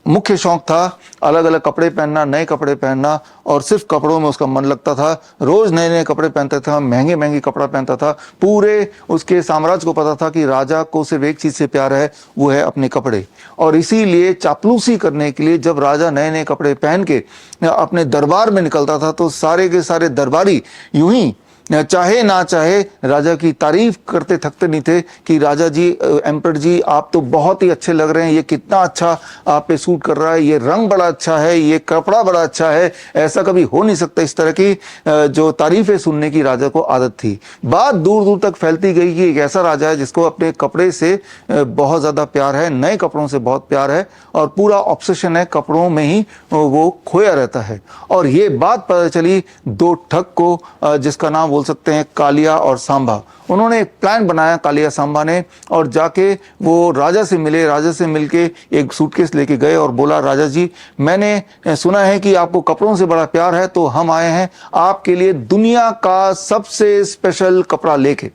Speaker 1: मुख्य शौक था अलग अलग कपड़े पहनना, नए कपड़े पहनना, और सिर्फ कपड़ों में उसका मन लगता था। रोज नए नए कपड़े पहनता था, महंगे महंगे कपड़ा पहनता था। पूरे उसके साम्राज्य को पता था कि राजा को सिर्फ एक चीज से प्यार है, वो है अपने कपड़े। और इसीलिए चापलूसी करने के लिए जब राजा नए नए कपड़े पहन के अपने दरबार में निकलता था तो सारे के सारे दरबारी यूं ही चाहे ना चाहे राजा की तारीफ करते थकते नहीं थे कि राजा जी, एम्पर जी, आप तो बहुत ही अच्छे लग रहे हैं, ये कितना अच्छा आप पे सूट कर रहा है, ये रंग बड़ा अच्छा है, ये कपड़ा बड़ा अच्छा है। ऐसा कभी हो नहीं सकता। इस तरह की जो तारीफें सुनने की राजा को आदत थी। बात दूर दूर तक फैलती गई कि एक ऐसा राजा है जिसको अपने कपड़े से बहुत ज्यादा प्यार है, नए कपड़ों से बहुत प्यार है, और पूरा ऑब्सेशन है, कपड़ों में ही वो खोया रहता है। और ये बात पता चली दो ठग को, जिसका नाम बोल सकते हैं कालिया और सांबा। उन्होंने एक प्लान बनाया, कालिया सांबा ने, और जाके वो राजा से मिले। राजा से मिलके एक सूटकेस लेके गए और बोला, राजा जी, मैंने सुना है कि आपको कपड़ों से बड़ा प्यार है, तो हम आए हैं आपके लिए दुनिया का सबसे स्पेशल कपड़ा लेके।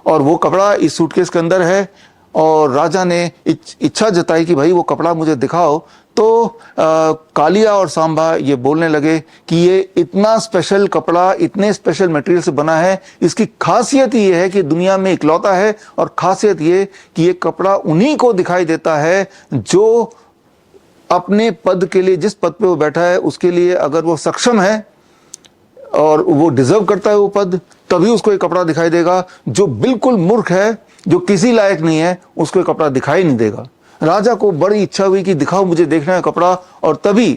Speaker 1: और वो कपड़ा इस सूटकेस के अंदर है। और राजा ने इच्छा जताई कि भाई वो कपड़ा मुझे दिखाओ। तो कालिया और सांबा ये बोलने लगे कि ये इतना स्पेशल कपड़ा इतने स्पेशल मटेरियल से बना है, इसकी खासियत ये है कि दुनिया में इकलौता है, और खासियत ये कि ये कपड़ा उन्हीं को दिखाई देता है जो अपने पद के लिए, जिस पद पे वो बैठा है उसके लिए अगर वो सक्षम है और वो डिजर्व करता है वो पद, तभी उसको ये कपड़ा दिखाई देगा। जो बिल्कुल मूर्ख है, जो किसी लायक नहीं है, उसको ये कपड़ा दिखाई नहीं देगा। राजा को बड़ी इच्छा हुई कि दिखाओ, मुझे देखना है कपड़ा। और तभी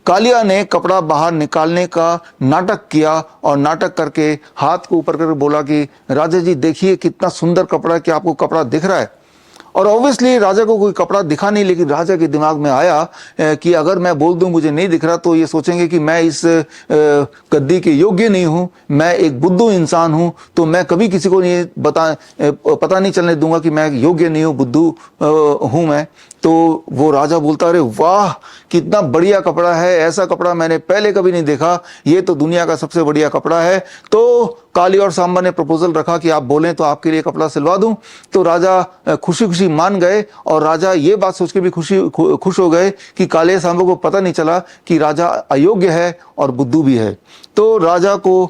Speaker 1: कालिया ने कपड़ा बाहर निकालने का नाटक किया, और नाटक करके हाथ को ऊपर करके बोला कि राजा जी देखिए कितना सुंदर कपड़ा है, कि आपको कपड़ा दिख रहा है। और ऑब्वियसली राजा को कोई कपड़ा दिखा नहीं, लेकिन राजा के दिमाग में आया कि अगर मैं बोल दूं मुझे नहीं दिख रहा तो ये सोचेंगे कि मैं इस गद्दी के योग्य नहीं हूं, मैं एक बुद्धू इंसान हूं, तो मैं कभी किसी को नहीं पता नहीं चलने दूंगा कि मैं योग्य नहीं हूं, बुद्धू हूं मैं। तो वो राजा बोलता, अरे वाह कितना बढ़िया कपड़ा है, ऐसा कपड़ा मैंने पहले कभी नहीं देखा, ये तो दुनिया का सबसे बढ़िया कपड़ा है। तो कालिया और सांबा ने प्रपोजल रखा कि आप बोलें तो आपके लिए कपड़ा सिलवा दूं। तो राजा खुशी खुशी मान गए, और राजा ये बात सोच के भी खुश हो गए कि कालिया सांबा को पता नहीं चला कि राजा अयोग्य है और बुद्धू भी है। तो राजा को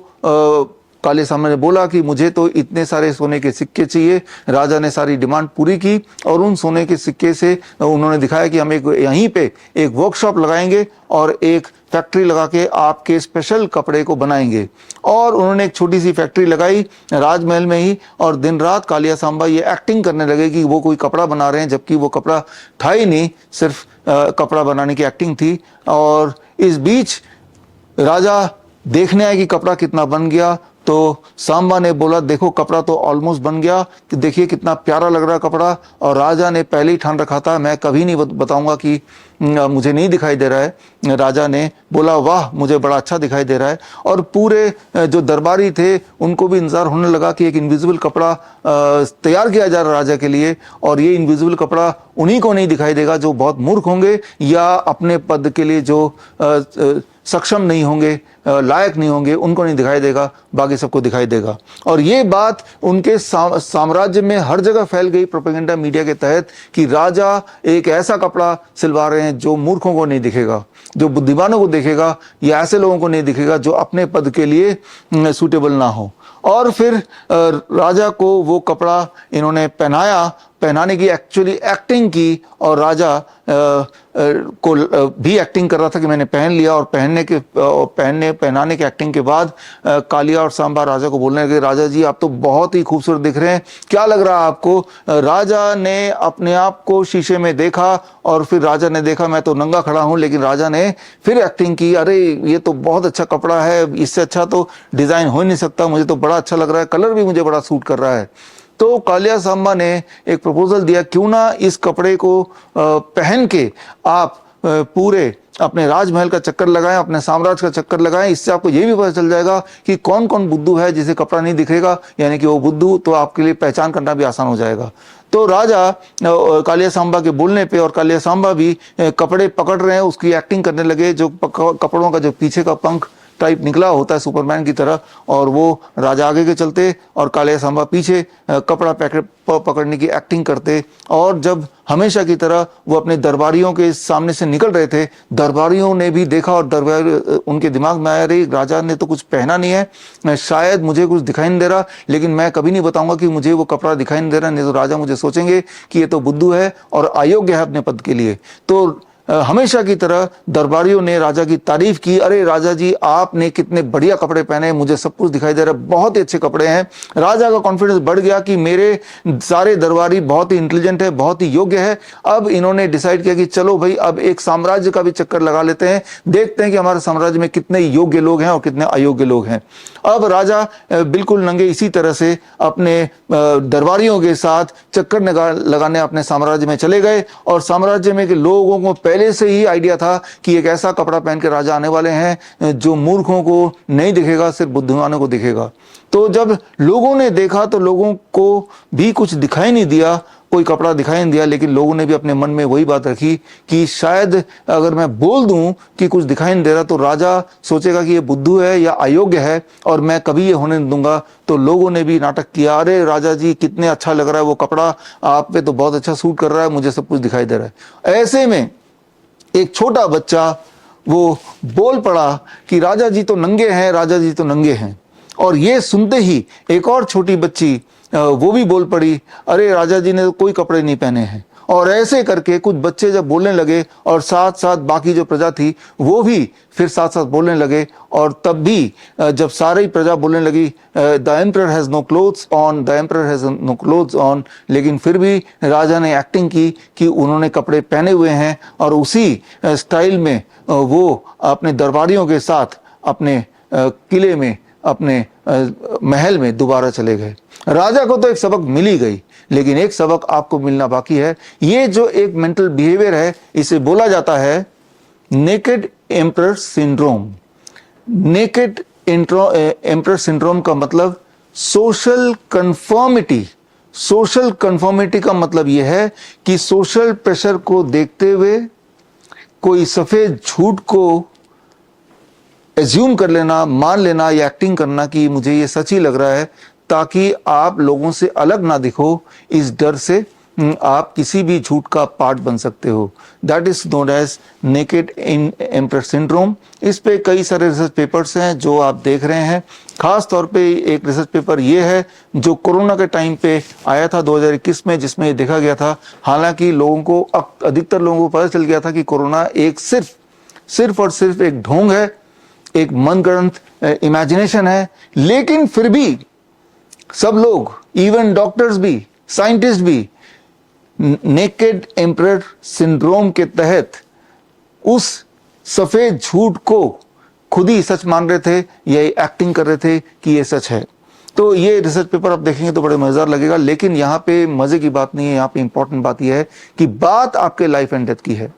Speaker 1: कालिया सांबा ने बोला कि मुझे तो इतने सारे सोने के सिक्के चाहिए। राजा ने सारी डिमांड पूरी की, और उन सोने के सिक्के से उन्होंने दिखाया कि हम यहीं पे एक वर्कशॉप लगाएंगे और एक फैक्ट्री लगा के आपके स्पेशल कपड़े को बनाएंगे। और उन्होंने एक छोटी सी फैक्ट्री लगाई राजमहल में ही, और दिन रात कालिया सांबा ये एक्टिंग करने लगे कि वो कोई कपड़ा बना रहे हैं, जबकि वो कपड़ा था ही नहीं, सिर्फ कपड़ा बनाने की एक्टिंग थी। और इस बीच राजा देखने आए कि कपड़ा कितना बन गया। तो सांबा ने बोला, देखो कपड़ा तो ऑलमोस्ट बन गया, कि देखिए कितना प्यारा लग रहा है कपड़ा। और राजा ने पहले ही ठान रखा था, मैं कभी नहीं बताऊंगा कि मुझे नहीं दिखाई दे रहा है। राजा ने बोला, वाह मुझे बड़ा अच्छा दिखाई दे रहा है। और पूरे जो दरबारी थे उनको भी इंतजार होने लगा कि एक इनविजिबल कपड़ा तैयार किया जा रहा है राजा के लिए, और ये इनविजिबल कपड़ा उन्हीं को नहीं दिखाई देगा जो बहुत मूर्ख होंगे, या अपने पद के लिए जो सक्षम नहीं होंगे, लायक नहीं होंगे, उनको नहीं दिखाई देगा, बाकी सबको दिखाई देगा। और ये बात उनके साम्राज्य में हर जगह फैल गई प्रोपेगेंडा मीडिया के तहत कि राजा एक ऐसा कपड़ा सिलवा रहे हैं जो मूर्खों को नहीं दिखेगा, जो बुद्धिमानों को दिखेगा, या ऐसे लोगों को नहीं दिखेगा जो अपने पद के लिए सूटेबल ना हो। और फिर राजा को वो कपड़ा इन्होंने पहनाने की एक्चुअली एक्टिंग की, और राजा को भी एक्टिंग कर रहा था कि मैंने पहन लिया। और पहनाने की एक्टिंग के बाद कालिया और सांबा राजा को बोलने लगे, राजा जी आप तो बहुत ही खूबसूरत दिख रहे हैं, क्या लग रहा है आपको? राजा ने अपने आप को शीशे में देखा, और फिर राजा ने देखा मैं तो नंगा खड़ा हूं, लेकिन राजा ने फिर एक्टिंग की, अरे ये तो बहुत अच्छा कपड़ा है, इससे अच्छा तो डिजाइन हो ही नहीं सकता, मुझे तो बड़ा अच्छा लग रहा है, कलर भी मुझे बड़ा सूट कर रहा है। तो कालिया सांबा ने एक प्रपोजल दिया, क्यों ना इस कपड़े को पहन के आप पूरे अपने राजमहल का चक्कर लगाएं, अपने साम्राज्य का चक्कर लगाएं, इससे आपको ये भी पता चल जाएगा कि कौन कौन बुद्धू है जिसे कपड़ा नहीं दिखेगा, यानी कि वो बुद्धू, तो आपके लिए पहचान करना भी आसान हो जाएगा। तो राजा कालिया सांबा के बोलने पे, और कालिया सांबा भी कपड़े पकड़ रहे हैं, उसकी एक्टिंग करने लगे, जो कपड़ों का जो पीछे का पंख टाइप निकला होता है सुपरमैन की तरह, और वो राजा आगे के चलते और कालिया सांबा पीछे कपड़ा पकड़ने की एक्टिंग करते। और जब हमेशा की तरह वो अपने दरबारियों के सामने से निकल रहे थे, दरबारियों ने भी देखा और दरबारी उनके दिमाग में आया, अरे राजा ने तो कुछ पहना नहीं है, शायद मुझे कुछ दिखाई नहीं दे रहा, लेकिन मैं कभी नहीं बताऊंगा कि मुझे वो कपड़ा दिखाई नहीं दे रहा, नहीं तो राजा मुझे सोचेंगे कि ये तो बुद्धू है और अयोग्य है अपने पद के लिए। तो हमेशा की तरह दरबारियों ने राजा की तारीफ की, अरे राजा जी आपने कितने बढ़िया कपड़े पहने, मुझे सब कुछ दिखाई दे रहा है, बहुत ही अच्छे कपड़े हैं। राजा का कॉन्फिडेंस बढ़ गया कि मेरे सारे दरबारी बहुत ही इंटेलिजेंट है, बहुत ही योग्य है। अब इन्होंने डिसाइड किया कि चलो भाई अब एक साम्राज्य का भी चक्कर लगा लेते हैं, देखते हैं कि हमारे साम्राज्य में कितने योग्य लोग हैं और कितने अयोग्य लोग हैं। अब राजा बिल्कुल नंगे इसी तरह से अपने दरबारियों के साथ चक्कर लगाने अपने साम्राज्य में चले गए, और साम्राज्य में के लोगों को पहले से ही आइडिया था कि एक ऐसा कपड़ा पहन के राजा आने वाले हैं जो मूर्खों को नहीं दिखेगा, सिर्फ बुद्धिमानों को दिखेगा। तो जब लोगों ने देखा तो लोगों को भी कुछ दिखाई नहीं दिया, कोई कपड़ा दिखाई नहीं दिया, लेकिन लोगों ने भी अपने मन में वही बात रखी कि शायद अगर मैं बोल दूं कि कुछ दिखाई नहीं दे रहा तो राजा सोचेगा कि ये बुद्धू है या अयोग्य है और मैं कभी ये होने नहीं दूंगा। तो लोगों ने भी नाटक किया, अरे राजा जी कितने अच्छा लग रहा है वो कपड़ा, आप पे तो बहुत अच्छा सूट कर रहा है, मुझे सब कुछ दिखाई दे रहा है। ऐसे में एक छोटा बच्चा वो बोल पड़ा कि राजा जी तो नंगे हैं, राजा जी तो नंगे हैं। और ये सुनते ही एक और छोटी बच्ची वो भी बोल पड़ी, अरे राजा जी ने तो कोई कपड़े नहीं पहने हैं। और ऐसे करके कुछ बच्चे जब बोलने लगे और साथ साथ बाकी जो प्रजा थी वो भी फिर साथ साथ बोलने लगे, और तब भी जब सारी प्रजा बोलने लगी the emperor has no clothes on, the emperor has no clothes on, लेकिन फिर भी राजा ने एक्टिंग की कि उन्होंने कपड़े पहने हुए हैं, और उसी स्टाइल में वो अपने दरबारियों के साथ अपने किले में, अपने महल में दोबारा चले गए। राजा को तो एक सबक मिल ही गई, लेकिन एक सबक आपको मिलना बाकी है। ये जो एक मेंटल बिहेवियर है इसे बोला जाता है naked emperor syndrome. Naked emperor syndrome का मतलब सोशल कंफर्मिटी। सोशल कंफर्मिटी का मतलब यह है कि सोशल प्रेशर को देखते हुए कोई सफेद झूठ को एज्यूम कर लेना, मान लेना या एक्टिंग करना कि मुझे ये सच ही लग रहा है, ताकि आप लोगों से अलग ना दिखो। इस डर से आप किसी भी झूठ का पार्ट बन सकते हो। That is known as naked emperor syndrome. इस पे कई सारे रिसर्च पेपर्स हैं जो आप देख रहे हैं। खास तौर पे एक रिसर्च पेपर ये है जो कोरोना के टाइम पे आया था 2021 में, जिसमें ये देखा गया था। हालांकि लोगों को, अधिकतर लोगों को पता चल गया था कि कोरोना एक सिर्फ और सिर्फ एक ढोंग है, एक मनगढ़ंत इमेजिनेशन है, लेकिन फिर भी सब लोग, इवन डॉक्टर्स भी, साइंटिस्ट भी, नेकेड एम्परर सिंड्रोम के तहत उस सफेद झूठ को खुद ही सच मान रहे थे या एक्टिंग कर रहे थे कि ये सच है। तो ये रिसर्च पेपर आप देखेंगे तो बड़े मजेदार लगेगा, लेकिन यहाँ पे मजे की बात नहीं है। यहाँ पे इंपॉर्टेंट बात यह है कि बात आपके लाइफ एंड डेथ की है।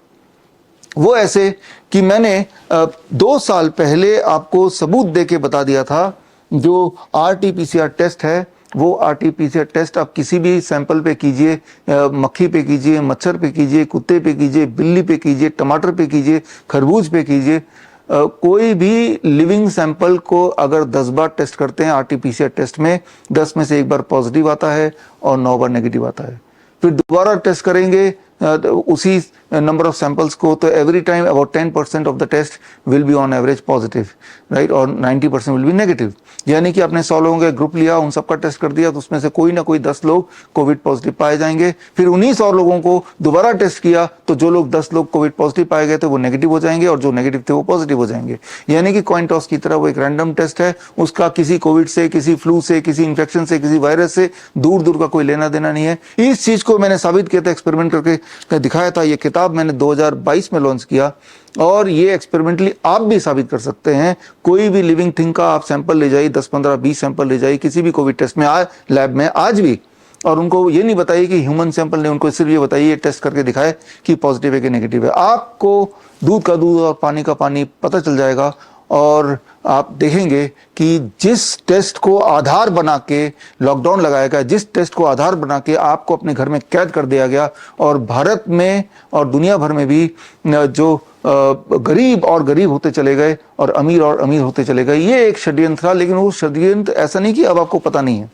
Speaker 1: वो ऐसे कि मैंने 2 साल पहले आपको सबूत दे के बता दिया था, जो RT-PCR टेस्ट है, वो RT-PCR टेस्ट आप किसी भी सैंपल पे कीजिए, मक्खी पे कीजिए, मच्छर पे कीजिए, कुत्ते पे कीजिए, बिल्ली पे कीजिए, टमाटर पे कीजिए, खरबूज पे कीजिए, कोई भी लिविंग सैंपल को अगर 10 बार टेस्ट करते हैं RT-PCR टेस्ट में, 10 में से 1 बार पॉजिटिव आता है और 9 बार नेगेटिव आता है। फिर दोबारा टेस्ट करेंगे उसी नंबर ऑफ सैंपल्स को, तो every time about 10% of the test will be on average positive, right, और 90% विल बी नेगेटिव। यानी कि आपने 100 लोगों का ग्रुप लिया, उन सबका टेस्ट कर दिया, तो उसमें से कोई ना कोई 10 लोग कोविड पॉजिटिव पाए जाएंगे। फिर 19 और लोगों को दोबारा टेस्ट किया, तो जो लोग 10 लोग कोविड पॉजिटिव पाए गए थे वो नेगेटिव हो जाएंगे, और जो नेगेटिव थे वो पॉजिटिव हो जाएंगे। यानी कि कॉइन टॉस की तरह वो एक रैंडम टेस्ट है, उसका किसी कोविड से, किसी फ्लू से, किसी इन्फेक्शन से, किसी वायरस से दूर का कोई लेना देना नहीं है। इस चीज को मैंने साबित किया था, एक्सपेरिमेंट करके दिखाया था। ये किताब मैंने 2022 में लॉन्च किया, और ये एक्सपेरिमेंटली आप भी साबित कर सकते हैं। कोई भी लिविंग थिंग का आप सैंपल ले जाइए, 10, 15, 20 सैंपल ले जाइए किसी भी कोविड टेस्ट में, लैब में आज भी, और उनको ये नहीं बताइए कि ह्यूमन सैंपल ने, उनको सिर्फ ये बताइए, टेस्ट करके दिखाए कि पॉजिटिव है कि नेगेटिव है। आपको दूध का दूध और पानी का पानी पता चल जाएगा, और आप देखेंगे कि जिस टेस्ट को आधार बना के लॉकडाउन लगाया गया, जिस टेस्ट को आधार बना के आपको अपने घर में कैद कर दिया गया, और भारत में और दुनिया भर में भी जो गरीब और गरीब होते चले गए और अमीर होते चले गए, ये एक षड्यंत्र था। लेकिन वो षड्यंत्र ऐसा नहीं कि अब आपको पता नहीं है,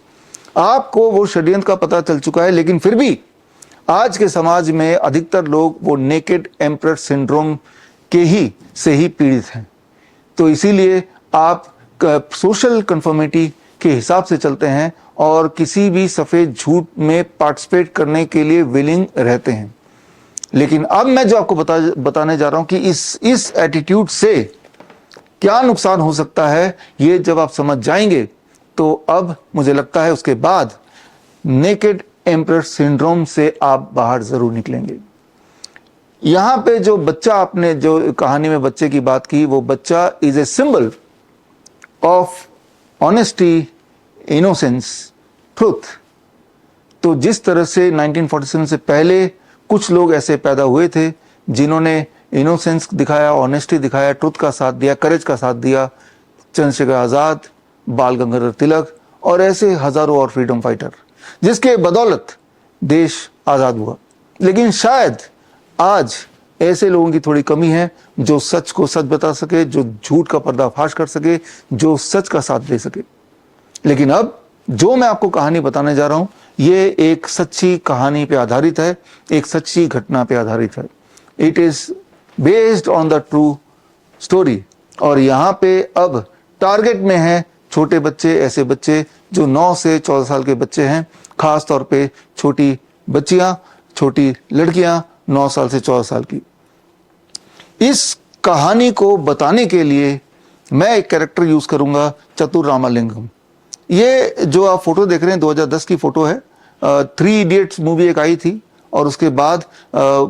Speaker 1: आपको वो षड्यंत्र का पता चल चुका है। लेकिन फिर भी आज के समाज में अधिकतर लोग वो नेकेड एम्परर सिंड्रोम के से ही पीड़ित हैं। तो इसीलिए आप सोशल कन्फर्मिटी के हिसाब से चलते हैं और किसी भी सफेद झूठ में पार्टिसिपेट करने के लिए विलिंग रहते हैं। लेकिन अब मैं जो आपको बताने जा रहा हूं कि इस एटीट्यूड से क्या नुकसान हो सकता है, ये जब आप समझ जाएंगे तो अब मुझे लगता है उसके बाद नेकेड एम्परर सिंड्रोम से आप बाहर जरूर निकलेंगे। यहां पे जो बच्चा, आपने जो कहानी में बच्चे की बात की, वो बच्चा is a symbol of honesty, innocence, truth. तो जिस तरह से 1947 से पहले कुछ लोग ऐसे पैदा हुए थे जिन्होंने इनोसेंस दिखाया, ऑनेस्टी दिखाया, ट्रुथ का साथ दिया, करेज का साथ दिया, चंद्रशेखर आजाद, बाल गंगाधर तिलक और ऐसे हजारों और फ्रीडम फाइटर, जिसके बदौलत देश आजाद हुआ। लेकिन शायद आज ऐसे लोगों की थोड़ी कमी है जो सच को सच बता सके, जो झूठ का पर्दाफाश कर सके, जो सच का साथ दे सके। लेकिन अब जो मैं आपको कहानी बताने जा रहा हूं, ये एक सच्ची कहानी पे आधारित है, एक सच्ची घटना पे आधारित है। It is based on the true story. और यहाँ पे अब टारगेट में है छोटे बच्चे, ऐसे बच्चे जो 9 से 14 साल के बच्चे हैं, खास तौर पे छोटी बच्चियां, छोटी लड़कियां 9 साल से 14 साल की। इस कहानी को बताने के लिए मैं एक कैरेक्टर यूज करूंगा, चतुर रामालिंगम। ये जो आप फोटो देख रहे हैं 2010 की फोटो है। 3 इडियट्स मूवी एक आई थी और उसके बाद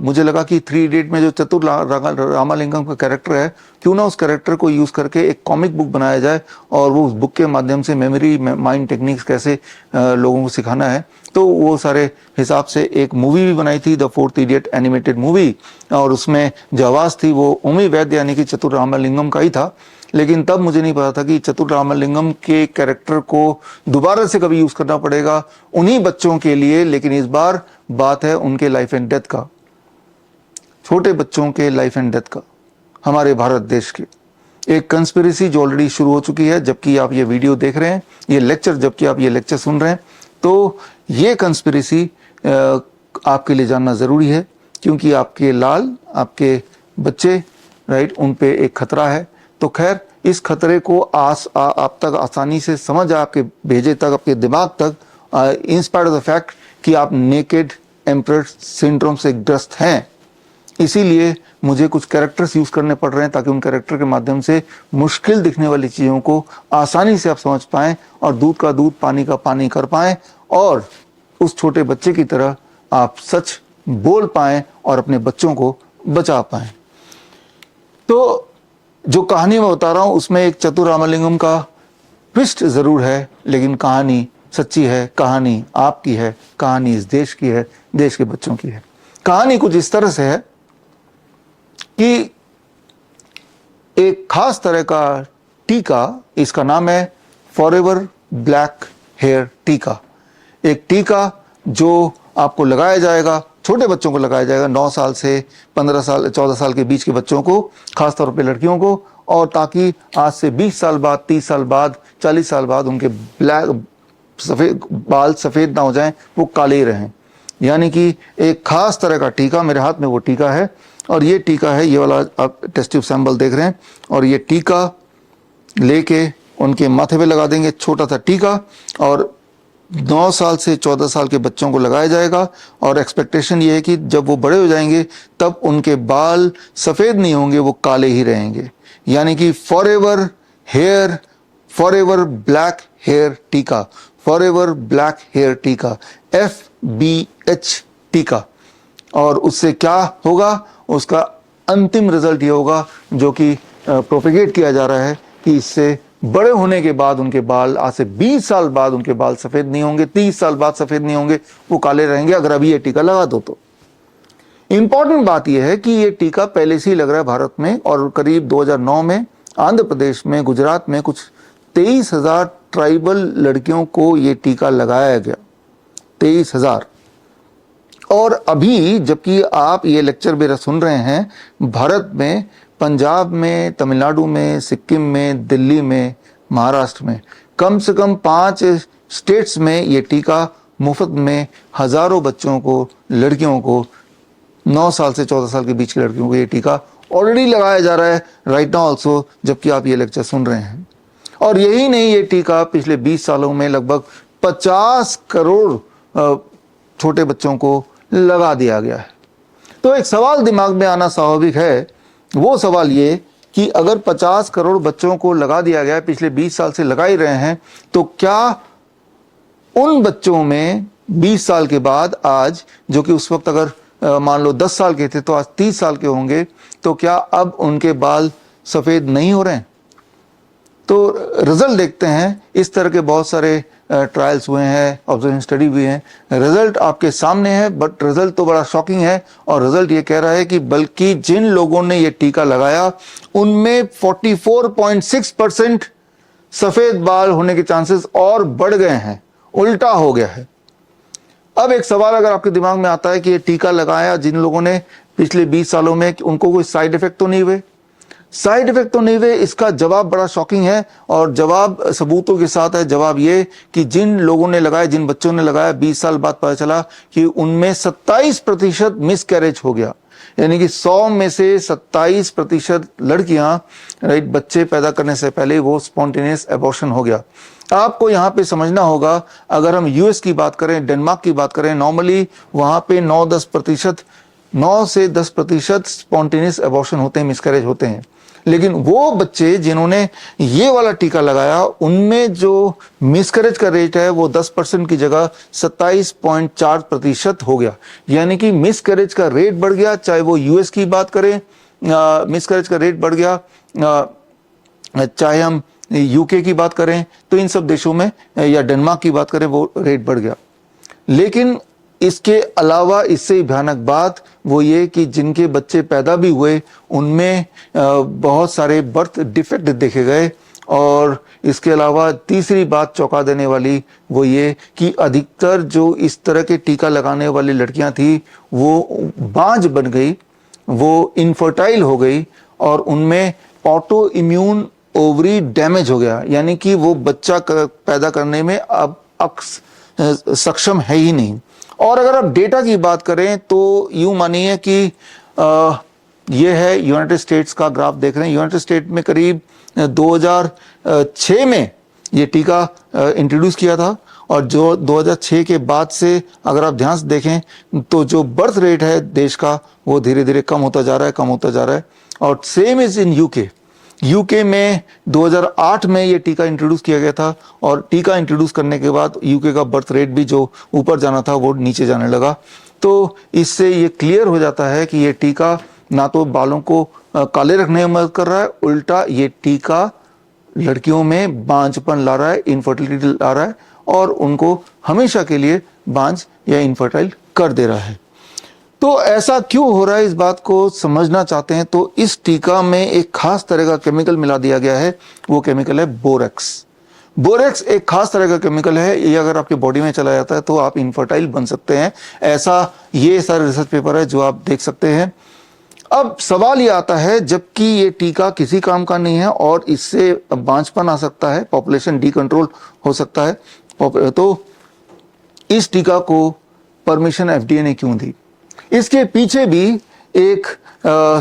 Speaker 1: मुझे लगा कि 3 इडियट में जो चतुर रामालिंगम का कैरेक्टर है, क्यों ना उस कैरेक्टर को यूज करके एक कॉमिक बुक बनाया जाए और वो उस बुक के माध्यम से मेमोरी माइंड टेक्निक्स कैसे लोगों को सिखाना है। तो वो सारे हिसाब से एक मूवी भी बनाई थी, the 4th idiot animated movie, और उसमें जो आवाज थी वो उमी वैद्य यानी कि चतुर रामालिंगम का ही था। लेकिन तब मुझे नहीं पता था कि चतुर रामालिंगम के कैरेक्टर को दोबारा से कभी यूज करना पड़ेगा उन्हीं बच्चों के लिए। लेकिन इस बार बात है उनके लाइफ एंड डेथ का, छोटे बच्चों के लाइफ एंड डेथ का, हमारे भारत देश के। एक कंस्पिरेसी जो ऑलरेडी शुरू हो चुकी है, जबकि आप ये वीडियो देख रहे हैं, ये लेक्चर, जबकि आप ये लेक्चर सुन रहे हैं, तो ये कंस्पिरेसी आपके लिए जानना जरूरी है, क्योंकि आपके लाल, आपके बच्चे, राइट, उन पे एक खतरा है। तो खैर, इस खतरे को आप तक आसानी से समझ आपके भेजे तक, आपके दिमाग तक, in spite of the fact कि आप नेकेड एम्परर सिंड्रोम से ग्रस्त हैं। इसीलिए मुझे कुछ कैरेक्टर्स यूज करने पड़ रहे हैं ताकि उन कैरेक्टर के माध्यम से मुश्किल दिखने वाली चीजों को आसानी से आप समझ पाएं और दूध का दूध, पानी का पानी कर पाएं और उस छोटे बच्चे की तरह आप सच बोल पाएं और अपने बच्चों को बचा पाएं। तो जो कहानी मैं बता रहा हूं उसमें एक चतुर रामालिंगम का ट्विस्ट जरूर है, लेकिन कहानी सच्ची है, कहानी आपकी है, कहानी इस देश की है, देश के बच्चों की है। कहानी कुछ इस तरह से है कि एक खास तरह का टीका, इसका नाम है फॉरएवर ब्लैक हेयर टीका। एक टीका जो आपको लगाया जाएगा, छोटे बच्चों को लगाया जाएगा, 9 साल से 15 साल 14 साल के बीच के बच्चों को, खासतौर पे लड़कियों को, और ताकि आज से 20 साल बाद, 30 साल बाद, 40 साल बाद उनके सफेद बाल सफेद ना हो जाएं, वो काले ही रहें। यानी कि एक खास तरह का टीका, मेरे हाथ में वो टीका है, और ये टीका है, ये वाला आप टेस्ट ट्यूब सैंपल देख रहे हैं, और ये टीका लेके उनके माथे पे लगा देंगे, छोटा सा टीका, और 9 साल से 14 साल के बच्चों को लगाया जाएगा। और एक्सपेक्टेशन ये है कि जब वो बड़े हो जाएंगे तब उनके बाल सफ़ेद नहीं होंगे, वो काले ही रहेंगे। यानी कि फॉरएवर ब्लैक हेयर टीका, फॉरएवर ब्लैक हेयर टीका, FBH टीका। और उससे क्या होगा, उसका अंतिम रिजल्ट ये होगा जो कि प्रोपेगेट किया जा रहा है कि इससे बड़े होने के बाद उनके बाल, आज से 20 साल बाद उनके बाल सफेद नहीं होंगे, 30 साल बाद सफेद नहीं होंगे, वो काले रहेंगे अगर अभी ये टीका लगा दो तो। इंपॉर्टेंट बात यह है कि ये टीका पहले से ही लग रहा है भारत में, और करीब 2009 में आंध्र प्रदेश में, गुजरात में कुछ 23,000 ट्राइबल लड़कियों को ये टीका लगाया गया, 23,000। और अभी जबकि आप ये लेक्चर मेरा सुन रहे हैं, भारत में, पंजाब में, तमिलनाडु में, सिक्किम में, दिल्ली में, महाराष्ट्र में कम से कम 5 स्टेट्स में ये टीका मुफ्त में हजारों बच्चों को, लड़कियों को, 9 साल से 14 साल के बीच की लड़कियों को ये टीका ऑलरेडी लगाया जा रहा है राइट नाउ ऑल्सो, जबकि आप ये लेक्चर सुन रहे हैं। और यही नहीं, ये टीका पिछले 20 सालों में लगभग 50 करोड़ छोटे बच्चों को लगा दिया गया है। तो एक सवाल दिमाग में आना स्वाभाविक है, वो सवाल ये कि अगर 50 करोड़ बच्चों को लगा दिया गया है, पिछले 20 साल से लगा ही रहे हैं, तो क्या उन बच्चों में 20 साल के बाद आज, जो कि उस वक्त अगर मान लो 10 साल के थे तो आज 30 साल के होंगे, तो क्या अब उनके बाल सफ़ेद नहीं हो रहे हैं? तो रिजल्ट देखते हैं। इस तरह के बहुत सारे ट्रायल्स हुए हैं, ऑब्जर्वेशन स्टडी हुई हैं, रिजल्ट आपके सामने है, बट रिजल्ट तो बड़ा शॉकिंग है। और रिजल्ट ये कह रहा है कि बल्कि जिन लोगों ने ये टीका लगाया उनमें 44.6% सफ़ेद बाल होने के चांसेस और बढ़ गए हैं, उल्टा हो गया है। अब एक सवाल अगर आपके दिमाग में आता है कि ये टीका लगाया जिन लोगों ने पिछले 20 सालों में, उनको कोई साइड इफेक्ट तो नहीं हुए? साइड इफेक्ट तो नहीं हुए, इसका जवाब बड़ा शॉकिंग है और जवाब सबूतों के साथ है। जवाब ये कि जिन लोगों ने लगाया, जिन बच्चों ने लगाया, 20 साल बाद पता चला कि उनमें 27% मिसकैरेज हो गया। यानी कि 100 में से 27% लड़कियां, राइट, बच्चे पैदा करने से पहले वो स्पॉन्टेनियस एबॉर्शन हो गया। आपको यहाँ पे समझना होगा, अगर हम यूएस की बात करें, डेनमार्क की बात करें, नॉर्मली वहाँ पे 9 से 10% स्पॉन्टेनियस एबॉर्शन होते हैं, मिसकैरेज होते हैं। लेकिन वो बच्चे जिन्होंने ये वाला टीका लगाया, उनमें जो मिसकैरेज का रेट है वो 10% की जगह 27.4% हो गया। यानी कि मिसकैरेज का रेट बढ़ गया। चाहे वो यूएस की बात करें, मिसकैरेज का रेट बढ़ गया, चाहे हम यूके की बात करें, तो इन सब देशों में, या डेनमार्क की बात करें, वो रेट बढ़ गया। लेकिन इसके अलावा इससे भयानक बात वो ये कि जिनके बच्चे पैदा भी हुए उनमें बहुत सारे बर्थ डिफेक्ट देखे गए। और इसके अलावा तीसरी बात चौंका देने वाली वो ये कि अधिकतर जो इस तरह के टीका लगाने वाली लड़कियां थी वो बांझ बन गई, वो इनफर्टाइल हो गई और उनमें ऑटो इम्यून ओवरी डैमेज हो गया। यानी कि वो बच्चा पैदा करने में अब सक्षम है ही नहीं। और अगर आप डेटा की बात करें तो यूं मानिए कि ये है यूनाइटेड स्टेट्स का ग्राफ देख रहे हैं। यूनाइटेड स्टेट में करीब 2006 में ये टीका इंट्रोड्यूस किया था और जो 2006 के बाद से अगर आप ध्यान से देखें तो जो बर्थ रेट है देश का वो धीरे धीरे कम होता जा रहा है। और सेम इज इन यूके में 2008 में ये टीका इंट्रोड्यूस किया गया था और टीका इंट्रोड्यूस करने के बाद यूके का बर्थ रेट भी जो ऊपर जाना था वो नीचे जाने लगा। तो इससे ये क्लियर हो जाता है कि ये टीका ना तो बालों को काले रखने में मदद कर रहा है, उल्टा ये टीका लड़कियों में बांझपन ला रहा है, इनफर्टिलिटी ला रहा है और उनको हमेशा के लिए बांझ या इनफर्टाइल कर दे रहा है। तो ऐसा क्यों हो रहा है, इस बात को समझना चाहते हैं तो इस टीका में एक खास तरह का केमिकल मिला दिया गया है। वो केमिकल है बोरेक्स। बोरेक्स एक खास तरह का केमिकल है, ये अगर आपके बॉडी में चला जाता है तो आप इनफर्टाइल बन सकते हैं। ऐसा ये सारे रिसर्च पेपर है जो आप देख सकते हैं। अब सवाल ये आता है, जबकि ये टीका किसी काम का नहीं है और इससे बांझपन आ सकता है, पॉपुलेशन डीकंट्रोल हो सकता है, तो इस टीका को परमिशन एफडीए ने क्यों दी? इसके पीछे भी एक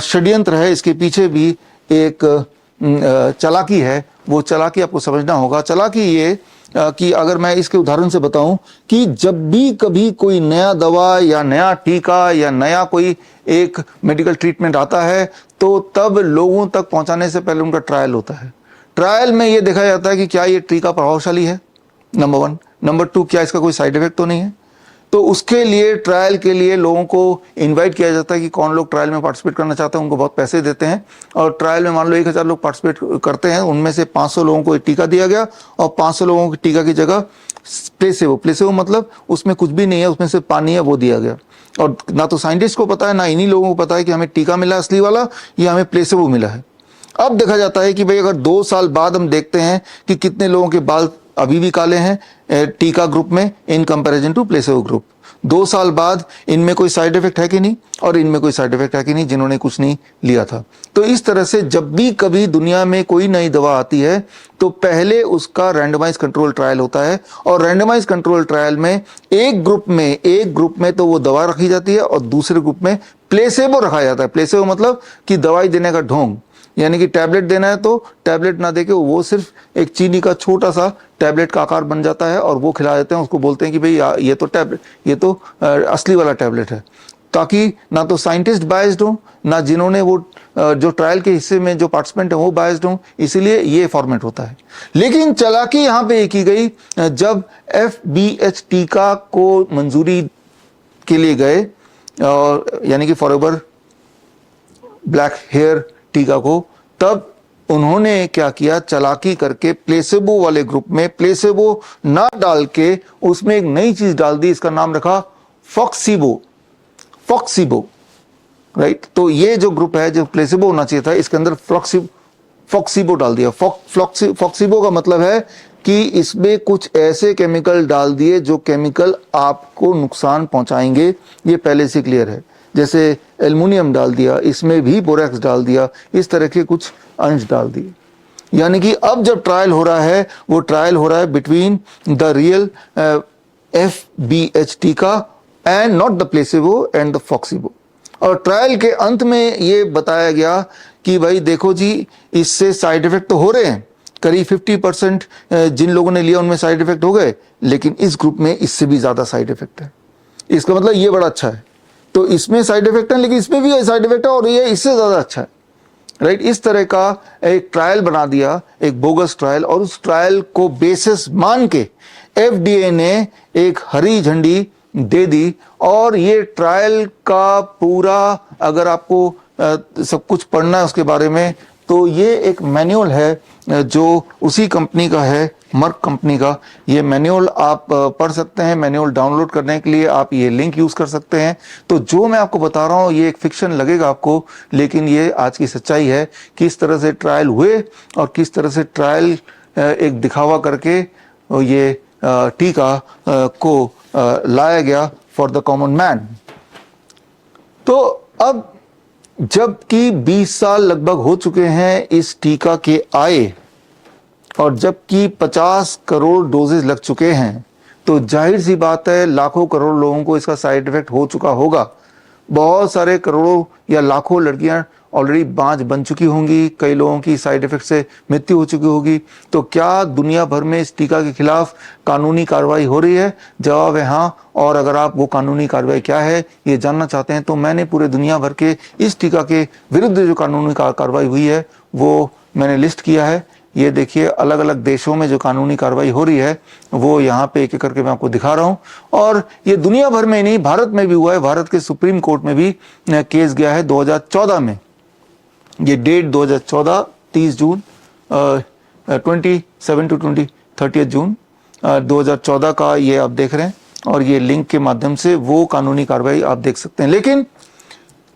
Speaker 1: षड्यंत्र है, इसके पीछे भी एक चालाकी है। वो चालाकी आपको समझना होगा। चालाकी ये कि अगर मैं इसके उदाहरण से बताऊं कि जब भी कभी कोई नया दवा या नया टीका या नया कोई एक मेडिकल ट्रीटमेंट आता है तो तब लोगों तक पहुंचाने से पहले उनका ट्रायल होता है। ट्रायल में ये देखा जाता है कि क्या ये टीका प्रभावशाली है, नंबर 1। नंबर 2, क्या इसका कोई साइड इफेक्ट तो नहीं है। तो उसके लिए ट्रायल के लिए लोगों को इनवाइट किया जाता है कि कौन लोग ट्रायल में पार्टिसिपेट करना चाहते हैं, उनको बहुत पैसे देते हैं और ट्रायल में मान लो 1000 लोग पार्टिसिपेट करते हैं, उनमें से 500 लोगों को टीका दिया गया और 500 लोगों की टीका की जगह प्लेसेबो मतलब उसमें कुछ भी नहीं है, उसमें सिर्फ पानी है, वो दिया गया। और ना तो साइंटिस्ट को पता है ना इन्हीं लोगों को पता है कि हमें टीका मिला असली वाला या हमें प्लेसेबो मिला है। अब देखा जाता है कि भाई अगर 2 साल बाद हम देखते हैं कि कितने लोगों के बाल अभी भी काले हैं टीका ग्रुप में in comparison to placebo group. 2 साल बाद इनमें कोई साइड इफेक्ट है कि नहीं, और इनमें कोई साइड इफेक्ट है कि नहीं जिन्होंने कुछ नहीं लिया था। तो इस तरह से जब भी कभी दुनिया में कोई नई दवा आती है तो पहले उसका रैंडमाइज कंट्रोल ट्रायल होता है, और रैंडमाइज कंट्रोल ट्रायल में एक ग्रुप में तो वो दवा रखी जाती है और दूसरे ग्रुप में प्लेसेबो रखा जाता है। प्लेसेबो मतलब कि दवाई देने का ढोंग, यानी कि टैबलेट देना है तो टैबलेट ना देके वो सिर्फ एक चीनी का छोटा सा टैबलेट का आकार बन जाता है और वो खिला देते हैं। उसको बोलते हैं कि भाई ये तो टैबलेट, ये तो असली वाला टैबलेट है, ताकि ना तो साइंटिस्ट बायस्ड हो, ना जिन्होंने वो जो ट्रायल के हिस्से में जो पार्टिसिपेंट है वो बायस्ड हो, इसीलिए ये फॉर्मेट होता है। लेकिन चालाकी यहाँ पे की गई, जब FBH टीका को मंजूरी के लिए गए, यानी कि फॉरएवर ब्लैक हेयर टीका को, तब उन्होंने क्या किया, चालाकी करके प्लेसेबो वाले ग्रुप में प्लेसेबो ना डाल के उसमें एक नई चीज डाल दी, इसका नाम रखा फॉक्सीबो, राइट। तो ये जो ग्रुप है जो प्लेसेबो होना चाहिए था, इसके अंदर फॉक्सीबो डाल दिया। फॉक्सीबो का मतलब है कि इसमें कुछ ऐसे केमिकल डाल दिए जो केमिकल आपको नुकसान पहुंचाएंगे, ये पहले से क्लियर है। जैसे एल्युमिनियम डाल दिया, इसमें भी बोरेक्स डाल दिया, इस तरह के कुछ अंश डाल दिए। यानी कि अब जब ट्रायल हो रहा है वो ट्रायल हो रहा है बिटवीन द रियल FBH टीका and not the placebo and the फॉक्सीबो। और ट्रायल के अंत में ये बताया गया कि भाई देखो जी, इससे साइड इफेक्ट तो हो रहे हैं, करीब 50% जिन लोगों ने लिया उनमें साइड इफेक्ट हो गए, लेकिन इस ग्रुप में इससे भी ज्यादा साइड इफेक्ट है। इसका मतलब ये बड़ा अच्छा है। तो इसमें साइड इफेक्ट है लेकिन इसमें भी साइड इफेक्ट है और ये इससे ज्यादा अच्छा है, राइट। इस तरह का एक ट्रायल बना दिया, एक बोगस ट्रायल, और उस ट्रायल को बेसिस मान के FDA ने एक हरी झंडी दे दी। और ये ट्रायल का पूरा, अगर आपको सब कुछ पढ़ना है उसके बारे में, तो ये एक मैनुअल है जो उसी कंपनी का है, मर्क कंपनी का। ये मैनुअल आप पढ़ सकते हैं। मैनुअल डाउनलोड करने के लिए आप ये लिंक यूज कर सकते हैं। तो जो मैं आपको बता रहा हूँ ये एक फिक्शन लगेगा आपको, लेकिन ये आज की सच्चाई है। किस तरह से ट्रायल हुए और किस तरह से ट्रायल एक दिखावा करके ये टीका को लाया गया फॉर द कॉमन मैन। तो अब जबकि 20 साल लगभग हो चुके हैं इस टीका के आए, और जबकि 50 करोड़ डोजेज लग चुके हैं, तो जाहिर सी बात है लाखों करोड़ लोगों को इसका साइड इफेक्ट हो चुका होगा। बहुत सारे करोड़ों या लाखों लड़कियां ऑलरेडी बांझ बन चुकी होंगी, कई लोगों की साइड इफेक्ट से मृत्यु हो चुकी होगी। तो क्या दुनिया भर में इस टीका के खिलाफ कानूनी कार्रवाई हो रही है? जवाब है हाँ। और अगर आप वो कानूनी कार्रवाई क्या है ये जानना चाहते हैं, तो मैंने पूरे दुनिया भर के इस टीका के विरुद्ध जो कानूनी कार्रवाई हुई है वो मैंने लिस्ट किया है। ये देखिए, अलग अलग देशों में जो कानूनी कार्रवाई हो रही है वो यहाँ पे एक एक करके मैं आपको दिखा रहा हूँ। और ये दुनिया भर में नहीं, भारत में भी हुआ है। भारत के सुप्रीम कोर्ट में भी केस गया है 2014 में। ये डेट 2014 30 जून 27 to 30 जून 2014 का ये आप देख रहे हैं, और ये लिंक के माध्यम से वो कानूनी कार्रवाई आप देख सकते हैं। लेकिन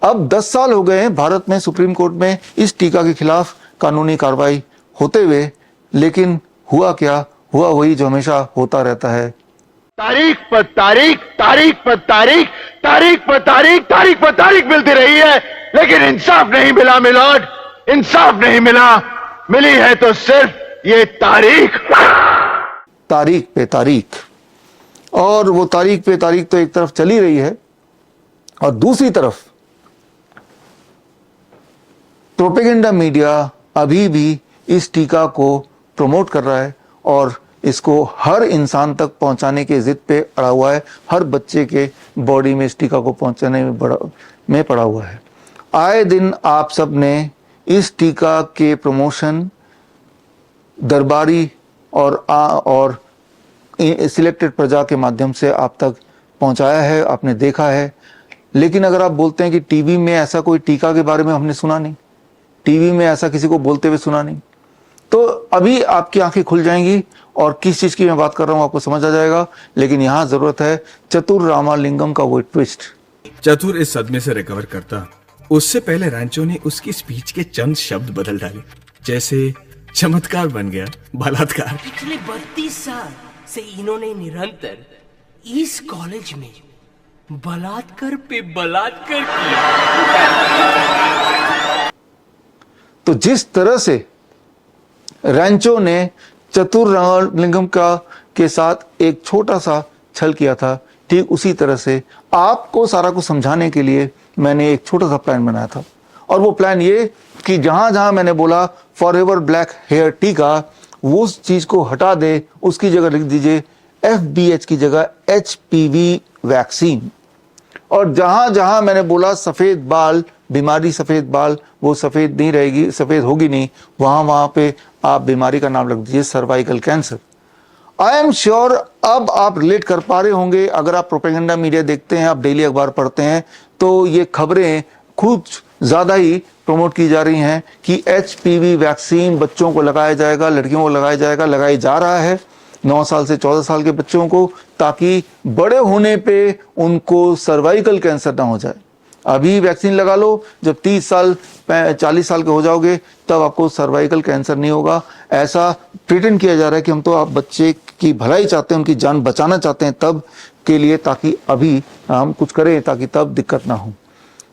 Speaker 1: अब 10 साल हो गए हैं भारत में सुप्रीम कोर्ट में इस टीका के खिलाफ कानूनी कार्रवाई होते हुए, लेकिन हुआ क्या? हुआ वही जो हमेशा होता रहता है।
Speaker 6: तारीख पर तारीख, तारीख पर तारीख, तारीख पर तारीख, तारीख पर तारीख मिलती रही है, लेकिन इंसाफ नहीं मिला मिलोड, इंसाफ नहीं मिला। मिली है तो सिर्फ ये तारीख
Speaker 1: पे तारीख। और वो तारीख पे तारीख तो एक तरफ चली रही है, और दूसरी तरफ प्रोपेगेंडा मीडिया अभी भी इस टीका को प्रमोट कर रहा है और इसको हर इंसान तक पहुंचाने के जिद पे अड़ा हुआ है। हर बच्चे के बॉडी में इस टीका को पहुंचाने में पड़ा हुआ है। आए दिन आप सब ने इस टीका के प्रमोशन दरबारी और सिलेक्टेड प्रजा के माध्यम से आप तक पहुंचाया है, आपने देखा है। लेकिन अगर आप बोलते हैं कि टीवी में ऐसा कोई टीका के बारे में हमने सुना नहीं, टीवी में ऐसा किसी को बोलते हुए सुना नहीं, तो अभी आपकी आंखें खुल जाएंगी और किस चीज की मैं बात कर रहा हूं आपको समझ आ जाएगा। लेकिन यहां जरूरत है चतुर रामालिंगम का वो ट्विस्ट।
Speaker 7: चतुर इस सदमे से रिकवर करता उससे पहले रैंचो ने उसकी स्पीच के चंद शब्द बदल डाले, जैसे चमत्कार बन गया बलात्कार।
Speaker 8: पिछले 32 साल से इन्होंने निरंतर इस कॉलेज में बलात्कार पे बलात्कार किया।
Speaker 1: तो जिस तरह से रैंचो ने चतुर्लिंगम के साथ एक छोटा सा छल किया था, ठीक उसी तरह से आपको सारा कुछ समझाने के लिए मैंने एक छोटा सा प्लान बनाया था। और वो प्लान ये कि जहां जहां मैंने बोला फॉरएवर ब्लैक हेयर टीका, वो उस चीज को हटा दे, उसकी जगह लिख दीजिए FBH की जगह HPV वैक्सीन। और जहां जहां मैंने बोला सफेद बाल बीमारी, सफेद बाल वो सफेद नहीं रहेगी, सफेद होगी नहीं, वहां वहां पे आप बीमारी का नाम लिख दीजिए cervical cancer. I am sure अब आप रिलेट कर पा रहे होंगे। अगर आप प्रोपेगेंडा मीडिया देखते हैं, आप डेली अखबार पढ़ते हैं, तो ये खबरें कुछ ज्यादा ही प्रमोट की जा रही हैं कि HPV वैक्सीन बच्चों को लगाया जाएगा, लड़कियों को लगाया जाएगा, लगाया जा रहा है 9 साल से 14 साल के बच्चों को, ताकि बड़े होने पे उनको सर्वाइकल कैंसर ना हो जाए। अभी वैक्सीन लगा लो, जब 30 साल 40 साल के हो जाओगे तब आपको सर्वाइकल कैंसर नहीं होगा। ऐसा प्रिटेंड किया जा रहा है कि हम तो आप बच्चे की भलाई चाहते हैं, उनकी जान बचाना चाहते हैं तब के लिए, ताकि अभी हम कुछ करें ताकि तब दिक्कत ना हो।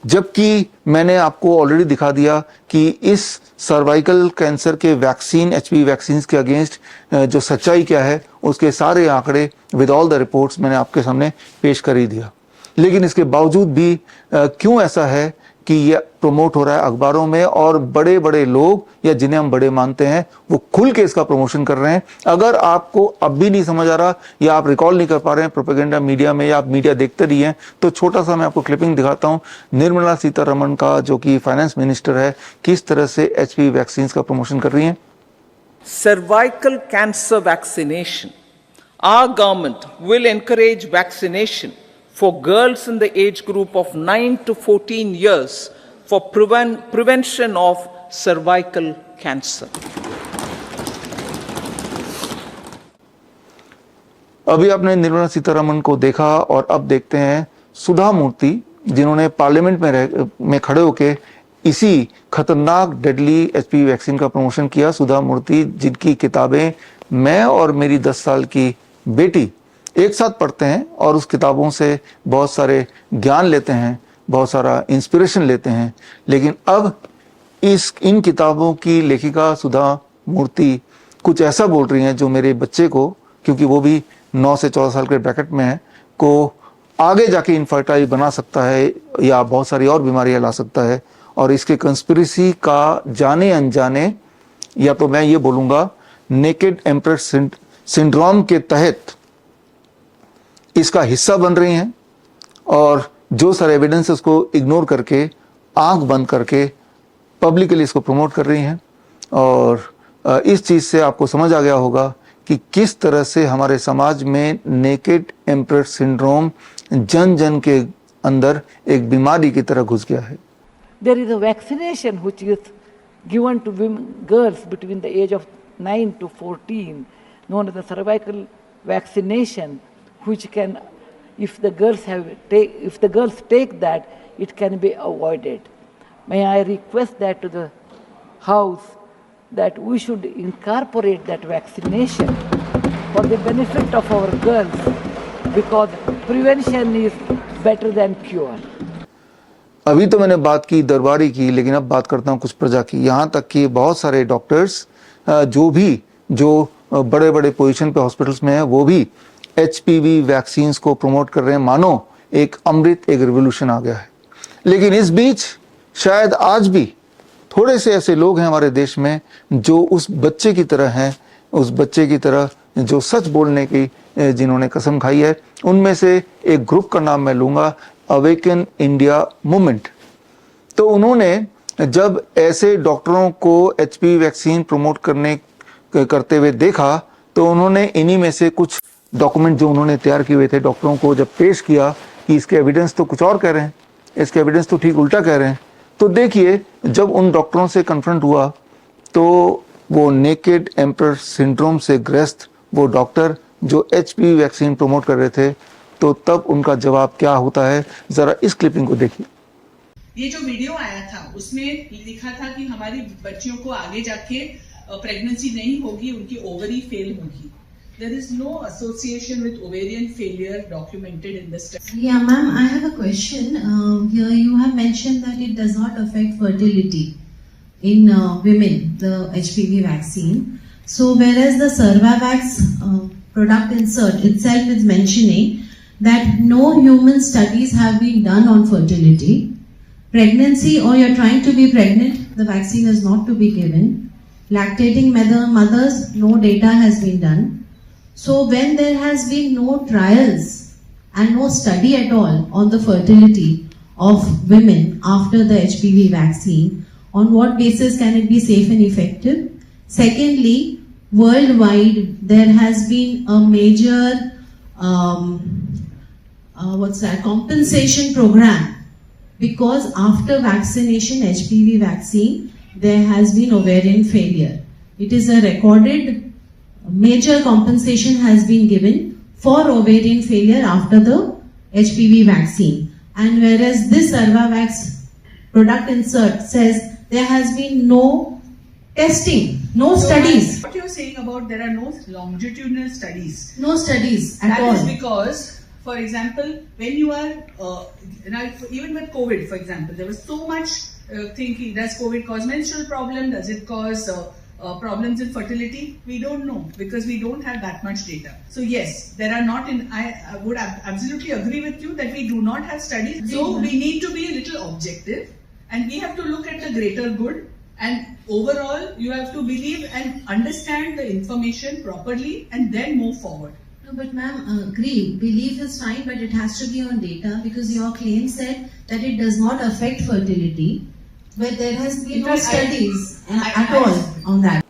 Speaker 1: जबकि मैंने आपको ऑलरेडी दिखा दिया कि इस सर्वाइकल कैंसर के वैक्सीन, HPV वैक्सीन के अगेंस्ट जो सच्चाई क्या है, उसके सारे आंकड़े विद ऑल द रिपोर्ट्स मैंने आपके सामने पेश कर ही दिया। लेकिन इसके बावजूद भी क्यों ऐसा है कि ये प्रमोट हो रहा है अखबारों में, और बड़े बड़े लोग या जिन्हें हम बड़े मानते हैं वो खुल के इसका प्रमोशन कर रहे हैं। अगर आपको अब भी नहीं समझ आ रहा या आप रिकॉल नहीं कर पा रहे हैं प्रोपेगेंडा मीडिया में, या आप मीडिया देखते रही हैं, तो छोटा सा मैं आपको क्लिपिंग दिखाता हूं निर्मला सीतारमण का, जो कि फाइनेंस मिनिस्टर है, किस तरह से HPV वैक्सीन का प्रमोशन कर रही हैं।
Speaker 9: Cervical cancer vaccination. Our government will encourage vaccination for girls in the age group of 9 to 14 years for prevention of cervical cancer.
Speaker 1: अभी आपने निर्मला सीतारमण को देखा, और अब देखते हैं सुधा मूर्ति, जिन्होंने पार्लियामेंट में खड़े होकर इसी खतरनाक डेडली HPV वैक्सीन का प्रमोशन किया। सुधा मूर्ति, जिनकी किताबें मैं और मेरी 10 साल की बेटी एक साथ पढ़ते हैं और उस किताबों से बहुत सारे ज्ञान लेते हैं, बहुत सारा इंस्पिरेशन लेते हैं। लेकिन अब इन किताबों की लेखिका सुधा मूर्ति कुछ ऐसा बोल रही हैं जो मेरे बच्चे को, क्योंकि वो भी 9 से 14 साल के ब्रैकेट में है, को आगे जाके इनफर्टाइल बना सकता है या बहुत सारी और बीमारियां ला सकता है। और इसके कंस्पिरेसी का जाने अनजाने, या तो मैं ये बोलूँगा नेकेड एम्प्रेस सिंड्रोम के तहत इसका हिस्सा बन रही हैं, और जो सारे एविडेंस उसको इग्नोर करके, आंख बंद करके पब्लिकली इसको प्रमोट कर रही हैं। और इस चीज़ से आपको समझ आ गया होगा कि किस तरह से हमारे समाज में नेकेड एम्प्रेस सिंड्रोम जन जन के अंदर एक बीमारी की तरह घुस गया है।
Speaker 10: There is a vaccination which is given to women, girls between the age of 9 to 14, known as the cervical vaccination, which can, if the girls take that, it can be avoided. May I request that to the House that we should incorporate that vaccination for the benefit of our girls, because prevention is better than cure.
Speaker 1: अभी तो मैंने बात की दरबारी की, लेकिन अब बात करता हूँ कुछ प्रजा की। यहाँ तक कि बहुत सारे डॉक्टर्स जो बड़े बड़े पोजीशन पे हॉस्पिटल्स में हैं, वो भी HPV वैक्सीन्स को प्रमोट कर रहे हैं, मानो एक अमृत, एक रिवोल्यूशन आ गया है। लेकिन इस बीच शायद आज भी थोड़े से ऐसे लोग हैं हमारे देश में जो उस बच्चे की तरह हैं, उस बच्चे की तरह जो सच बोलने की जिन्होंने कसम खाई है। उनमें से एक ग्रुप का नाम मैं लूँगा, अवेकन इंडिया मूवमेंट। तो उन्होंने जब ऐसे डॉक्टरों को HPV वैक्सीन प्रमोट करते हुए देखा, तो उन्होंने इन्हीं में से कुछ डॉक्यूमेंट जो उन्होंने तैयार किए हुए थे डॉक्टरों को जब पेश किया कि इसके एविडेंस तो कुछ और कह रहे हैं, इसके एविडेंस तो ठीक उल्टा कह रहे हैं। तो देखिए, जब उन डॉक्टरों से कन्फ्रंट हुआ तो वो नेकेड एम्पर सिंड्रोम से ग्रस्त वो डॉक्टर जो HPV वैक्सीन प्रमोट कर रहे थे, तो तब उनका जवाब क्या होता है, जरा इस क्लिपिंग को देखिए।
Speaker 11: ये जो वीडियो आया था उसमें लिखा था कि हमारी बच्चियों को आगे जाके प्रेगनेंसी नहीं होगी, उनकी ओवरी फेल होगी. There is no association with ovarian failure documented in the study.
Speaker 12: Yeah, ma'am, I have a question. Here you have mentioned that it does not affect fertility in women, the HPV vaccine. So, whereas the Cervavax product insert itself is mentioning that no human studies have been done on fertility. Pregnancy or you're trying to be pregnant, the vaccine is not to be given. Lactating mothers, no data has been done. So when there has been no trials and no study at all on the fertility of women after the HPV vaccine, on what basis can it be safe and effective? Secondly, worldwide there has been a major compensation program, because after vaccination, HPV vaccine, there has been ovarian failure. It is a recorded major compensation has been given for ovarian failure after the HPV vaccine. And whereas this Cervavax product insert says there has been no testing, no studies.
Speaker 11: What you're saying about there are no longitudinal studies.
Speaker 12: No studies at all.
Speaker 11: That is because, for example, when you are, even with COVID, for example, there was so much thinking, does COVID cause menstrual problem? Does it cause problems in fertility? We don't know because we don't have that much data. So yes, there are not I would absolutely agree with you that we do not have studies. So we need to be a little objective and we have to look at the greater good, and overall you have to believe and understand the information properly and then move forward.
Speaker 12: No, but ma'am, agree. Belief is fine, but it has to be on data, because your claim said that it does not affect fertility. But there has been no studies at all on that.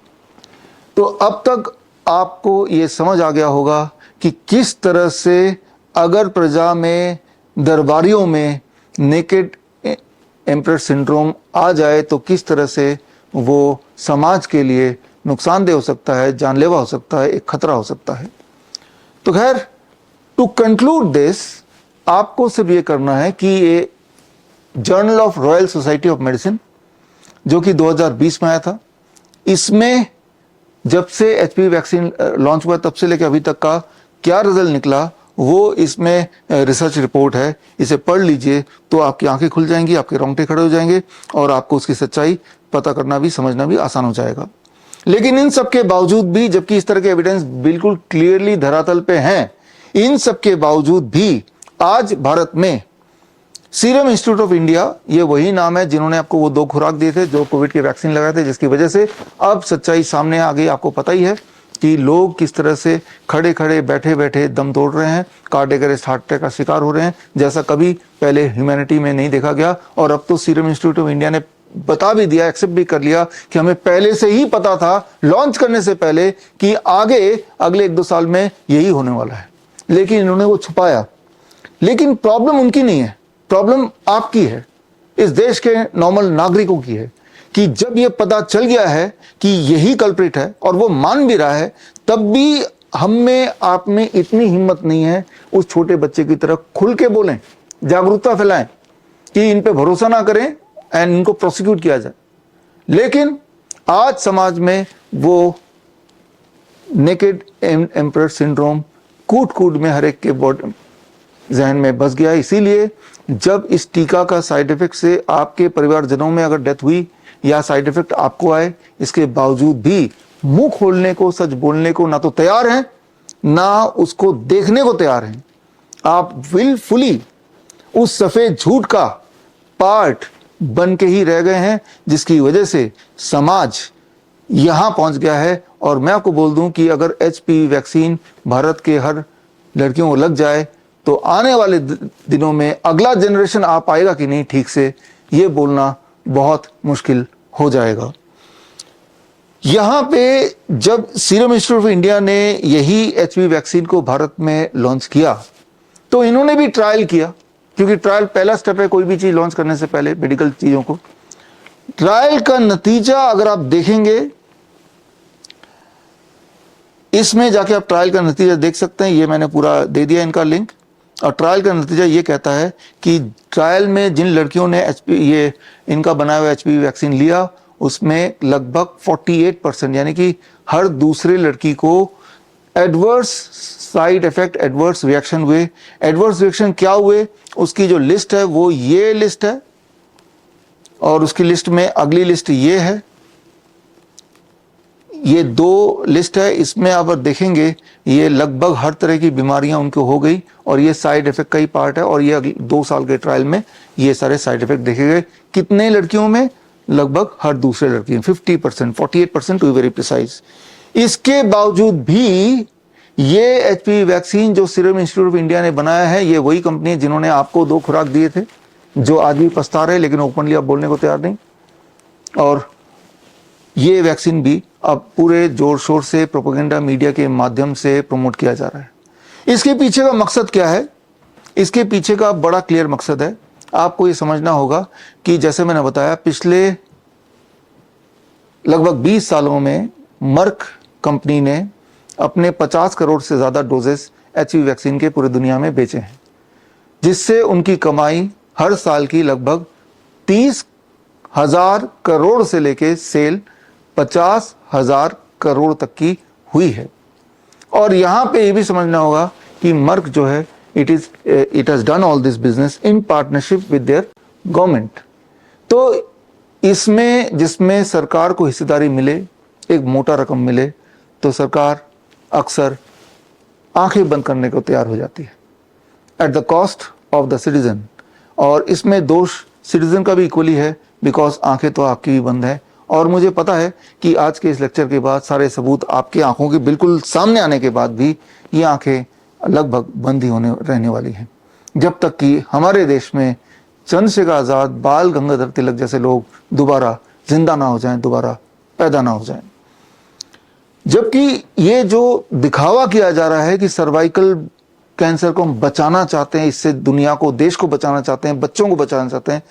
Speaker 1: तो अब तक आपको ये समझ आ गया होगा कि किस तरह से अगर प्रजा में, दरबारियों में नेकेड एम्परर सिंड्रोम आ जाए तो किस तरह से वो समाज के लिए नुकसानदेह हो सकता है, जानलेवा हो सकता है, एक खतरा हो सकता है. तो खैर, टू कंक्लूड दिस, आपको सिर्फ ये करना है कि ये journal of royal society of medicine जो कि 2020 में आया था, इसमें जब से एचपीवी वैक्सीन लॉन्च हुआ तब से लेकर अभी तक का क्या रिजल्ट निकला वो इसमें रिसर्च रिपोर्ट है. इसे पढ़ लीजिए तो आपकी आंखें खुल जाएंगी, आपके रोंगटे खड़े हो जाएंगे और आपको उसकी सच्चाई पता करना भी, समझना भी आसान हो जाएगा. लेकिन इन सब के बावजूद भी, जबकि इस तरह के एविडेंस बिल्कुल क्लियरली धरातल पे हैं, इन सब के बावजूद भी आज भारत में सीरम इंस्टीट्यूट ऑफ इंडिया, ये वही नाम है जिन्होंने आपको वो 2 खुराक दिए थे जो कोविड के वैक्सीन लगाए थे, जिसकी वजह से अब सच्चाई सामने आ गई. आपको पता ही है कि लोग किस तरह से खड़े खड़े बैठे बैठे दम तोड़ रहे हैं, कार्डियक अरेस्ट, हार्ट अटैक का शिकार हो रहे हैं, जैसा कभी पहले ह्यूमैनिटी में नहीं देखा गया. और अब तो सीरम इंस्टीट्यूट ऑफ इंडिया ने बता भी दिया, एक्सेप्ट भी कर लिया कि हमें पहले से ही पता था, लॉन्च करने से पहले, कि आगे अगले 1-2 साल में यही होने वाला है. लेकिन इन्होंने वो छुपाया. लेकिन प्रॉब्लम उनकी नहीं है, प्रॉब्लम आपकी है, इस देश के नॉर्मल नागरिकों की है, कि जब ये पता चल गया है कि यही कल्प्रिट है और वो मान भी रहा है, तब भी हम में, आप में इतनी हिम्मत नहीं है उस छोटे बच्चे की तरह खुल के बोलें, जागरूकता फैलाएं कि इन पे भरोसा ना करें एंड इनको प्रोसिक्यूट किया जाए. लेकिन आज समाज में वो नेकेड एम्परर सिंड्रोम कूट कूट में हर एक के बॉडी जहन में बस गया. इसीलिए जब इस टीका का साइड इफेक्ट से आपके परिवारजनों में अगर डेथ हुई या साइड इफेक्ट आपको आए, इसके बावजूद भी मुंह खोलने को, सच बोलने को ना तो तैयार हैं, ना उसको देखने को तैयार हैं. आप विलफुली उस सफेद झूठ का पार्ट बन के ही रह गए हैं, जिसकी वजह से समाज यहां पहुंच गया है. और मैं आपको बोल दूं कि अगर एचपीवी वैक्सीन भारत के हर लड़कियों को लग जाए तो आने वाले दिनों में अगला जनरेशन आ पाएगा कि नहीं ठीक से, ये बोलना बहुत मुश्किल हो जाएगा. यहां पे जब सीरम इंस्टीट्यूट ऑफ इंडिया ने यही एचपीवी वैक्सीन को भारत में लॉन्च किया तो इन्होंने भी ट्रायल किया, क्योंकि ट्रायल पहला स्टेप है कोई भी चीज लॉन्च करने से पहले, मेडिकल चीजों को. ट्रायल का नतीजा अगर आप देखेंगे, इसमें जाके आप ट्रायल का नतीजा देख सकते हैं, ये मैंने पूरा दे दिया इनका लिंक. और ट्रायल का नतीजा ये कहता है कि ट्रायल में जिन लड़कियों ने ये इनका बनाया हुआ HPV वैक्सीन लिया उसमें लगभग 48% यानी कि हर दूसरे लड़की को adverse side effect, adverse reaction हुए। एडवर्स रिएक्शन क्या हुए उसकी जो लिस्ट है वो ये लिस्ट है और उसकी लिस्ट में अगली लिस्ट ये है। ये 2 लिस्ट है, इसमें आप देखेंगे ये लगभग हर तरह की बीमारियां उनको हो गई और ये साइड इफेक्ट का ही पार्ट है और ये 2 साल के ट्रायल में ये सारे साइड इफेक्ट देखे गए। कितने लड़कियों में? लगभग हर दूसरे लड़की में 50%, 48% टू वेरी प्रिसाइज। इसके बावजूद भी ये HPV वैक्सीन जो सीरम इंस्टीट्यूट ऑफ इंडिया ने बनाया है, ये वही कंपनी है जिन्होंने आपको 2 खुराक दिए थे, जो आज भी पछता रहे लेकिन ओपनली आप बोलने को तैयार नहीं। और ये वैक्सीन भी अब पूरे जोर शोर से प्रोपेगेंडा मीडिया के माध्यम से प्रमोट किया जा रहा है। इसके पीछे का मकसद क्या है? इसके पीछे का बड़ा क्लियर मकसद है। आपको ये समझना होगा कि जैसे मैंने बताया पिछले लगभग 20 सालों में मर्क कंपनी ने अपने 50 करोड़ से ज़्यादा डोजेस HPV वैक्सीन के पूरी दुनिया में बेचे हैं, जिससे उनकी कमाई हर साल की लगभग 30,000 करोड़ से लेके सेल 50,000 करोड़ तक की हुई है। और यहाँ पे ये भी समझना होगा कि मर्क जो है it has done all this business in partnership with their government. तो इसमें जिसमें सरकार को हिस्सेदारी मिले, एक मोटा रकम मिले, तो सरकार अक्सर आंखें बंद करने को तैयार हो जाती है at the cost of the citizen. और इसमें दोष सिटीजन का भी इक्वली है, बिकॉज आंखें तो आपकी भी बंद है। और मुझे पता है कि आज के इस लेक्चर के बाद सारे सबूत आपकी आंखों के बिल्कुल सामने आने के बाद भी ये आंखें लगभग बंद ही रहने वाली हैं, जब तक कि हमारे देश में चंद्रशेखर आज़ाद, बाल गंगाधर तिलक जैसे लोग दोबारा जिंदा ना हो जाएं, दोबारा पैदा ना हो जाएं। जबकि ये जो दिखावा किया जा रहा है कि सर्वाइकल कैंसर को हम बचाना चाहते हैं, इससे दुनिया को, देश को बचाना चाहते हैं, बच्चों को बचाना चाहते हैं,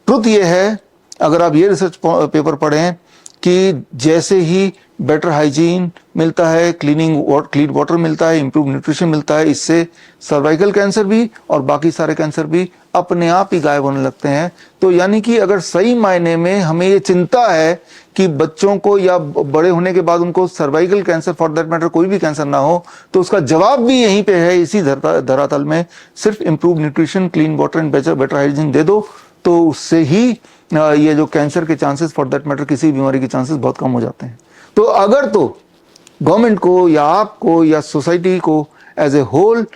Speaker 1: ट्रुथ ये है, अगर आप ये रिसर्च पेपर पढ़ें कि जैसे ही बेटर हाइजीन मिलता है, क्लीन वाटर मिलता है, इंप्रूव न्यूट्रिशन मिलता है, इससे सर्वाइकल कैंसर भी और बाकी सारे कैंसर भी अपने आप ही गायब होने लगते हैं। तो यानी कि अगर सही मायने में हमें ये चिंता है कि बच्चों को या बड़े होने के बाद उनको cervical cancer, for that matter कोई भी कैंसर ना हो, तो उसका जवाब भी यहीं पे है, इसी धरातल में। सिर्फ improve nutrition, clean water and better hygiene दे दो तो उससे ही ये जो कैंसर के चांसेस, फॉर दैट मैटर किसी बीमारी के चांसेस बहुत कम हो जाते हैं। तो अगर तो गवर्नमेंट को या आपको या सोसाइटी को एज ए होल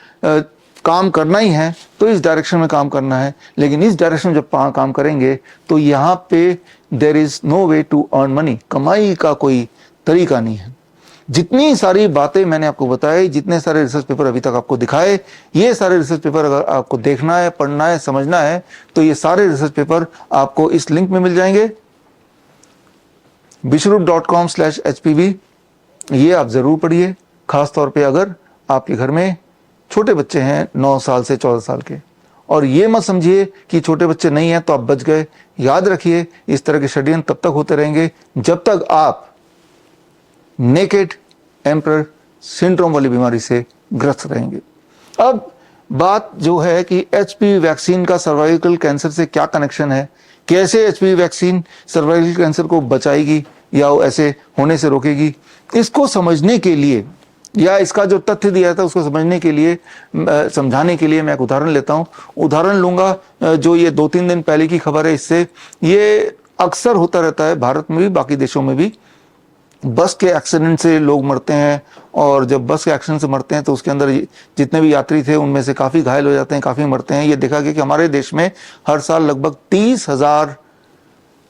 Speaker 1: काम करना ही है तो इस डायरेक्शन में काम करना है। लेकिन इस डायरेक्शन में जब काम करेंगे तो यहाँ पे there is no way to earn money, कमाई का कोई तरीका नहीं है। जितनी सारी बातें मैंने आपको बताई, जितने सारे रिसर्च पेपर अभी तक आपको दिखाए, ये सारे रिसर्च पेपर अगर आपको देखना है, पढ़ना है, समझना है, तो ये सारे रिसर्च पेपर आपको इस लिंक में मिल जाएंगे, bishrup.com/HPV। ये आप जरूर पढ़िए, खास तौर पे अगर आपके घर में छोटे बच्चे हैं 9 साल से 14 साल के। और ये मत समझिए कि छोटे बच्चे नहीं हैं तो आप बच गए। याद रखिए, इस तरह के षड्यंत्र तब तक होते रहेंगे जब तक आप नेकेड एम्परर सिंड्रोम वाली बीमारी से ग्रस्त रहेंगे। अब बात जो है कि HPV वैक्सीन का सर्वाइकल कैंसर से क्या कनेक्शन है, कैसे HPV वैक्सीन सर्वाइकल कैंसर को बचाएगी या ऐसे होने से रोकेगी, इसको समझने के लिए या इसका जो तथ्य दिया था उसको समझने के लिए, समझाने के लिए मैं एक उदाहरण लेता हूँ। उदाहरण लूंगा जो ये 2-3 दिन पहले की खबर है, इससे ये अक्सर होता रहता है भारत में भी, बाकी देशों में भी। बस के एक्सीडेंट से लोग मरते हैं और जब बस के एक्सीडेंट से मरते हैं तो उसके अंदर जितने भी यात्री थे उनमें से काफ़ी घायल हो जाते हैं, काफ़ी मरते हैं। ये देखा गया कि हमारे देश में हर साल लगभग 30,000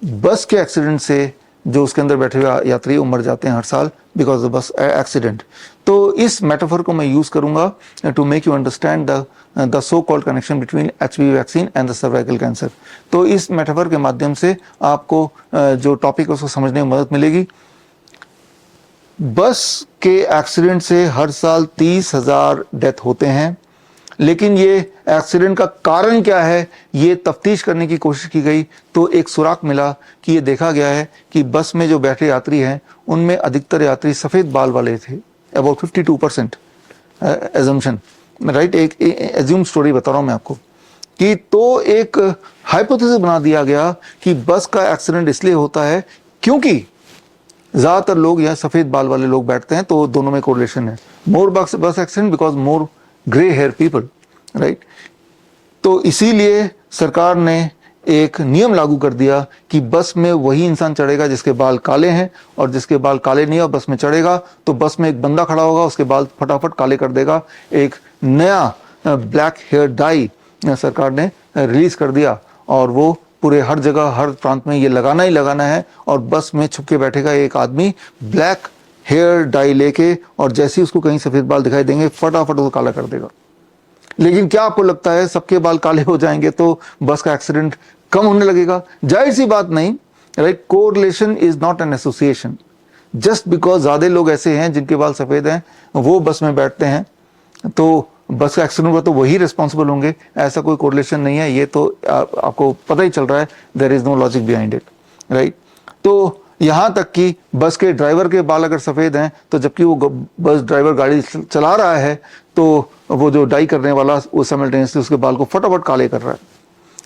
Speaker 1: बस के एक्सीडेंट से जो उसके अंदर बैठे हुए यात्री वो मर जाते हैं हर साल बिकॉज ऑफ बस एक्सीडेंट। तो इस मेटाफर को मैं यूज़ करूंगा to make you understand the so called connection between HPV vaccine and the cervical cancer. तो इस मेटाफर के माध्यम से आपको जो टॉपिक है उसको समझने में मदद मिलेगी। बस के एक्सीडेंट से हर साल 30,000 डेथ होते हैं, लेकिन ये एक्सीडेंट का कारण क्या है ये तफ्तीश करने की कोशिश की गई तो एक सुराग मिला कि ये देखा गया है कि बस में जो बैठे यात्री हैं उनमें अधिकतर यात्री सफ़ेद बाल वाले थे, अबाउट 52% एजम्पशन राइट, एक एज्यूम स्टोरी बता रहा हूं मैं आपको कि तो एक हाइपोथेसिस बना दिया गया कि बस का एक्सीडेंट इसलिए होता है क्योंकि ज्यादातर लोग यहाँ सफेद बाल वाले लोग बैठते हैं, तो दोनों में कोरिलेशन है। More bus accident because more grey hair people, right. तो इसीलिए सरकार ने एक नियम लागू कर दिया कि बस में वही इंसान चढ़ेगा जिसके बाल काले हैं, और जिसके बाल काले नहीं है बस में चढ़ेगा तो बस में एक बंदा खड़ा होगा, उसके बाल फटाफट काले कर देगा। एक नया ब्लैक हेयर डाई सरकार ने रिलीज कर दिया, और वो पूरे हर जगह हर प्रांत में ये लगाना ही लगाना है। और बस में छुप के बैठेगा एक आदमी ब्लैक हेयर डाई लेके, और जैसे ही उसको कहीं सफेद बाल दिखाई देंगे फटाफट उसको काला कर देगा। लेकिन क्या आपको लगता है सबके बाल काले हो जाएंगे तो बस का एक्सीडेंट कम होने लगेगा? जाहिर सी बात नहीं, right. Correlation is not an association. Just because ज्यादा लोग ऐसे हैं जिनके बाल सफेद हैं वो बस में बैठते हैं तो बस का एक्सीडेंट हुआ तो वही रिस्पॉन्सिबल होंगे, ऐसा कोई कोरिलेशन नहीं है। ये तो आपको पता ही चल रहा है, there is no logic behind it, right. तो यहां तक कि बस के ड्राइवर के बाल अगर सफेद हैं तो जबकि वो बस ड्राइवर गाड़ी चला रहा है तो वो जो डाई करने वाला वो साइमल्टेनियसली उसके बाल को फटाफट काले कर रहा है।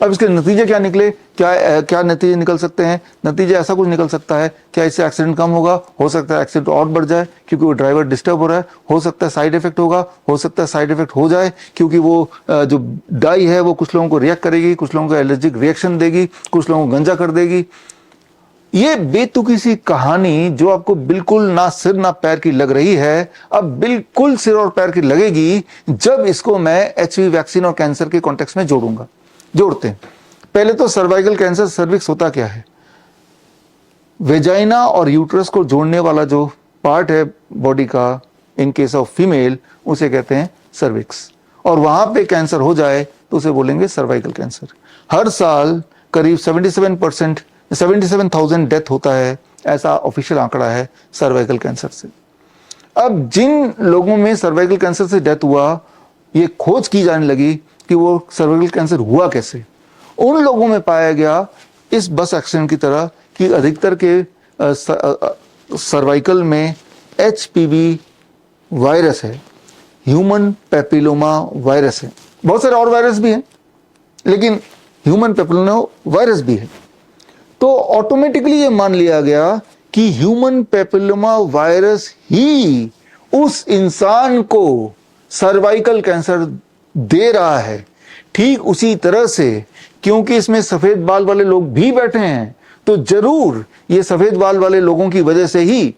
Speaker 1: अब इसके नतीजे क्या निकले? क्या नतीजे निकल सकते हैं? नतीजे ऐसा कुछ निकल सकता है, क्या इससे एक्सीडेंट कम होगा? हो सकता है एक्सीडेंट और बढ़ जाए क्योंकि वो ड्राइवर डिस्टर्ब हो रहा है। हो सकता है साइड इफेक्ट होगा, हो सकता है साइड इफेक्ट हो जाए क्योंकि वो जो डाई है वो कुछ लोगों को रिएक्ट करेगी, कुछ लोगों को एलर्जिक रिएक्शन देगी, कुछ लोगों को गंजा कर देगी। ये बेतुकी सी कहानी जो आपको बिल्कुल ना सिर ना पैर की लग रही है, अब बिल्कुल सिर और पैर की लगेगी जब इसको मैं एचपीवी वैक्सीन और कैंसर के कॉन्टेक्स्ट में जोड़ूंगा। जोड़ते हैं पहले तो सर्वाइकल कैंसर, सर्विक्स होता क्या है? वेजाइना और यूट्रस को जोड़ने वाला जो पार्ट है बॉडी का, इन केस ऑफ फीमेल उसे कहते हैं सर्विक्स, और वहां पे कैंसर हो जाए तो उसे बोलेंगे सर्वाइकल कैंसर। हर साल करीब 77,000 डेथ होता है, ऐसा ऑफिशियल आंकड़ा है सर्वाइकल कैंसर से। अब जिन लोगों में सर्वाइकल कैंसर से डेथ हुआ, ये खोज की जाने लगी कि वो सर्वाइकल कैंसर हुआ कैसे। उन लोगों में पाया गया इस बस एक्सीडेंट की तरह कि अधिकतर के सर्वाइकल में एचपीवी वायरस है, ह्यूमन पेपिलोमा वायरस है। बहुत सारे और वायरस भी हैं लेकिन ह्यूमन पेपिलोमा वायरस भी है। तो ऑटोमेटिकली ये मान लिया गया कि ह्यूमन पेपिलोमा वायरस ही उस इंसान को सर्वाइकल कैंसर दे रहा है। ठीक उसी तरह से क्योंकि इसमें सफेद बाल वाले लोग भी बैठे हैं तो जरूर ये सफेद बाल वाले लोगों की वजह से ही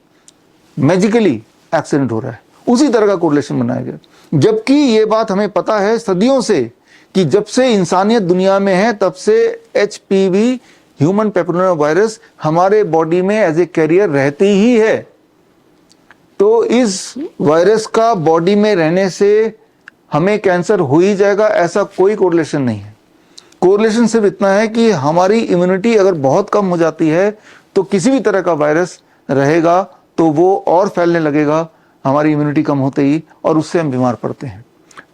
Speaker 1: मैजिकली एक्सीडेंट हो रहा है। उसी तरह का कोरिलेशन बनाया गया, जबकि ये बात हमें पता है सदियों से कि जब से इंसानियत दुनिया में है तब से एचपीवी ह्यूमन पेपिलोमा वायरस हमारे बॉडी में एज ए कैरियर रहती ही है। तो इस वायरस का बॉडी में रहने से हमें कैंसर हो ही जाएगा, ऐसा कोई कोरिलेशन नहीं है। कोरिलेशन सिर्फ इतना है कि हमारी इम्यूनिटी अगर बहुत कम हो जाती है तो किसी भी तरह का वायरस रहेगा तो वो और फैलने लगेगा हमारी इम्यूनिटी कम होते ही, और उससे हम बीमार पड़ते हैं।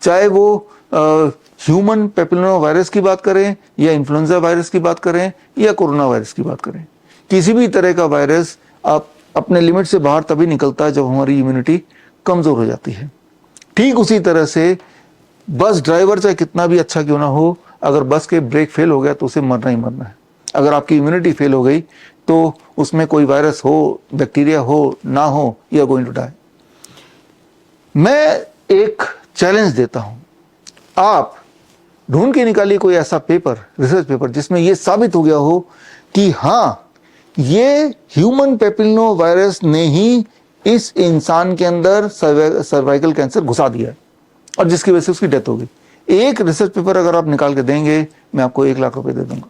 Speaker 1: चाहे वो ह्यूमन पेपिलोमा वायरस की बात करें या इन्फ्लुएंजा वायरस की बात करें या कोरोना वायरस की बात करें, किसी भी तरह का वायरस आप अपने लिमिट से बाहर तभी निकलता है जब हमारी इम्यूनिटी कमजोर हो जाती है। ठीक उसी तरह से बस ड्राइवर चाहे कितना भी अच्छा क्यों ना हो, अगर बस के ब्रेक फेल हो गया तो उसे मरना ही मरना है। अगर आपकी इम्यूनिटी फेल हो गई तो उसमें कोई वायरस हो, बैक्टीरिया हो ना हो, you are going to die. मैं एक चैलेंज देता हूं, आप ढूंढ के निकालिए कोई ऐसा पेपर, रिसर्च पेपर जिसमें यह साबित हो गया हो कि हाँ ये ह्यूमन पेपिलोमा वायरस ने ही इस इंसान के अंदर सर्वाइकल कैंसर घुसा दिया है और जिसकी वजह से उसकी डेथ हो गई। एक रिसर्च पेपर अगर आप निकाल के देंगे मैं आपको 1 लाख रुपए दे दूंगा।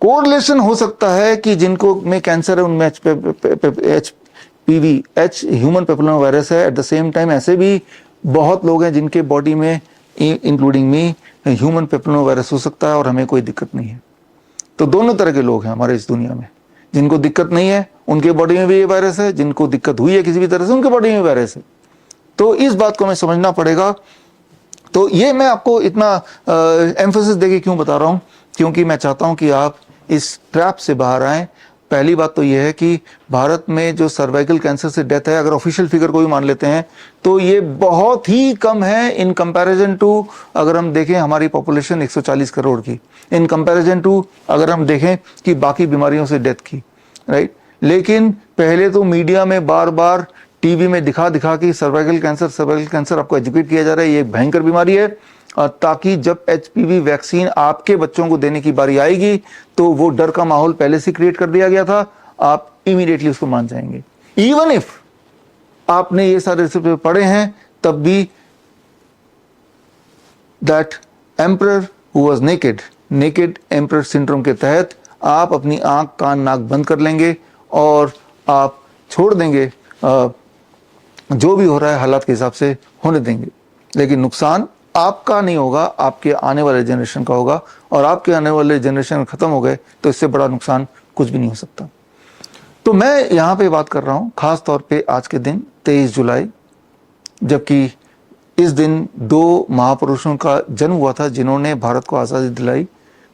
Speaker 1: कोरिलेशन हो सकता है कि जिनको में कैंसर है उनमें एचपीवी ह्यूमन पेपिलोमा वायरस है। एट द सेम टाइम ऐसे भी बहुत लोग हैं जिनके बॉडी में including me human papilloma virus हो सकता है और हमें कोई दिक्कत नहीं है। तो दोनों तरह के लोग हैं हमारे इस दुनिया में, जिनको दिक्कत नहीं है उनके बॉडी में भी ये वायरस है, जिनको दिक्कत हुई है किसी भी तरह से उनके बॉडी में वायरस है। तो इस बात को हमें समझना पड़ेगा। तो ये मैं आपको इतना एम्फेसिस देके क्यों बता रहा हूं, क्योंकि मैं चाहता हूं कि आप इस ट्रैप से बाहर आएं, पहली बात तो यह है कि भारत में जो सर्वाइकल कैंसर से डेथ है, अगर ऑफिशियल फिगर को भी मान लेते हैं तो ये बहुत ही कम है इन कंपैरिजन टू, अगर हम देखें हमारी पॉपुलेशन 140 करोड़ की, इन कंपैरिजन टू अगर हम देखें कि बाकी बीमारियों से डेथ की, राइट। लेकिन पहले तो मीडिया में बार बार टीवी में दिखा दिखा कि सर्वाइकल कैंसर आपको एजुकेट किया जा रहा है, ये एक भयंकर बीमारी है, ताकि जब एचपीवी वैक्सीन आपके बच्चों को देने की बारी आएगी तो वो डर का माहौल पहले से क्रिएट कर दिया गया था, आप इमीडिएटली उसको मान जाएंगे। इवन इफ आपने ये सारे रिसर्च पढ़े हैं तब भी that emperor who was naked emperor syndrome के तहत आप अपनी आंख कान नाक बंद कर लेंगे और आप छोड़ देंगे, जो भी हो रहा है हालात के हिसाब से होने देंगे। लेकिन नुकसान आपका नहीं होगा, आपके आने वाले जनरेशन का होगा, और आपके आने वाले जनरेशन खत्म हो गए तो इससे बड़ा नुकसान कुछ भी नहीं हो सकता। तो मैं यहाँ पे बात कर रहा हूँ खास तौर पे आज के दिन 23 जुलाई, जबकि इस दिन 2 महापुरुषों का जन्म हुआ था जिन्होंने भारत को आज़ादी दिलाई।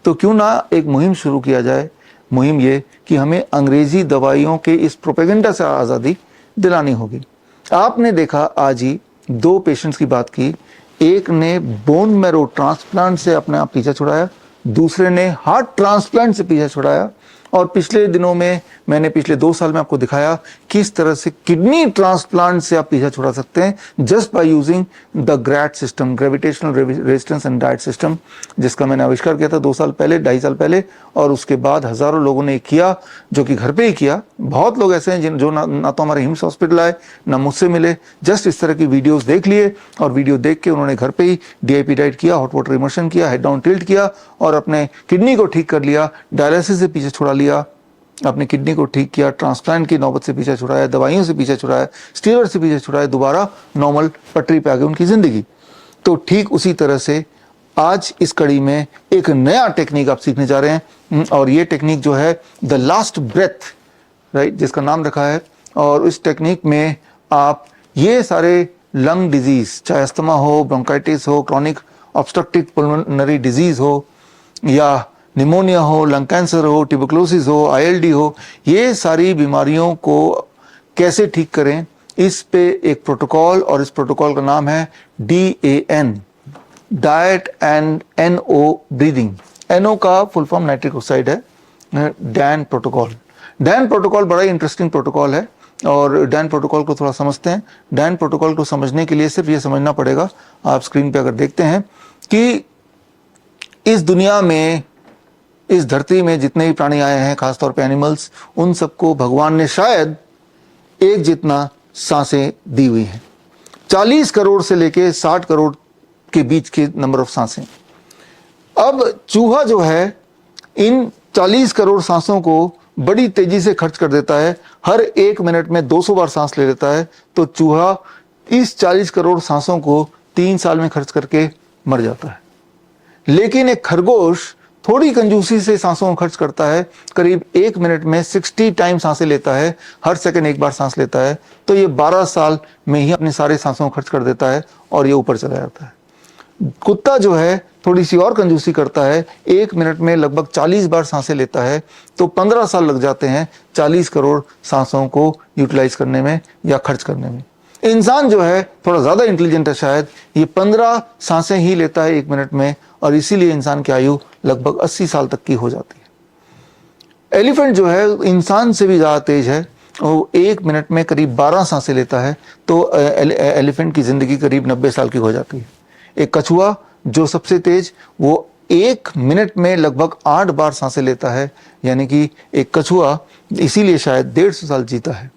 Speaker 1: तो क्यों ना एक मुहिम शुरू किया जाए, मुहिम ये कि हमें अंग्रेजी दवाइयों के इस प्रोपेगेंडा से आज़ादी दिलानी होगी। आपने देखा आज ही 2 पेशेंट्स की बात की, एक ने बोन मैरो ट्रांसप्लांट से अपने आप पीछा छुड़ाया, दूसरे ने हार्ट ट्रांसप्लांट से पीछा छुड़ाया। और पिछले दिनों में मैंने पिछले 2 साल में आपको दिखाया किस तरह से किडनी ट्रांसप्लांट से आप पीछा छुड़ा सकते हैं just by using the GRAD system, gravitational resistance and diet system, जिसका मैंने आविष्कार किया था 2 साल पहले, 2.5 साल पहले, और उसके बाद हजारों लोगों ने किया, जो कि घर पे ही किया। बहुत लोग ऐसे हैं जो ना तो हमारे हिम्स हॉस्पिटल आए ना मुझसे मिले, जस्ट इस तरह की वीडियोस देख लिए और वीडियो देख के उन्होंने घर पे ही DIP डाइट किया, हॉट वाटर इमर्शन किया, हेड डाउन टिल्ट किया और अपने किडनी को ठीक कर लिया, डायलिसिस से पीछे छुड़ा लिया, अपनी किडनी को ठीक किया, ट्रांसप्लांट की नौबत से पीछे छुड़ाया, दवाइयों से पीछे छुड़ाया, स्टीरॉयड से पीछे छुड़ाया, दोबारा नॉर्मल पटरी पे आ गई उनकी जिंदगी। तो ठीक उसी तरह से आज इस कड़ी में एक नया टेक्निक आप सीखने जा रहे हैं, और ये टेक्निक जो है द लास्ट ब्रेथ, राइट, जिसका नाम रखा है। और इस टेक्निक में आप ये सारे लंग डिजीज, चाहे अस्थमा हो, ब्रोंकाइटिस हो, क्रॉनिक ऑब्स्ट्रक्टिव पल्मोनरी डिजीज हो, या निमोनिया हो, लंग कैंसर हो, ट्यूबरकुलोसिस हो, ILD हो, ये सारी बीमारियों को कैसे ठीक करें, इस पे एक प्रोटोकॉल, और इस प्रोटोकॉल का नाम है DAN, diet and NO breathing. NO का फुल फॉर्म नाइट्रिक ऑक्साइड है, DAN प्रोटोकॉल। DAN प्रोटोकॉल बड़ा ही इंटरेस्टिंग प्रोटोकॉल है, और DAN प्रोटोकॉल को थोड़ा समझते हैं। DAN प्रोटोकॉल को समझने के लिए सिर्फ ये समझना पड़ेगा, आप स्क्रीन पे अगर देखते हैं कि इस दुनिया में, इस धरती में जितने भी प्राणी आए हैं, खासतौर पे एनिमल्स, उन सबको भगवान ने शायद एक जितना सांसें दी हुई हैं। 40 करोड़ से लेके 60 करोड़ के बीच के नंबर ऑफ सांसें। अब चूहा जो है इन 40 करोड़ सांसों को बड़ी तेजी से खर्च कर देता है, हर 1 मिनट में 200 बार सांस ले लेता है। तो चूहा इस 40 करोड़ सांसों को 3 साल में खर्च करके मर जाता है। लेकिन एक खरगोश थोड़ी कंजूसी से सांसों को खर्च करता है, करीब 1 मिनट में 60 टाइम सांसें लेता है, हर सेकंड 1 बार सांस लेता है। तो ये 12 साल में ही अपने सारे सांसों को खर्च कर देता है और ये ऊपर चला जाता है। कुत्ता जो है थोड़ी सी और कंजूसी करता है, 1 मिनट में लगभग 40 बार सांसें लेता है, तो 15 साल लग जाते हैं 40 करोड़ सांसों को यूटिलाइज करने में या खर्च करने में। इंसान जो है थोड़ा ज्यादा इंटेलिजेंट है, शायद ये 15 सांसें ही लेता है 1 मिनट में, और इसीलिए इंसान की आयु लगभग 80 साल तक की हो जाती है। एलिफेंट जो है इंसान से भी ज्यादा तेज है, वो 1 मिनट में करीब 12 सांसें लेता है, तो एलिफेंट की जिंदगी करीब 90 साल की हो जाती है। एक कछुआ जो सबसे तेज, वो 1 मिनट में लगभग 8 बार सांसें लेता है, यानी कि एक कछुआ इसीलिए शायद 150 साल जीता है।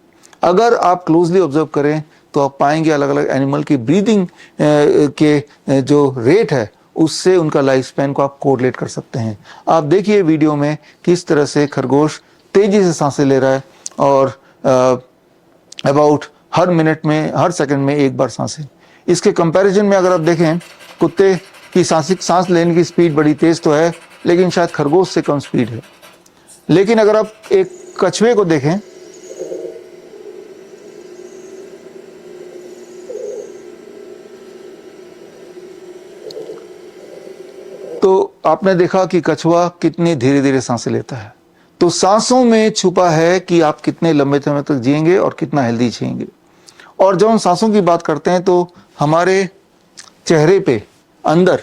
Speaker 1: अगर आप क्लोजली ऑब्जर्व करें तो आप पाएंगे अलग अलग एनिमल की ब्रीदिंग के जो रेट है उससे उनका लाइफ स्पैन को आप कोरिलेट कर सकते हैं। आप देखिए वीडियो में किस तरह से खरगोश तेजी से सांसें ले रहा है, और अबाउट हर मिनट में, हर सेकंड में 1 बार सांसें। इसके कंपैरिजन में अगर आप देखें, कुत्ते की सांस लेने की स्पीड बड़ी तेज तो है, लेकिन शायद खरगोश से कम स्पीड है। लेकिन अगर आप एक कछुए को देखें, तो आपने देखा कि कछुआ कितनी धीरे धीरे सांसें लेता है। तो सांसों में छुपा है कि आप कितने लंबे समय तक जिएंगे और कितना हेल्दी जिएंगे। और जब हम सांसों की बात करते हैं तो हमारे चेहरे पे अंदर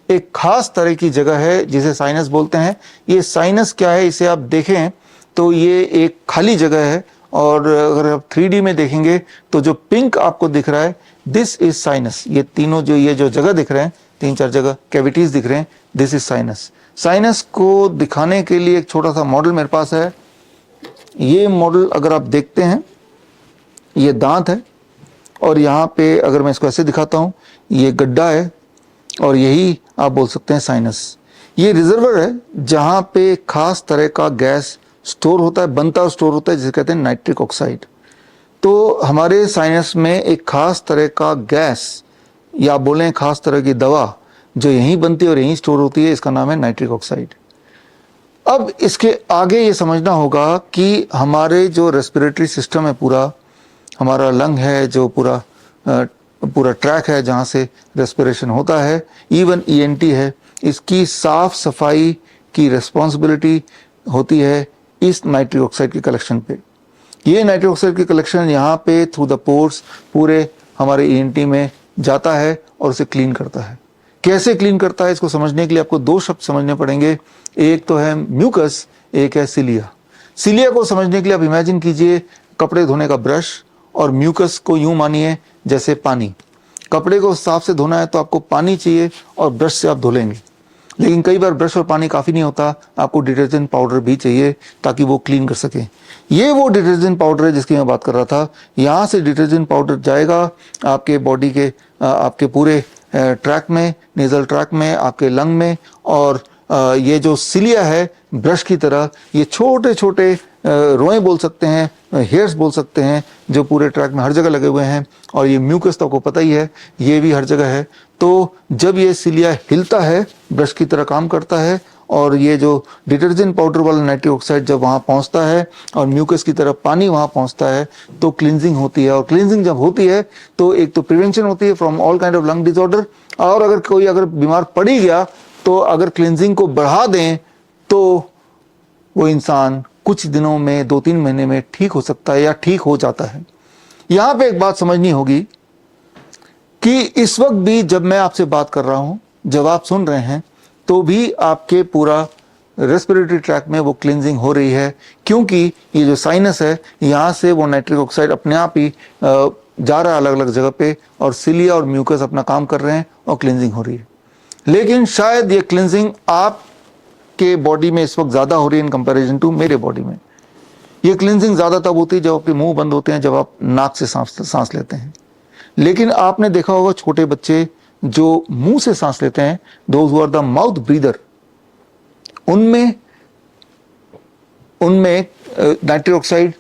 Speaker 1: एक खास तरह की जगह है जिसे साइनस बोलते हैं। ये साइनस क्या है, इसे आप देखें तो ये एक खाली जगह है, और अगर आप 3D में देखेंगे तो जो पिंक आपको दिख रहा है, दिस इज साइनस। ये तीनों ये जो जगह दिख रहे हैं, 3-4 जगह कैविटीज दिख रहे हैं, दिस इज साइनस। साइनस को दिखाने के लिए एक छोटा सा मॉडल मेरे पास है। ये मॉडल अगर आप देखते हैं, ये दांत है, और यहाँ पे अगर मैं इसको ऐसे दिखाता हूँ, ये गड्ढा है, और यही आप बोल सकते हैं साइनस। ये रिजर्वर है जहाँ पे खास तरह का गैस स्टोर होता है, बनता और स्टोर होता है, जिसे कहते हैं नाइट्रिक ऑक्साइड। तो हमारे साइनस में एक खास तरह का गैस, या बोलें खास तरह की दवा, जो यहीं बनती है और यहीं स्टोर होती है, इसका नाम है नाइट्रिक ऑक्साइड। अब इसके आगे ये समझना होगा कि हमारे जो रेस्पिरेटरी सिस्टम है, पूरा हमारा लंग है, जो पूरा ट्रैक है जहाँ से रेस्पिरेशन होता है, इवन ENT है, इसकी साफ सफाई की रिस्पॉन्सिबिलिटी होती है इस नाइट्रिक ऑक्साइड के कलेक्शन पे। ये नाइट्रिक ऑक्साइड की कलेक्शन यहाँ पे थ्रू द पोर्स पूरे हमारे ENT में जाता है और उसे क्लीन करता है। कैसे क्लीन करता है, इसको समझने के लिए आपको 2 शब्द समझने पड़ेंगे। एक तो है म्यूकस, एक है सिलिया। सिलिया को समझने के लिए आप इमेजिन कीजिए कपड़े धोने का ब्रश, और म्यूकस को यूं मानिए जैसे पानी। कपड़े को साफ से धोना है तो आपको पानी चाहिए और ब्रश से आप धो लेंगे, लेकिन कई बार ब्रश और पानी काफ़ी नहीं होता, आपको डिटर्जेंट पाउडर भी चाहिए ताकि वो क्लीन कर सके। ये वो डिटर्जेंट पाउडर है जिसकी मैं बात कर रहा था। यहाँ से डिटर्जेंट पाउडर जाएगा आपके बॉडी के आपके पूरे ट्रैक में, नेजल ट्रैक में, आपके लंग में, और ये जो सिलिया है ब्रश की तरह, ये छोटे छोटे रोएं बोल सकते हैं, हेयर्स बोल सकते हैं, जो पूरे ट्रैक में हर जगह लगे हुए हैं। और ये म्यूकस तो आपको पता ही है, ये भी हर जगह है। तो जब ये सिलिया हिलता है, ब्रश की तरह काम करता है, और ये जो डिटर्जेंट पाउडर वाला नाइट्रिक ऑक्साइड जब वहाँ पहुँचता है और म्यूकस की तरह पानी वहाँ पहुँचता है, तो क्लिनजिंग होती है। और क्लिनजिंग जब होती है तो एक तो प्रिवेंशन होती है from all kind of lung disorder, और अगर कोई बीमार पड़ ही गया तो अगर क्लिनजिंग को बढ़ा दें तो वो इंसान कुछ दिनों में, 2-3 महीने में ठीक हो सकता है या ठीक हो जाता है। यहाँ पे एक बात समझनी होगी कि इस वक्त भी जब मैं आपसे बात कर रहा हूँ, जब आप सुन रहे हैं, तो भी आपके पूरा रेस्पिरेटरी ट्रैक में वो क्लिनजिंग हो रही है, क्योंकि ये जो साइनस है, यहाँ से वो नाइट्रिक ऑक्साइड अपने आप ही जा रहा है अलग अलग जगह पे, और सिलिया और म्यूकस अपना काम कर रहे हैं और क्लिनजिंग हो रही है। लेकिन शायद ये क्लिनजिंग आपके बॉडी में इस वक्त ज़्यादा हो रही है इन कंपैरिजन टू मेरे बॉडी में। ये क्लिनजिंग ज़्यादा तब होती है जब आपके मुंह बंद होते हैं, जब आप नाक से सांस लेते हैं। लेकिन आपने देखा होगा छोटे बच्चे जो मुंह से सांस लेते हैं, those who are the mouth breather, उनमें नाइट्रिक ऑक्साइड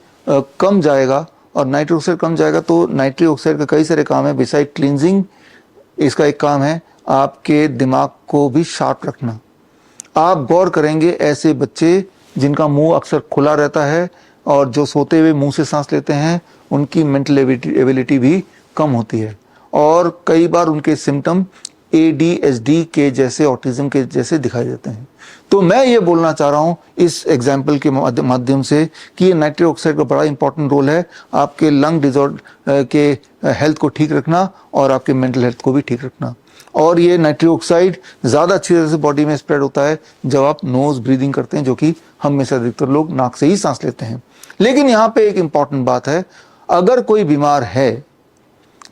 Speaker 1: कम जाएगा। और नाइट्रिक ऑक्साइड कम जाएगा तो नाइट्रिक ऑक्साइड का कई सारे काम है बिसाइड क्लिनजिंग। इसका एक काम है आपके दिमाग को भी शार्प रखना। आप गौर करेंगे ऐसे बच्चे जिनका मुंह अक्सर खुला रहता है और जो सोते हुए मुंह से सांस लेते हैं, उनकी मेंटल एबिलिटी भी कम होती है, और कई बार उनके सिम्टम ADHD के जैसे, ऑटिज्म के जैसे दिखाई देते हैं। तो मैं ये बोलना चाह रहा हूँ इस एग्जाम्पल के माध्यम से कि ये नाइट्रिक ऑक्साइड का बड़ा इंपॉर्टेंट रोल है आपके लंग डिसऑर्डर के हेल्थ को ठीक रखना और आपके मेंटल हेल्थ को भी ठीक रखना। और ये नाइट्रिक ऑक्साइड ज़्यादा अच्छी तरह से बॉडी में स्प्रेड होता है जब आप नोज ब्रीदिंग करते हैं, जो कि हम में से अधिकतर लोग नाक से ही सांस लेते हैं। लेकिन यहाँ पे एक इम्पॉर्टेंट बात है, अगर कोई बीमार है,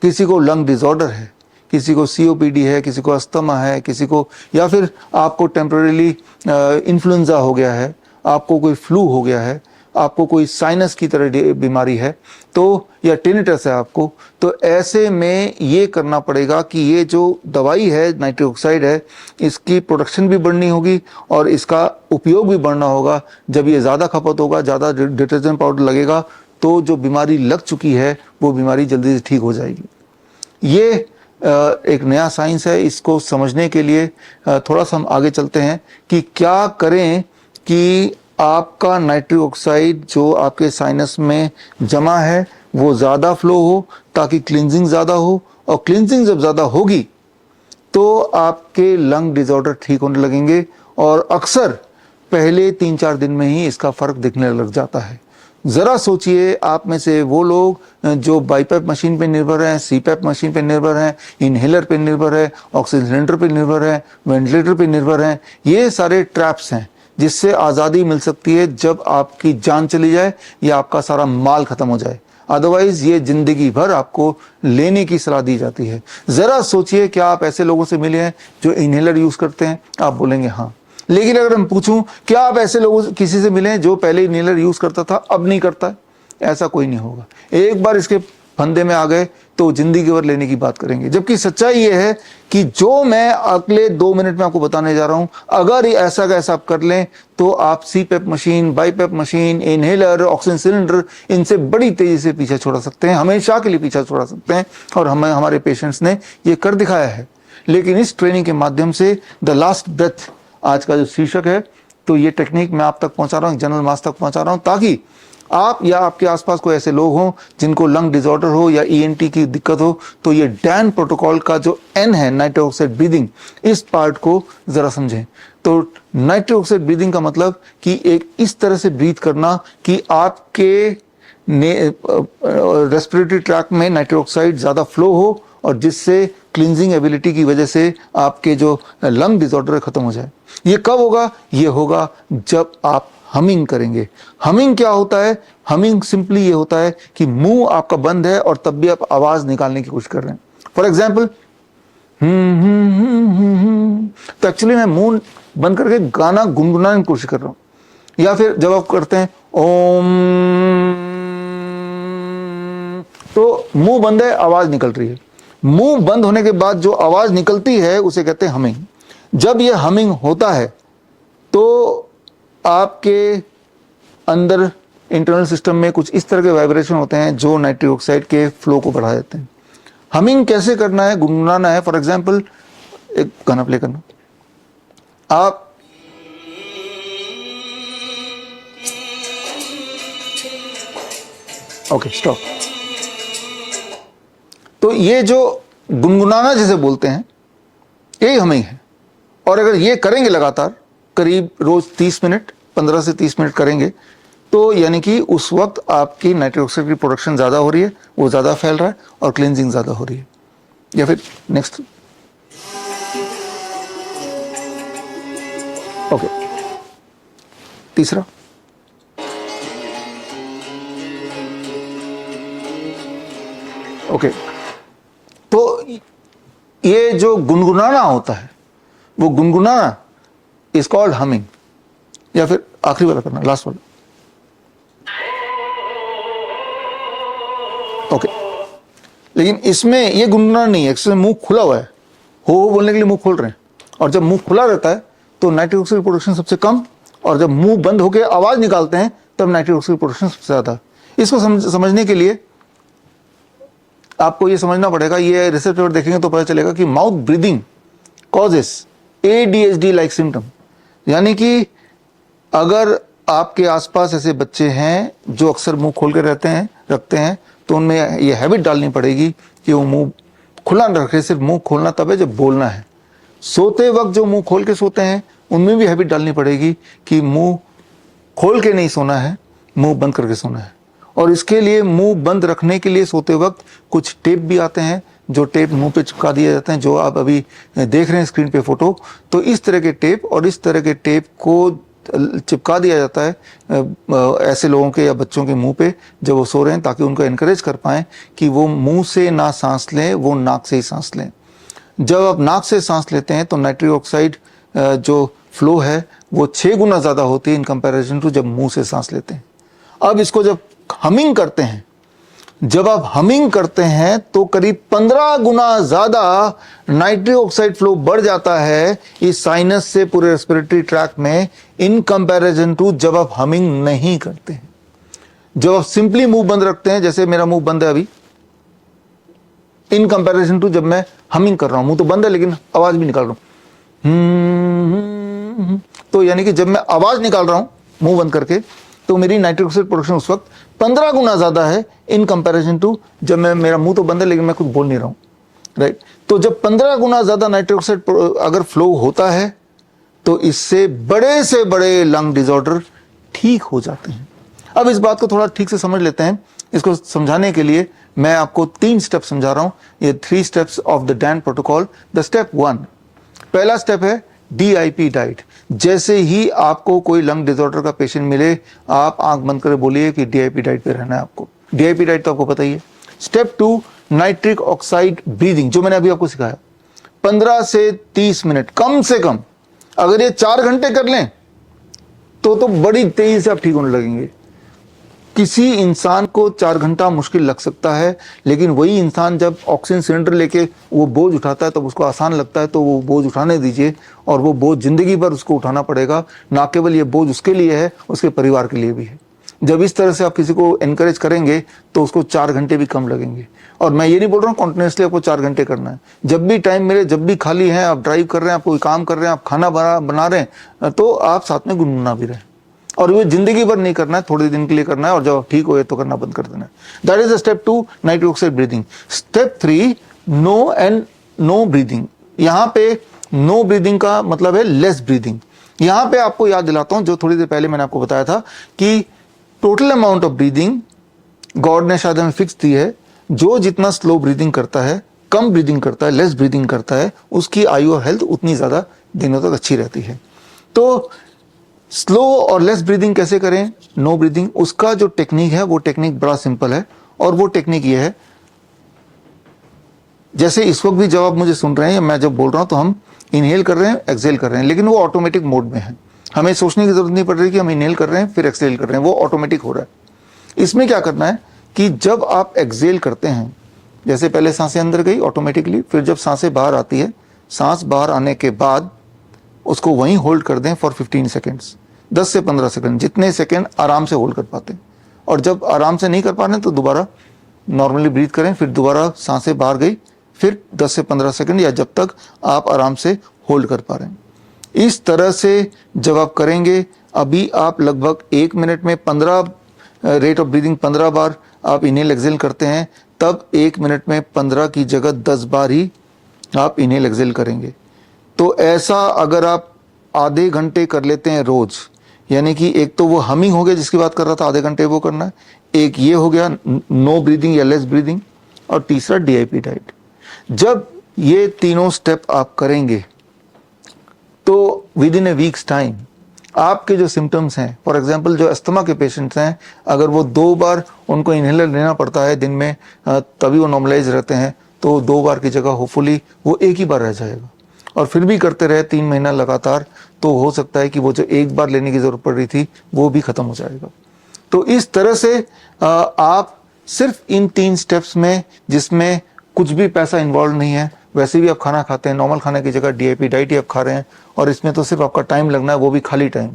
Speaker 1: किसी को लंग डिसऑर्डर है, किसी को COPD है, किसी को अस्थमा है, किसी को, या फिर आपको टेम्परेरी इन्फ्लुएंजा हो गया है, आपको कोई फ्लू हो गया है, आपको कोई साइनस की तरह बीमारी है, तो या टिनिटस है आपको, तो ऐसे में ये करना पड़ेगा कि ये जो दवाई है नाइट्रिक ऑक्साइड है, इसकी प्रोडक्शन भी बढ़नी होगी और इसका उपयोग भी बढ़ना होगा। जब ये ज़्यादा खपत होगा, ज़्यादा डिटर्जेंट पाउडर लगेगा, तो जो बीमारी लग चुकी है वो बीमारी जल्दी से ठीक हो जाएगी। ये एक नया साइंस है। इसको समझने के लिए थोड़ा सा हम आगे चलते हैं कि क्या करें कि आपका नाइट्रिक ऑक्साइड जो आपके साइनस में जमा है वो ज़्यादा फ्लो हो, ताकि क्लिनजिंग ज़्यादा हो, और क्लिनजिंग जब ज़्यादा होगी तो आपके लंग डिसऑर्डर ठीक होने लगेंगे। और अक्सर पहले 3-4 दिन में ही इसका फर्क दिखने लग जाता है। जरा सोचिए, आप में से वो लोग जो बाईपैप मशीन पे निर्भर हैं, सीपैप मशीन पे निर्भर हैं, इनहेलर पे निर्भर है, ऑक्सीजन सिलेंडर पे निर्भर है, वेंटिलेटर पे निर्भर हैं, ये सारे ट्रैप्स हैं जिससे आज़ादी मिल सकती है जब आपकी जान चली जाए या आपका सारा माल खत्म हो जाए। अदरवाइज ये जिंदगी भर आपको लेने की सलाह दी जाती है। जरा सोचिए, क्या आप ऐसे लोगों से मिले हैं जो इनहेलर यूज करते हैं? आप बोलेंगे हाँ। लेकिन अगर हम पूछूं, क्या आप ऐसे लोगों से किसी से मिले हैं जो पहले इनहेलर यूज करता था अब नहीं करता है? ऐसा कोई नहीं होगा। एक बार इसके फंदे में आ गए तो जिंदगी भर लेने की बात करेंगे। जबकि सच्चाई ये है कि जो मैं अगले 2 मिनट में आपको बताने जा रहा हूं, अगर ऐसा का ऐसा आप कर लें तो आप CPAP machine, BiPAP machine, inhaler, oxygen cylinder, इनसे बड़ी तेजी से पीछा छोड़ा सकते हैं, हमेशा के लिए पीछा छोड़ा सकते हैं। और हमारे पेशेंट्स ने ये कर दिखाया है। लेकिन इस ट्रेनिंग के माध्यम से द लास्ट ब्रेथ आज का जो शीर्षक है, तो ये टेक्निक मैं आप तक पहुंचा रहा हूं, जनरल मास तक पहुंचा रहा हूं, ताकि आप या आपके आसपास कोई ऐसे लोग हों जिनको लंग डिसऑर्डर हो या ईएनटी की दिक्कत हो, तो ये डैन प्रोटोकॉल का जो एन है, नाइट्रिक ऑक्साइड ब्रीदिंग, इस पार्ट को जरा समझें। तो नाइट्रिक ऑक्साइड ब्रीदिंग का मतलब कि एक इस तरह से ब्रीथ करना कि आपके रेस्पिरेटरी ट्रैक्ट में नाइट्रिक ऑक्साइड ज्यादा फ्लो हो और जिससे क्लींजिंग एबिलिटी की वजह से आपके जो लंग डिसऑर्डर खत्म हो जाए। ये कब होगा? ये होगा जब आप हमिंग करेंगे। हमिंग क्या होता है? हमिंग सिंपली ये होता है कि मुंह आपका बंद है और तब भी आप आवाज निकालने की कोशिश कर रहे हैं। फॉर एग्जाम्पल, तो एक्चुअली मैं मुंह बंद करके गाना गुनगुनाने की कोशिश कर रहा हूं। या फिर जब आप करते हैं ओम, तो मुंह बंद है, आवाज निकल रही है। मुंह बंद होने के बाद जो आवाज निकलती है उसे कहते हैं हमिंग। जब यह हमिंग होता है तो आपके अंदर इंटरनल सिस्टम में कुछ इस तरह के वाइब्रेशन होते हैं जो नाइट्रिक ऑक्साइड के फ्लो को बढ़ा देते हैं। हमिंग कैसे करना है, गुनगुनाना है। फॉर एग्जाम्पल, एक गाना प्ले करना, आप ओके स्टॉप। तो ये जो गुनगुनाना जिसे बोलते हैं, यही हमिंग है। और अगर ये करेंगे लगातार, करीब रोज 30 मिनट, 15 से 30 मिनट करेंगे, तो यानी कि उस वक्त आपकी नाइट्रिक ऑक्साइड की प्रोडक्शन ज़्यादा हो रही है, वो ज़्यादा फैल रहा है और क्लींजिंग ज़्यादा हो रही है। या फिर नेक्स्ट, ओके, तीसरा, ओके। तो ये जो गुनगुनाना होता है, वो गुनगुनाना इज कॉल्ड हमिंग। या फिर आखिरी वाला करना, लास्ट वाला, ओके। लेकिन इसमें ये गुनगुनाना नहीं है, इसमें मुंह खुला हुआ है, हो बोलने के लिए मुंह खोल रहे हैं। और जब मुंह खुला रहता है तो नाइट्रिक ऑक्साइड प्रोडक्शन सबसे कम, और जब मुंह बंद होकर आवाज निकालते हैं तब नाइट्रिक ऑक्साइड प्रोडक्शन सबसे ज्यादा। इसको समझने के लिए आपको ये समझना पड़ेगा, ये रिसर्च पेपर देखेंगे तो पता चलेगा कि mouth breathing causes ADHD like symptom. यानी कि अगर आपके आसपास ऐसे बच्चे हैं जो अक्सर मुंह खोल के रखते हैं, तो उनमें ये हैबिट डालनी पड़ेगी कि वो मुंह खुला न रखे। सिर्फ मुंह खोलना तब है जब बोलना है। सोते वक्त जो मुंह खोल के सोते हैं, उनमें भी हैबिट डालनी पड़ेगी कि मुंह खोल के नहीं सोना है, मुंह बंद करके सोना है। और इसके लिए मुंह बंद रखने के लिए सोते वक्त कुछ टेप भी आते हैं, जो टेप मुंह पे चिपका दिए जाते हैं, जो आप अभी देख रहे हैं स्क्रीन पे फोटो। तो इस तरह के टेप और इस तरह के टेप को चिपका दिया जाता है ऐसे लोगों के या बच्चों के मुंह पे जब वो सो रहे हैं, ताकि उनको एनकरेज कर पाएं कि वो मुंह से ना सांस लें, वो नाक से ही सांस लें। जब आप नाक से सांस लेते हैं तो नाइट्रिक ऑक्साइड जो फ्लो है वो 6 गुना ज़्यादा होती है इन कंपैरिजन टू जब मुंह से सांस लेते हैं। अब इसको जब हमिंग करते हैं, जब आप हमिंग करते हैं तो करीब 15 गुना ज्यादा नाइट्रिक ऑक्साइड फ्लो बढ़ जाता है इस साइनस से पूरे रेस्पिरेटरी ट्रैक्ट में, इन कंपैरिजन टू जब आप हमिंग नहीं करते हैं। जब आप सिंपली मुंह बंद रखते हैं, जैसे मेरा मुंह बंद है अभी, इन कंपैरिजन टू जब मैं हमिंग कर रहा हूं, मुंह तो बंद है लेकिन आवाज भी निकाल रहा हूं, तो यानी कि जब मैं आवाज निकाल रहा हूं मुंह बंद करके, तो मेरी नाइट्रिक ऑक्साइड प्रोडक्शन उस वक्त 15 गुना ज्यादा है इन कंपैरिजन टू जब मेरा मुंह तो बंद है लेकिन मैं कुछ बोल नहीं रहा हूं, राइट। तो जब 15 गुना ज्यादा नाइट्रिक ऑक्साइड अगर फ्लो होता है तो इससे से बड़े लंग डिसऑर्डर ठीक हो जाते हैं। अब इस बात को थोड़ा ठीक से समझ लेते हैं। इसको समझाने के लिए मैं आपको 3 स्टेप समझा रहा हूं, ये 3 steps of the Dan protocol. The step 1, पहला स्टेप है DIP डाइट। जैसे ही आपको कोई लंग डिसऑर्डर का पेशेंट मिले, आप आंख बंद कर बोलिए कि DIP डाइट पे रहना है आपको। DIP डाइट तो आपको पता ही है। स्टेप 2, नाइट्रिक ऑक्साइड ब्रीदिंग, जो मैंने अभी आपको सिखाया। 15 से 30 मिनट कम से कम, अगर ये 4 घंटे कर लें तो बड़ी तेजी से आप ठीक होने लगेंगे। किसी इंसान को 4 घंटा मुश्किल लग सकता है, लेकिन वही इंसान जब ऑक्सीजन सिलेंडर लेके वो बोझ उठाता है तब उसको आसान लगता है, तो वो बोझ उठाने दीजिए, और वो बोझ जिंदगी भर उसको उठाना पड़ेगा। ना केवल ये बोझ उसके लिए है, उसके परिवार के लिए भी है। जब इस तरह से आप किसी को एनकरेज करेंगे तो उसको 4 घंटे भी कम लगेंगे। और मैं ये नहीं बोल रहा हूँ कॉन्टिन्यूसली आपको 4 घंटे करना है। जब भी टाइम मिले, जब भी खाली हैं, आप ड्राइव कर रहे हैं, आप कोई काम कर रहे हैं, आप खाना बना रहे हैं, तो आप साथ में गुनगुना भी रहें। और वो जिंदगी भर नहीं करना है, थोड़े दिन के लिए करना है, और जब ठीक हो तो करना बंद कर देना है। That is the step 2, nitric oxide breathing. Step 3, no breathing. यहाँ पे नो ब्रीदिंग का मतलब है लेस ब्रीदिंग। यहाँ पे आपको याद दिलाता हूं, जो थोड़ी देर पहले मैंने आपको बताया था कि total amount of breathing God ने शायद हमें फिक्स दी है। जो जितना स्लो ब्रीदिंग करता है, कम ब्रीदिंग करता है, लेस ब्रीदिंग करता है, उसकी आयु और हेल्थ उतनी ज्यादा दिनों तक अच्छी रहती है। तो स्लो और लेस ब्रीदिंग कैसे करें, नो ब्रीदिंग, उसका जो टेक्निक है वो टेक्निक बड़ा सिंपल है। और वो टेक्निक ये है, जैसे इस वक्त भी जब आप मुझे सुन रहे हैं, मैं जब बोल रहा हूं तो हम इनहेल कर रहे हैं, एक्सहेल कर रहे हैं, लेकिन वो ऑटोमेटिक मोड में है। हमें सोचने की जरूरत नहीं पड़ रही कि हम इनहेल कर रहे हैं फिर एक्सहेल कर रहे हैं, वो ऑटोमेटिक हो रहा है। इसमें क्या करना है कि जब आप एक्सहेल करते हैं, जैसे पहले सांसें अंदर गई ऑटोमेटिकली, फिर जब सांसें बाहर आती है, सांस बाहर आने के बाद उसको वहीं होल्ड कर दें फॉर 15 सेकेंड्स, 10 से 15 सेकंड, जितने सेकंड आराम से होल्ड कर पाते हैं। और जब आराम से नहीं कर पा रहे तो दोबारा नॉर्मली ब्रीथ करें, फिर दोबारा सांसें बाहर गई, फिर 10 से 15 सेकंड, या जब तक आप आराम से होल्ड कर पा रहे हैं। इस तरह से जब आप करेंगे, अभी आप लगभग 1 मिनट में 15 रेट ऑफ ब्रीदिंग 15 बार आप इनहेल एक्सहेल करते हैं, तब 1 मिनट में 15 की जगह 10 बार ही आप इनहेल एक्सहेल करेंगे। तो ऐसा अगर आप आधे घंटे कर लेते हैं रोज, यानी कि एक तो वो हमिंग हो गया जिसकी बात कर रहा था, आधे घंटे वो करना है, एक ये हो गया नो ब्रीदिंग या लेस ब्रीदिंग, और तीसरा DIP डाइट। जब ये तीनों स्टेप आप करेंगे तो with in A weeks time आपके जो सिम्टम्स हैं, फॉर एग्जांपल जो अस्थमा के पेशेंट्स हैं, अगर वो 2 बार उनको इनहेलर लेना पड़ता है दिन में तभी वो नॉर्मलाइज रहते हैं, तो 2 बार की जगह होपफुली वो 1 ही बार रह जाएगा। और फिर भी करते रहे 3 महीना लगातार, तो हो सकता है कि वो जो 1 बार लेने की जरूरत पड़ रही थी वो भी खत्म हो जाएगा। तो इस तरह से आप सिर्फ इन 3 स्टेप्स में, जिसमें कुछ भी पैसा इन्वॉल्व नहीं है, वैसे भी आप खाना खाते हैं, नॉर्मल खाने की जगह DIP डाइट ही आप खा रहे हैं, और इसमें तो सिर्फ आपका टाइम लगना है, वो भी खाली टाइम।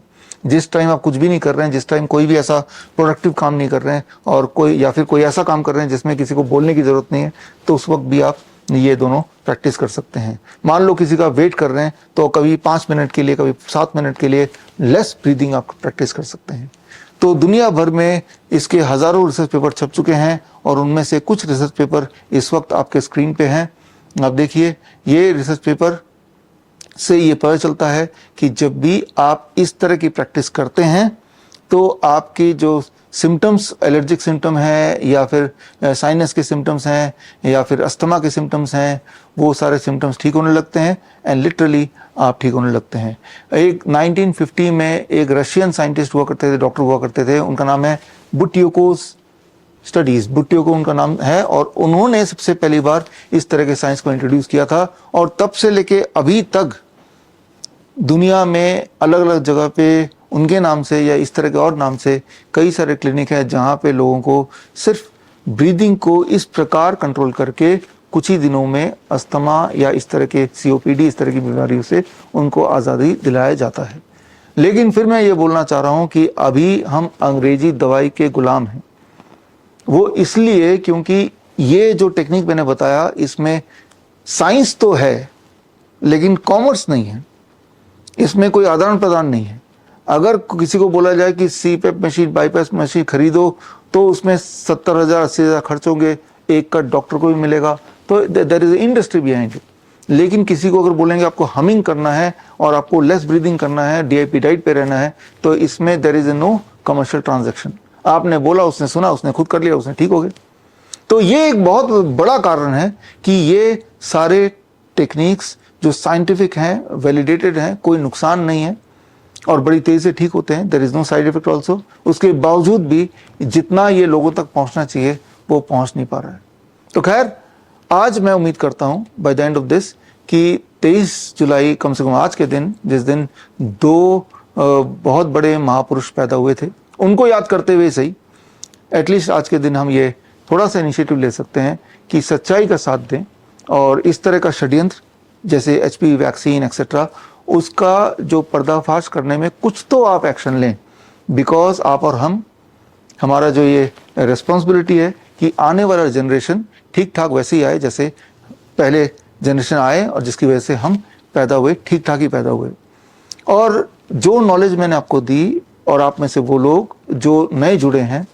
Speaker 1: जिस टाइम आप कुछ भी नहीं कर रहे हैं, जिस टाइम कोई भी ऐसा प्रोडक्टिव काम नहीं कर रहे हैं, और कोई ऐसा काम कर रहे हैं जिसमें किसी को बोलने की जरूरत नहीं है, तो उस वक्त भी आप ये दोनों प्रैक्टिस कर सकते हैं। मान लो किसी का वेट कर रहे हैं, तो कभी 5 मिनट के लिए, कभी 7 मिनट के लिए लेस ब्रीदिंग आप प्रैक्टिस कर सकते हैं। तो दुनिया भर में इसके हजारों रिसर्च पेपर छप चुके हैं, और उनमें से कुछ रिसर्च पेपर इस वक्त आपके स्क्रीन पे हैं। आप देखिए, ये रिसर्च पेपर से ये पता चलता है कि जब भी आप इस तरह की प्रैक्टिस करते हैं, तो आपकी जो सिम्टम्स, एलर्जिक सिम्टम है, या फिर साइनस के सिम्टम्स हैं, या फिर अस्थमा के सिम्टम्स हैं, वो सारे सिम्टम्स ठीक होने लगते हैं, एंड लिटरली आप ठीक होने लगते हैं। एक 1950 में एक रशियन साइंटिस्ट हुआ करते थे, डॉक्टर हुआ करते थे, उनका नाम है बुटियोकोस स्टडीज, बुटियोको उनका नाम है, और उन्होंने सबसे पहली बार इस तरह के साइंस को इंट्रोड्यूस किया था। और तब से लेके अभी तक दुनिया में अलग अलग जगह पे उनके नाम से या इस तरह के और नाम से कई सारे क्लिनिक हैं, जहाँ पे लोगों को सिर्फ ब्रीदिंग को इस प्रकार कंट्रोल करके कुछ ही दिनों में अस्थमा या इस तरह के COPD, इस तरह की बीमारियों से उनको आज़ादी दिलाया जाता है। लेकिन फिर मैं ये बोलना चाह रहा हूँ कि अभी हम अंग्रेजी दवाई के गुलाम हैं। वो इसलिए क्योंकि ये जो टेक्निक मैंने बताया, इसमें साइंस तो है लेकिन कॉमर्स नहीं है, इसमें कोई आदान प्रदान नहीं है। अगर किसी को बोला जाए कि CPAP मशीन, बाईपास मशीन खरीदो, तो उसमें 70,000 80,000 खर्च होंगे, एक का डॉक्टर को भी मिलेगा, तो there is industry behind it. लेकिन किसी को अगर बोलेंगे आपको हमिंग करना है और आपको लेस ब्रीदिंग करना है, DIP डाइट पे रहना है, तो इसमें there is no commercial transaction. आपने बोला, उसने सुना, उसने खुद कर लिया, उसने ठीक हो गया। तो ये एक बहुत बड़ा कारण है कि ये सारे टेक्निक्स जो साइंटिफिक हैं, वैलिडेटेड हैं, कोई नुकसान नहीं है और बड़ी तेजी से ठीक होते हैं। There is no side effect also. उसके बावजूद भी जितना ये लोगों तक पहुंचना चाहिए वो पहुंच नहीं पा रहा है। तो खैर, आज मैं उम्मीद करता हूं by the end of this कि 23 जुलाई कम से कम आज के दिन, जिस दिन दो बहुत बड़े महापुरुष पैदा हुए थे, उनको याद करते हुए सही, एटलीस्ट आज के दिन हम ये थोड़ा सा इनिशिएटिव ले सकते हैं कि सच्चाई का साथ दें और इस तरह का षड्यंत्र जैसे HPV वैक्सीन एक्सेट्रा, उसका जो पर्दाफाश करने में कुछ तो आप एक्शन लें, बिकॉज आप और हमारा जो ये रिस्पॉन्सिबिलिटी है कि आने वाला जनरेशन ठीक ठाक वैसे ही आए जैसे पहले जनरेशन आए और जिसकी वजह से हम पैदा हुए, ठीक ठाक ही पैदा हुए। और जो नॉलेज मैंने आपको दी, और आप में से वो लोग जो नए जुड़े हैं,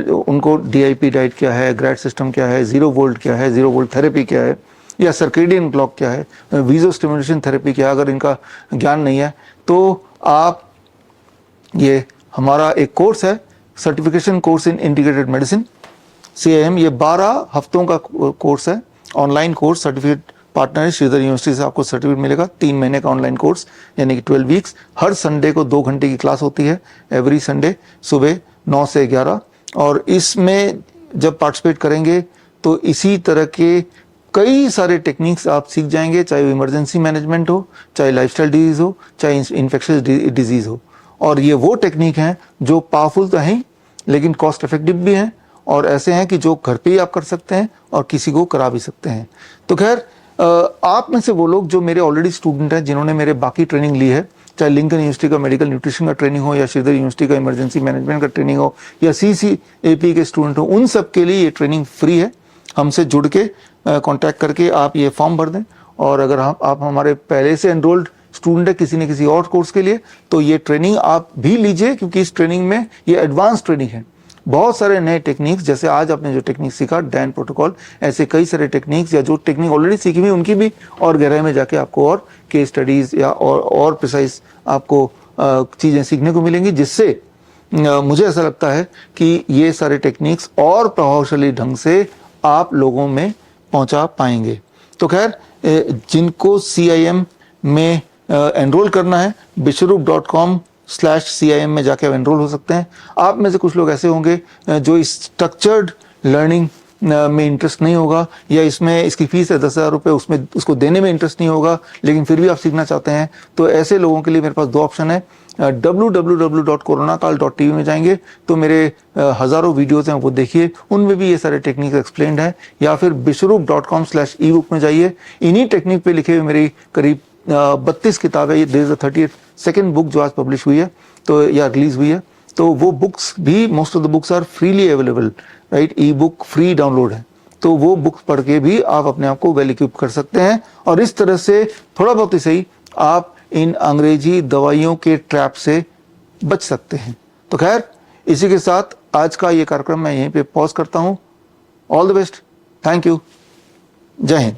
Speaker 1: उनको DIP डाइट क्या है, ग्रैड सिस्टम क्या है, 0 वोल्ट क्या है, 0 वोल्ट थेरेपी क्या है, या सर्केडियन क्लॉक क्या है, वीजो स्टिमुलेशन थेरेपी क्या है, अगर इनका ज्ञान नहीं है तो आप, ये हमारा एक कोर्स है, certification course in integrated medicine CIM, ये 12 हफ्तों का कोर्स है, ऑनलाइन कोर्स, सर्टिफिकेट पार्टनर है श्रीधर यूनिवर्सिटी से, आपको सर्टिफिकेट मिलेगा। 3 महीने का ऑनलाइन कोर्स यानी कि 12 वीक्स। हर संडे को 2 घंटे की क्लास होती है, एवरी संडे सुबह 9 से 11। और इसमें जब पार्टिसिपेट करेंगे तो इसी तरह के कई सारे टेक्निक्स आप सीख जाएंगे, चाहे वो इमरजेंसी मैनेजमेंट हो, चाहे लाइफस्टाइल डिजीज हो, चाहे इन्फेक्शियस डिजीज हो। और ये वो टेक्निक हैं जो पावरफुल तो हैं लेकिन कॉस्ट इफेक्टिव भी हैं, और ऐसे हैं कि जो घर पे ही आप कर सकते हैं और किसी को करा भी सकते हैं। तो खैर, आप में से वो लोग जो मेरे ऑलरेडी स्टूडेंट हैं, जिन्होंने मेरे बाकी ट्रेनिंग ली है, चाहे लिंकन यूनिवर्सिटी का मेडिकल न्यूट्रिशन का ट्रेनिंग हो, या श्रीधर यूनिवर्सिटी का इमरजेंसी मैनेजमेंट का ट्रेनिंग हो, या CCAP के स्टूडेंट हो, उन सब के लिए ये ट्रेनिंग फ्री है। हमसे जुड़ के कांटेक्ट करके आप ये फॉर्म भर दें, और अगर आप हमारे पहले से एनरोल्ड स्टूडेंट है किसी न किसी और कोर्स के लिए, तो ये ट्रेनिंग आप भी लीजिए, क्योंकि इस ट्रेनिंग में ये एडवांस ट्रेनिंग है। बहुत सारे नए टेक्निक्स, जैसे आज आपने जो टेक्निक सीखा डैन प्रोटोकॉल, ऐसे कई सारे टेक्निक्स, या जो टेक्निक ऑलरेडी सीखी हुई उनकी भी और गहराई में जाके आपको और केस स्टडीज या और प्रिसाइज आपको चीज़ें सीखने को मिलेंगी, जिससे मुझे ऐसा लगता है कि ये सारे टेक्निक्स और प्रभावशाली ढंग से आप लोगों में पहुंचा पाएंगे। तो खैर, जिनको CIM में एनरोल करना है, bishrup.com/CIM में जाके आप एनरोल हो सकते हैं। आप में से कुछ लोग ऐसे होंगे जो इस स्ट्रक्चर्ड लर्निंग में इंटरेस्ट नहीं होगा, या इसकी फीस है 10,000 रुपये, उसको देने में इंटरेस्ट नहीं होगा, लेकिन फिर भी आप सीखना चाहते हैं। तो ऐसे लोगों के लिए मेरे पास 2 ऑप्शन है। www.coronakal.tv में जाएंगे तो मेरे हज़ारों वीडियोज़ हैं, वो देखिए, उनमें भी ये सारे टेक्निक्स एक्सप्लेन्ड हैं। या फिर bishrup.com/ebook में जाइए, इन्हीं टेक्निक पे लिखे हुए मेरी करीब 32 किताबें, ये there is the 32nd book जो आज पब्लिश हुई है, तो या रिलीज हुई है। तो वो बुक्स भी, most of the books are freely available, right, ebook free download है। तो वो बुक्स पढ़ के भी आप अपने आप को वेल इक्विप कर सकते हैं, और इस तरह से थोड़ा बहुत ही सही आप इन अंग्रेजी दवाइयों के ट्रैप से बच सकते हैं। तो खैर, इसी के साथ आज का ये कार्यक्रम मैं यहीं पे पॉज करता हूँ। All the best, thank you, जय हिंद।